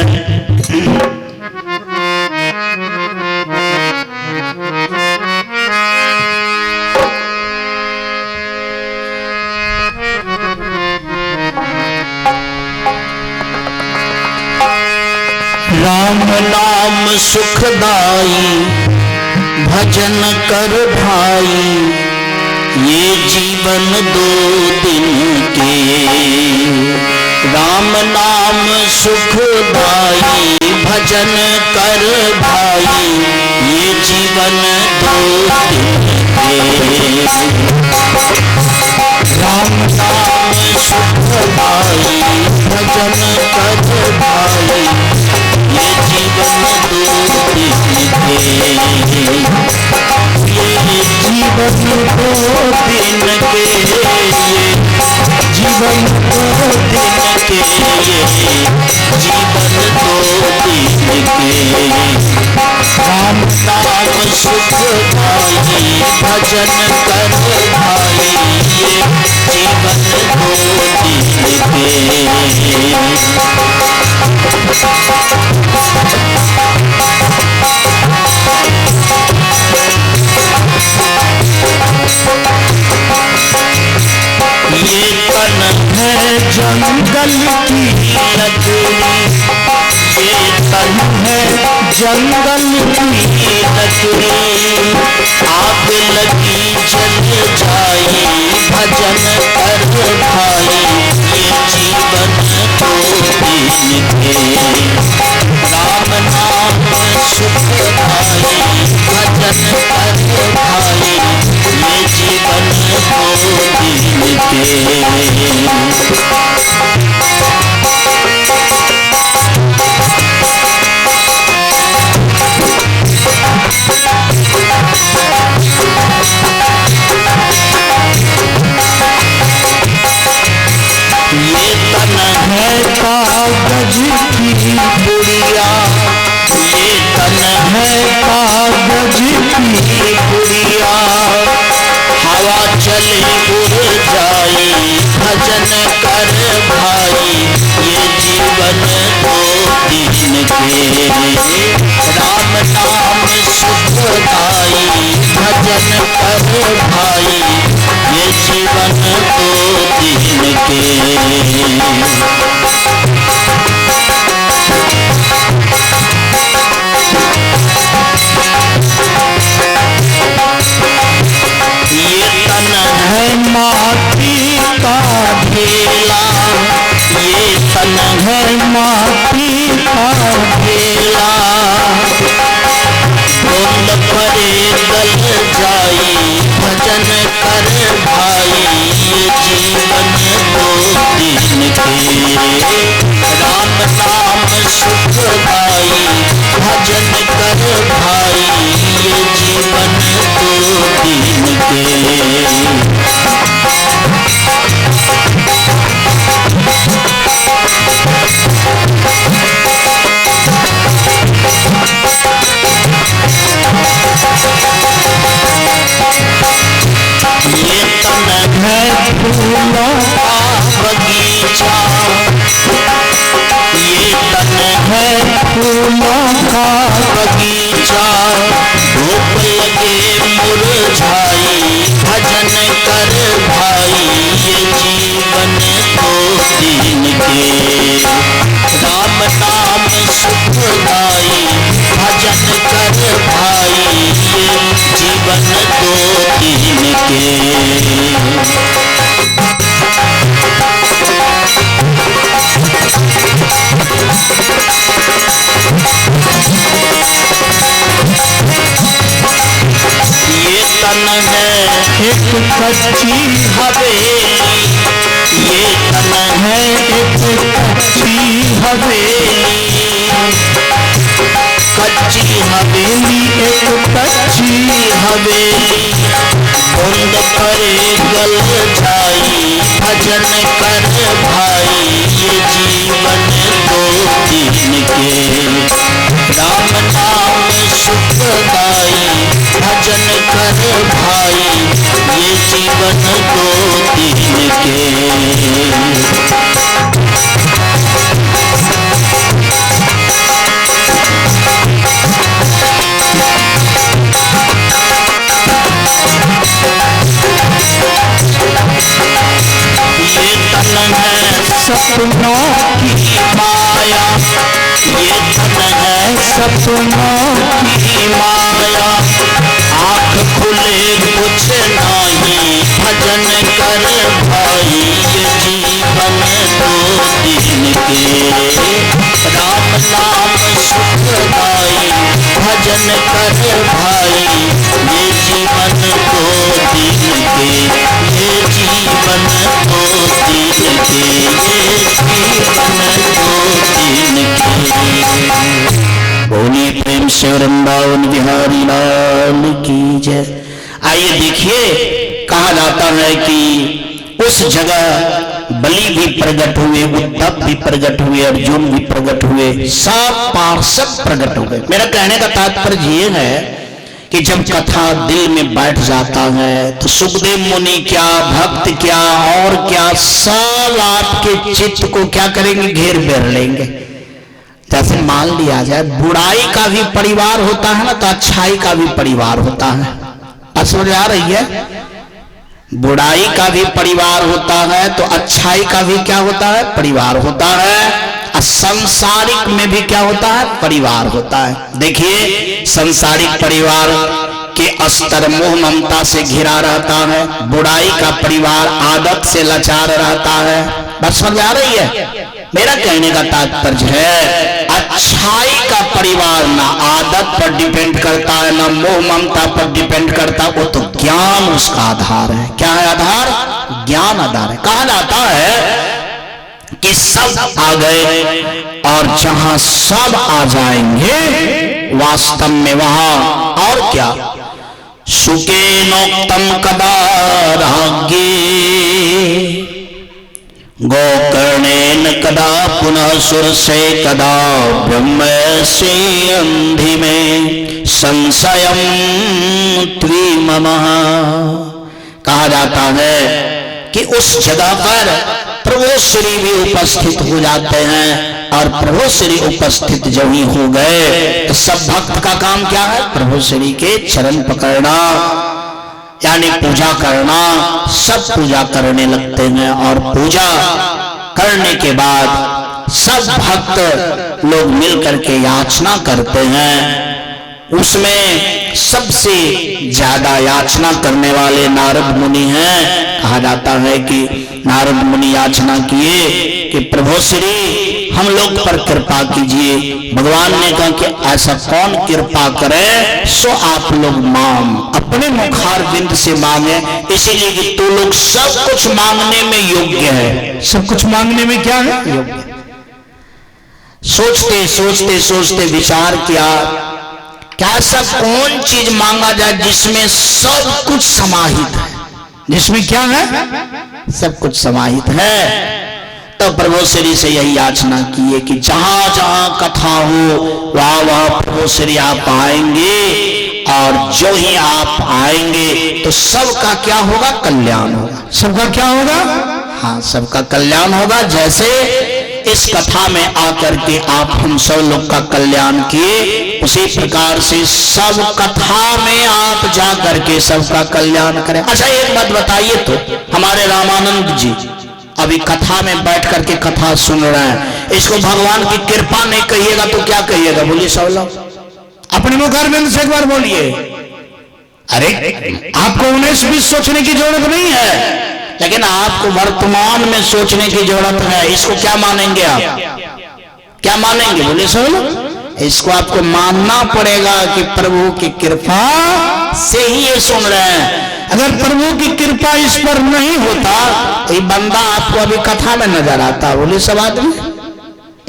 राम नाम सुखदाई भजन कर भाई, ये जीवन दो दिन के। राम नाम सुखदाई भजन कर भाई, ये जीवन दो दिन के। राम नाम सुखदाई भजन कर भाई, ये जीवन दो दिन के। ये जीवन दो दिन के, ये जीवन दो दिन के, ये जीवन दो दिन के। राम नाम सुखदाई भजन कर भाई, ये जीवन दो दिन के। ये तन है जंगल की लकड़ी, ये तन है जंगल की लकड़ी। आग लगी जल जाए भजन कर भाई, ये जीवन दो दिन के। राम नाम सुखदाई भजन कर भाई, ये जीवन दो दिन के। ये तन है कागज की पुड़िया, ये तन है कागज की पुड़िया। हवा चले उड़ जाए भजन कर भाई, ये जीवन दो दिन के। राम नाम सुखदाई भजन कर भाई, ये जीवन दो दिन के। ये तन है माटी का ढेला, ये तन है माटी का ढेला। धुंध परे गल जाई भजन कर भाई, ये जीवन दो दिन के। फूलों का बगीचा धूप लगे मुरझाई, भजन कर भाई ये जीवन दो दिन के। राम नाम सुखदाई, भजन कर भाई ये जीवन दो दिन के। ये तन है एक कच्ची हवेली, ये तन है एक कच्ची हवेली, कच्ची हवेली एक कच्ची हवेली, बूंद परे गल जाई, भजन कर भाई ये जीवन दो दिन के। राम नाम सुखदाई, भजन कर भाई ये जीवन दो दिन के। ये तन है सपनों की माया, ये तन है सपनों की माया, आँख खुले कुछ नहीं, भजन कर भाई ये जीवन दो दिन के। राम नाम सुखदाई, भजन कर भाई ये जीवन दो दिन के। ये जीवन दो दिन के, ये जीवन दो दिन के। बोलिए प्रेम से वृंदावन बिहारी लाल की जय। आइए देखिए, कहा जाता है कि उस जगह बलि भी प्रकट हुए, उद्धव भी प्रकट हुए, अर्जुन भी प्रकट हुए, सब पार्षद प्रकट हो गए। मेरा कहने का तात्पर्य ये है कि जब कथा दिल में बैठ जाता है तो सुखदेव मुनि क्या, भक्त क्या और क्या, सब आपके चित्त को क्या करेंगे, घेर बेर लेंगे। जैसे मान लिया जाए बुराई का भी परिवार होता है ना, तो अच्छाई का भी परिवार होता है। बात समझ आ रही है? बुराई का भी परिवार होता है तो अच्छाई का भी क्या होता है, परिवार होता है। और संसारिक में भी क्या होता है, परिवार होता है। देखिए, संसारिक परिवार के अस्तर मोह ममता से घिरा रहता है, बुराई का परिवार आदत से लाचार रहता है। बात समझ आ रही है? मेरा कहने का तात्पर्य है, अच्छाई का परिवार ना आदत पर डिपेंड करता है, ना मोह ममता पर डिपेंड करता, वो तो ज्ञान उसका आधार है। क्या है आधार? ज्ञान आधार है। कहा जाता है कि सब आ गए, और जहां सब आ जाएंगे वास्तव में वहां और क्या, सुकेनोक्तम कदा राज्ञे गोकर्णेन कदा पुनः सुर से कदा ब्रह्म से अंधि में संशयम त्रिममः। कहा जाता है कि उस जगह पर प्रभु श्री भी उपस्थित हो जाते हैं, और प्रभु श्री उपस्थित जब ही हो गए तो सब भक्त का काम क्या है, प्रभु श्री के चरण पकड़ना, यानी पूजा करना। सब पूजा करने लगते हैं, और पूजा करने के बाद सब भक्त लोग मिल करके याचना करते हैं। उसमें सबसे ज्यादा याचना करने वाले नारद मुनि हैं। कहा जाता है कि नारद मुनि याचना किए कि प्रभु श्री हम लोग पर कृपा कीजिए। भगवान ने कहा कि ऐसा कौन कृपा करे, सो आप लोग मांग, अपने मुखार बिंद से मांगे, इसीलिए कि तू लोग सब कुछ मांगने में योग्य है। सब कुछ मांगने में क्या है, योग्य। सोचते सोचते सोचते विचार किया, क्या सब कौन चीज मांगा जाए जिसमें सब कुछ समाहित है, जिसमें क्या है, सब कुछ समाहित है। तो प्रभु श्री से यही याचना की है कि जहां जहां कथा हो वहां वहां प्रभु श्री आप आएंगे, और जो ही आप आएंगे तो सबका क्या होगा, कल्याण होगा। सबका क्या होगा, हाँ, सबका कल्याण होगा। जैसे इस कथा में आकर के आप हम सब लोग का कल्याण किए, उसी प्रकार से सब कथा में आप जा करके सबका कल्याण करें। अच्छा एक बात बताइए तो, हमारे रामानंद जी अभी कथा में बैठ करके कथा सुन रहे हैं, इसको भगवान की कृपा नहीं कहिएगा तो क्या कहिएगा? बोलिए सब लोग अपने मुखारबिंद से एक बार बोलिए। अरे आपको 19-20 सोचने की जरूरत नहीं है, लेकिन आपको वर्तमान में सोचने की जरूरत है। इसको क्या मानेंगे आप? क्या मानेंगे? बोलिए सब लोग। इसको आपको मानना पड़ेगा कि प्रभु की कृपा से ही ये सुन रहे हैं। अगर प्रभु की कृपा इस पर नहीं होता तो ये बंदा आपको अभी कथा में नजर आता। बोलिए सब आदमी,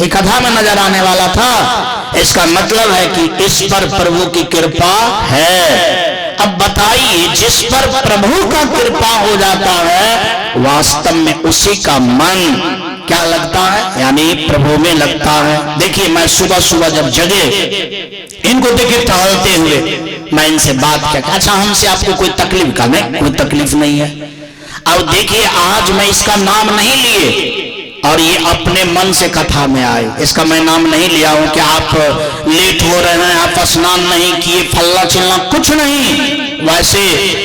ये कथा में नजर आने वाला था। इसका मतलब है कि इस पर प्रभु की कृपा है। अब बताइए, जिस पर प्रभु का कृपा हो जाता है वास्तव में उसी का मन क्या लगता है? यानी प्रभु में लगता है। देखिए मैं सुबह सुबह जब जगे, इनको देखिए टहलते हुए, मैं इनसे बात किया, अच्छा हमसे आपको कोई तकलीफ का? नहीं, कोई तकलीफ नहीं है। अब देखिए आज मैं इसका नाम नहीं लिए और ये अपने मन से कथा में आए। इसका मैं नाम नहीं लिया हूं कि आप लेट हो रहे हैं, आप स्नान नहीं किए, फल्ला चिल्ला, कुछ नहीं। वैसे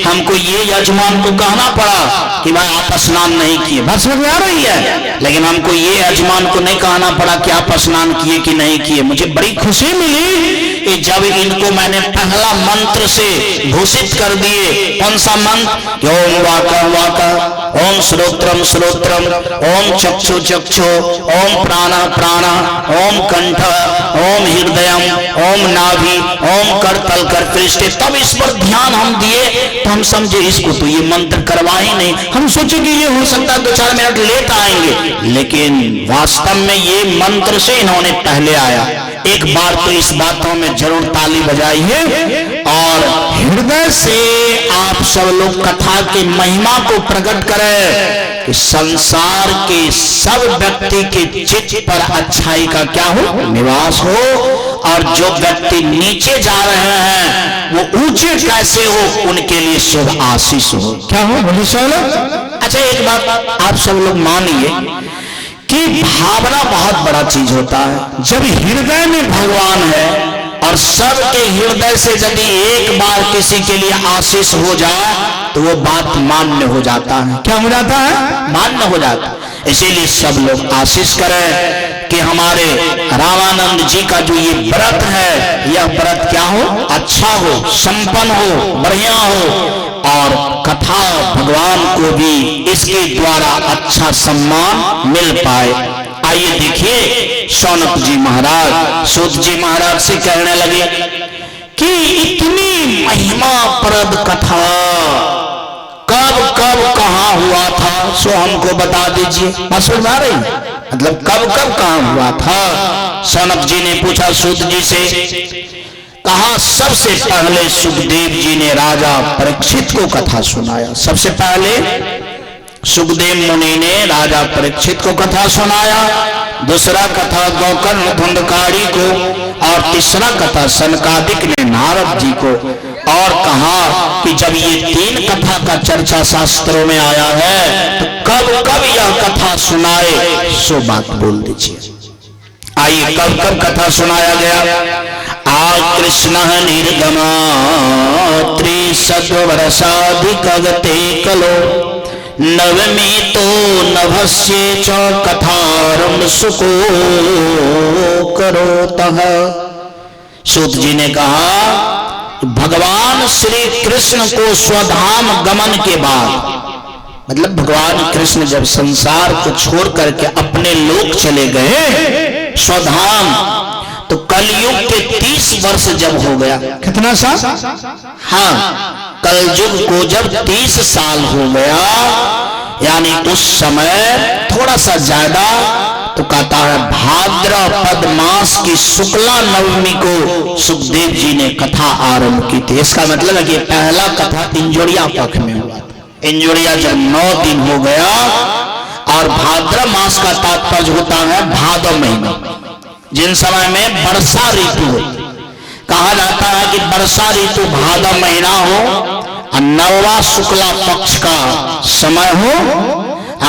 हमको ये यजमान को कहना पड़ा कि भाई आप स्नान नहीं किए, बस समझ में आ रही है। लेकिन हमको ये यजमान को नहीं कहना पड़ा कि आप स्नान किए कि नहीं किए। मुझे बड़ी खुशी मिली कि जब इनको मैंने पहला मंत्र से घोषित कर दिए। कौन सा मंत्र? ओम वाका वाका, ओम श्रोत्रम श्रोत्रम, ओम चक्षु चक्षु, ओम प्राण प्राण, ओम कंठ, ओम हृदयम, ओम नाभि, ओम करतल कर पृष्ठ। तब इस पर ध्यान हम दिए तो हम समझे इसको तो ये मंत्र करवा ही नहीं। हम सोचे कि ये हो सकता है 2-4 मिनट लेट आएंगे, लेकिन वास्तव में ये मंत्र से इन्होंने पहले आया। एक बार तो इस बातों में जरूर ताली बजाइए और हृदय से आप सब लोग कथा की महिमा को प्रकट करें कि संसार के सब व्यक्ति के चित्त पर अच्छाई का क्या हो? निवास हो, और जो व्यक्ति नीचे जा रहे हैं वो ऊंचे कैसे हो, उनके लिए शुभ आशीष हो। क्या हो? बोलिए सब लोग। अच्छा एक बात आप सब लोग मानिए कि भावना बहुत बड़ा चीज होता है। जब हृदय में भगवान है और सबके हृदय से यदि एक बार किसी के लिए आशीष हो जाए तो वो बात मान्य हो जाता है। क्या हो जाता है? मान्य हो जाता है। इसीलिए सब लोग आशीष करें कि हमारे रामानंद जी का जो ये व्रत है, यह व्रत क्या हो? अच्छा हो, संपन्न हो, बढ़िया हो, और कथा भगवान को भी इसके द्वारा अच्छा सम्मान मिल पाए। आइए देखिए, शौनक जी महाराज सूत जी महाराज से कहने लगे कि इतनी महिमाप्रद कथा कब कब कहाँ हुआ था, सो हमको बता दीजिए। समझ आ रही? मतलब कब कब कहाँ हुआ था? शौनक जी ने पूछा सूत जी से। कहा सबसे पहले सुखदेव जी ने राजा परीक्षित को कथा सुनाया। सबसे पहले सुखदेव मुनि ने राजा परीक्षित को कथा सुनाया, दूसरा कथा गोकर्ण धुंधकारी को, और तीसरा कथा सनकादिक ने नारद जी को। और कहा कि जब ये 3 कथा का चर्चा शास्त्रों में आया है तो कब कब यह कथा सुनाए, सो बात बोल दीजिए। आइए कब कब कथा सुनाया गया? आ कृष्ण निर्गमा त्रिशतवर्षाधिकगते कलो नवमी तो नभस्ये च कथारंभ सुको करोतः। सूत जी ने कहा भगवान श्री कृष्ण को स्वधाम गमन के बाद, मतलब भगवान कृष्ण जब संसार को छोड़ करके अपने लोक चले गए स्वधाम, तो कलयुग के 30 वर्ष जब हो गया। कितना साल? हाँ, कलयुग को जब 30 साल हो गया, यानी उस समय थोड़ा सा ज्यादा, तो कहता है भाद्रपद मास की शुक्ला नवमी को सुखदेव जी ने कथा आरंभ की थी। इसका मतलब है कि पहला कथा इंजोरिया पक्ष में हुआ था। इंजोरिया जब 9 दिन हो गया, और भाद्र मास का तात्पर्य होता है भादव महीना, जिन समय में वर्षा ऋतु हो। कहा जाता है कि वर्षा ऋतु भादव महीना हो और 9वां शुक्ला पक्ष का समय हो,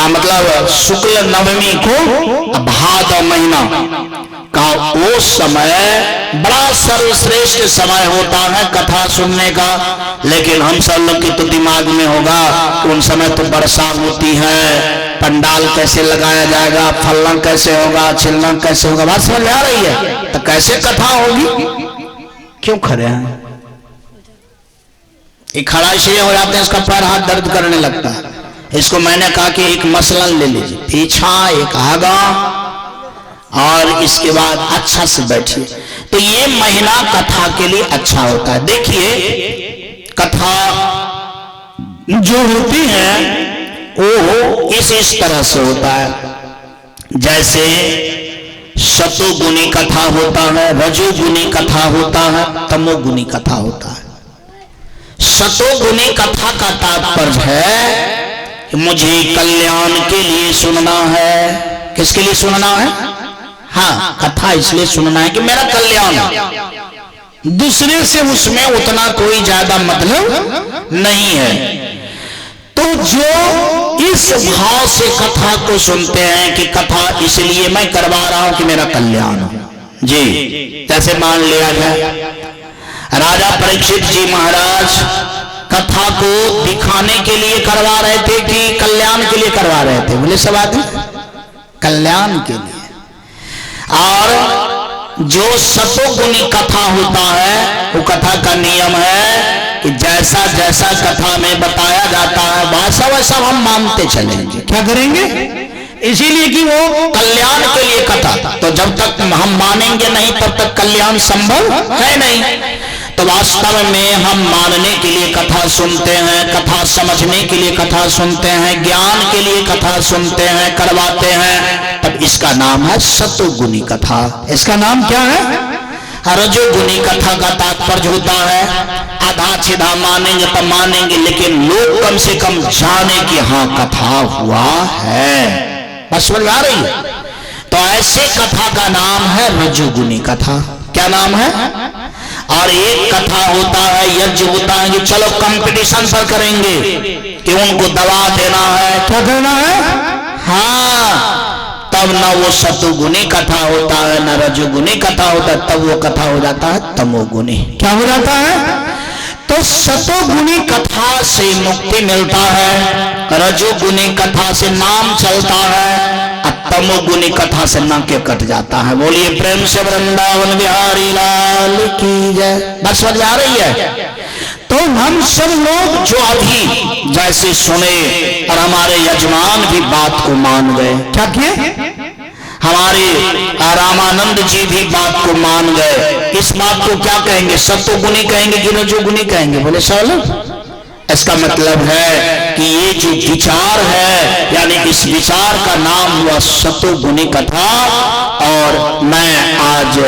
मतलब शुक्ल नवमी को भादव महीना का वो समय बड़ा सर्वश्रेष्ठ समय होता है कथा सुनने का। लेकिन हम सब लोग के तो दिमाग में होगा उन समय तो वर्षा होती है, पंडाल कैसे लगाया जाएगा, फलना कैसे होगा, छिलना कैसे होगा। बात समझ आ रही है? तो कैसे कथा होगी? क्यों खड़े हैं? एक खड़ा इसलिए हो जाते हैं, इसका पैर हाथ दर्द करने लगता है। इसको मैंने कहा कि एक मसलन ले लीजिए, पीछा एक आगा, और इसके बाद अच्छा से बैठिए। तो ये महीना कथा के लिए अच्छा होता है। देखिए कथा जो होती है वो इस तरह से होता है, जैसे सतोगुणी कथा होता है, रजोगुणी कथा होता है, तमोगुणी कथा होता है। सतोगुणी कथा का तात्पर्य है कि मुझे कल्याण के लिए सुनना है। किसके लिए सुनना है? हाँ, कथा इसलिए सुनना है कि मेरा कल्याण है, दूसरे से उसमें उतना कोई ज्यादा मतलब नहीं है। तो जो इस भाव से कथा को सुनते हैं कि कथा इसलिए मैं करवा रहा हूं कि मेरा कल्याण हो जी। जैसे मान लिया जाए राजा परीक्षित जी महाराज कथा को दिखाने के लिए करवा रहे थे कि कल्याण के लिए करवा रहे थे? बोले सब आदमी कल्याण के लिए। और जो सतोगुणी कथा होता है वो कथा का नियम है कि जैसा जैसा कथा में बताया जाता है वैसा वैसा हम मानते चलेंगे। क्या करेंगे? इसीलिए कि वो कल्याण के लिए कथा। तो जब तक हम मानेंगे नहीं तब तक कल्याण संभव है नहीं। तो वास्तव में हम मानने के लिए कथा सुनते हैं, कथा समझने के लिए कथा सुनते हैं, ज्ञान के लिए कथा सुनते हैं, करवाते हैं, तब इसका नाम है सतोगुणी कथा। इसका नाम क्या है? रजोगुणी कथा का तात्पर्य होता है आधा सीधा मानेंगे तो मानेंगे, लेकिन लोग कम से कम जाने कि हाँ कथा हुआ है। बस समझ आ रही है? तो ऐसे कथा का नाम है रजोगुणी कथा। क्या नाम है? और एक कथा होता है, यज्ञ होता है कि चलो कंपटीशन पर करेंगे कि उनको दवा देना है। क्या करना है? हाँ, तब ना वो सतोगुणी कथा होता है ना रजोगुणी कथा होता है, तब वो कथा हो जाता है तमोगुणी। क्या हो जाता है? तो सतोगुणी कथा से मुक्ति मिलता है, रजोगुणी कथा से नाम चलता है, तमोगुणी कथा से नाके कट जाता है। बोलिए प्रेम से वृंदावन बिहारी लाल की जय। बस समझ आ रही है? तो हम सब लोग जो अभी जैसे सुने और हमारे यजमान भी बात को मान गए। क्या किए? हमारे रामानंद जी भी बात को मान गए। इस बात को क्या कहेंगे? सतोगुणी कहेंगे कि रजोगुणी कहेंगे? बोले सब। इसका मतलब है कि ये जो विचार है, यानी इस विचार का नाम हुआ सतोगुणी कथा। और मैं आज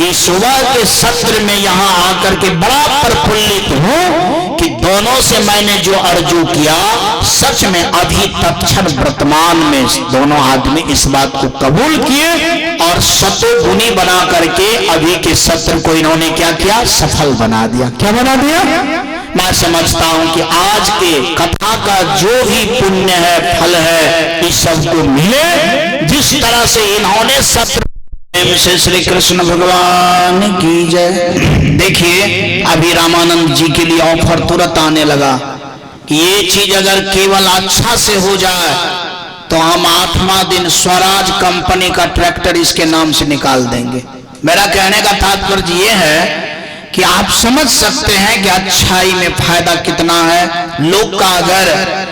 इस सुबह के सत्र में यहाँ आकर के बड़ा प्रफुल्लित हूँ कि दोनों से मैंने जो अर्जू किया, सच में अभी तत्क्षण वर्तमान में दोनों आदमी इस बात को कबूल किए और सतोगुणी बना करके अभी के सत्र को इन्होंने क्या किया? सफल बना दिया। क्या बना दिया? मैं समझता हूं कि आज के कथा का जो भी पुण्य है, फल है, इस सब को मिले जिस तरह से इन्होंने सत्र से। श्री कृष्ण भगवान की जय। देखिए अभी रामानंद जी के लिए ऑफर तुरंत आने लगा कि ये चीज अगर केवल अच्छा से हो जाए तो हम 8वां दिन स्वराज कंपनी का ट्रैक्टर इसके नाम से निकाल देंगे। मेरा कहने का तात्पर्य ये है कि आप समझ सकते हैं कि अच्छाई में फायदा कितना है। लोग का अगर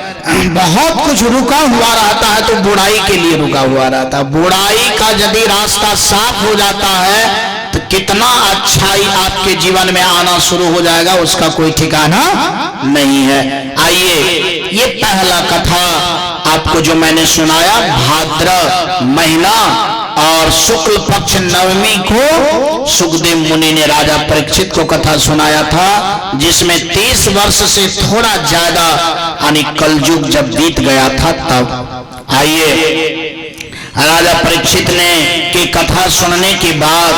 बहुत कुछ रुका हुआ रहता है तो बुराई के लिए रुका हुआ रहता है। बुराई का यदि रास्ता साफ हो जाता है तो कितना अच्छाई आपके जीवन में आना शुरू हो जाएगा, उसका कोई ठिकाना नहीं है। आइए ये पहला कथा आपको जो मैंने सुनाया, भाद्र महीना और शुक्ल पक्ष नवमी को सुखदेव मुनि ने राजा परीक्षित को कथा सुनाया था, जिसमें 30 वर्ष से थोड़ा ज्यादा यानी कलयुग जब बीत गया था तब। आइए राजा परीक्षित ने की कथा सुनने के बाद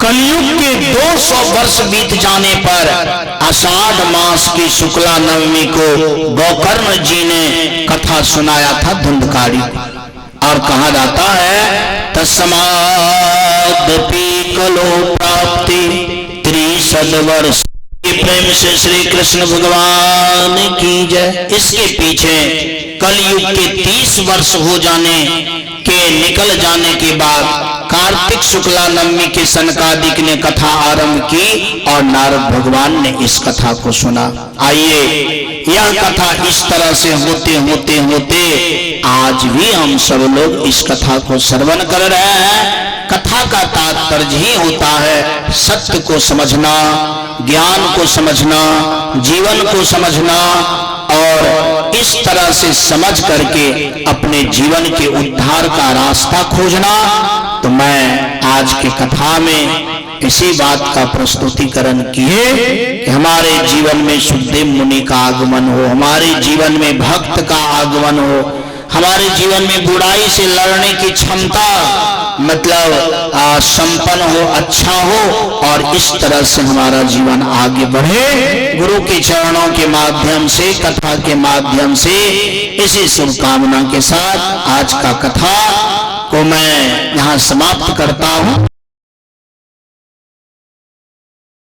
कलयुग के 200 वर्ष बीत जाने पर आषाढ़ मास की शुक्ला नवमी को गोकर्ण जी ने कथा सुनाया था धुंधकारी, और कहा जाता है तस्मादपि कलो प्राप्ति 30 वर्ष। प्रेम से श्री कृष्ण भगवान की जय। इसके पीछे कलयुग के 30 वर्ष हो जाने के निकल जाने के बाद कार्तिक शुक्ला नवमी के सनकादिक ने कथा आरंभ की और नारद भगवान ने इस कथा को सुना। आइए यह कथा इस तरह से होते होते होते आज भी हम सब लोग इस कथा को श्रवण कर रहे हैं। कथा का तात्पर्य ही होता है सत्य को समझना, ज्ञान को समझना, जीवन को समझना, और इस तरह से समझ करके अपने जीवन के उद्धार का रास्ता खोजना। तो मैं आज की कथा में इसी बात का प्रस्तुतिकरण किए कि हमारे जीवन में सुखदेव मुनि का आगमन हो, हमारे जीवन में भक्त का आगमन हो, हमारे जीवन में बुराई से लड़ने की क्षमता मतलब संपन्न हो, अच्छा हो, और इस तरह से हमारा जीवन आगे बढ़े। गुरु के चरणों के माध्यम से, कथा के माध्यम से, इसी शुभकामना के साथ आज का कथा को मैं यहाँ समाप्त करता हूँ।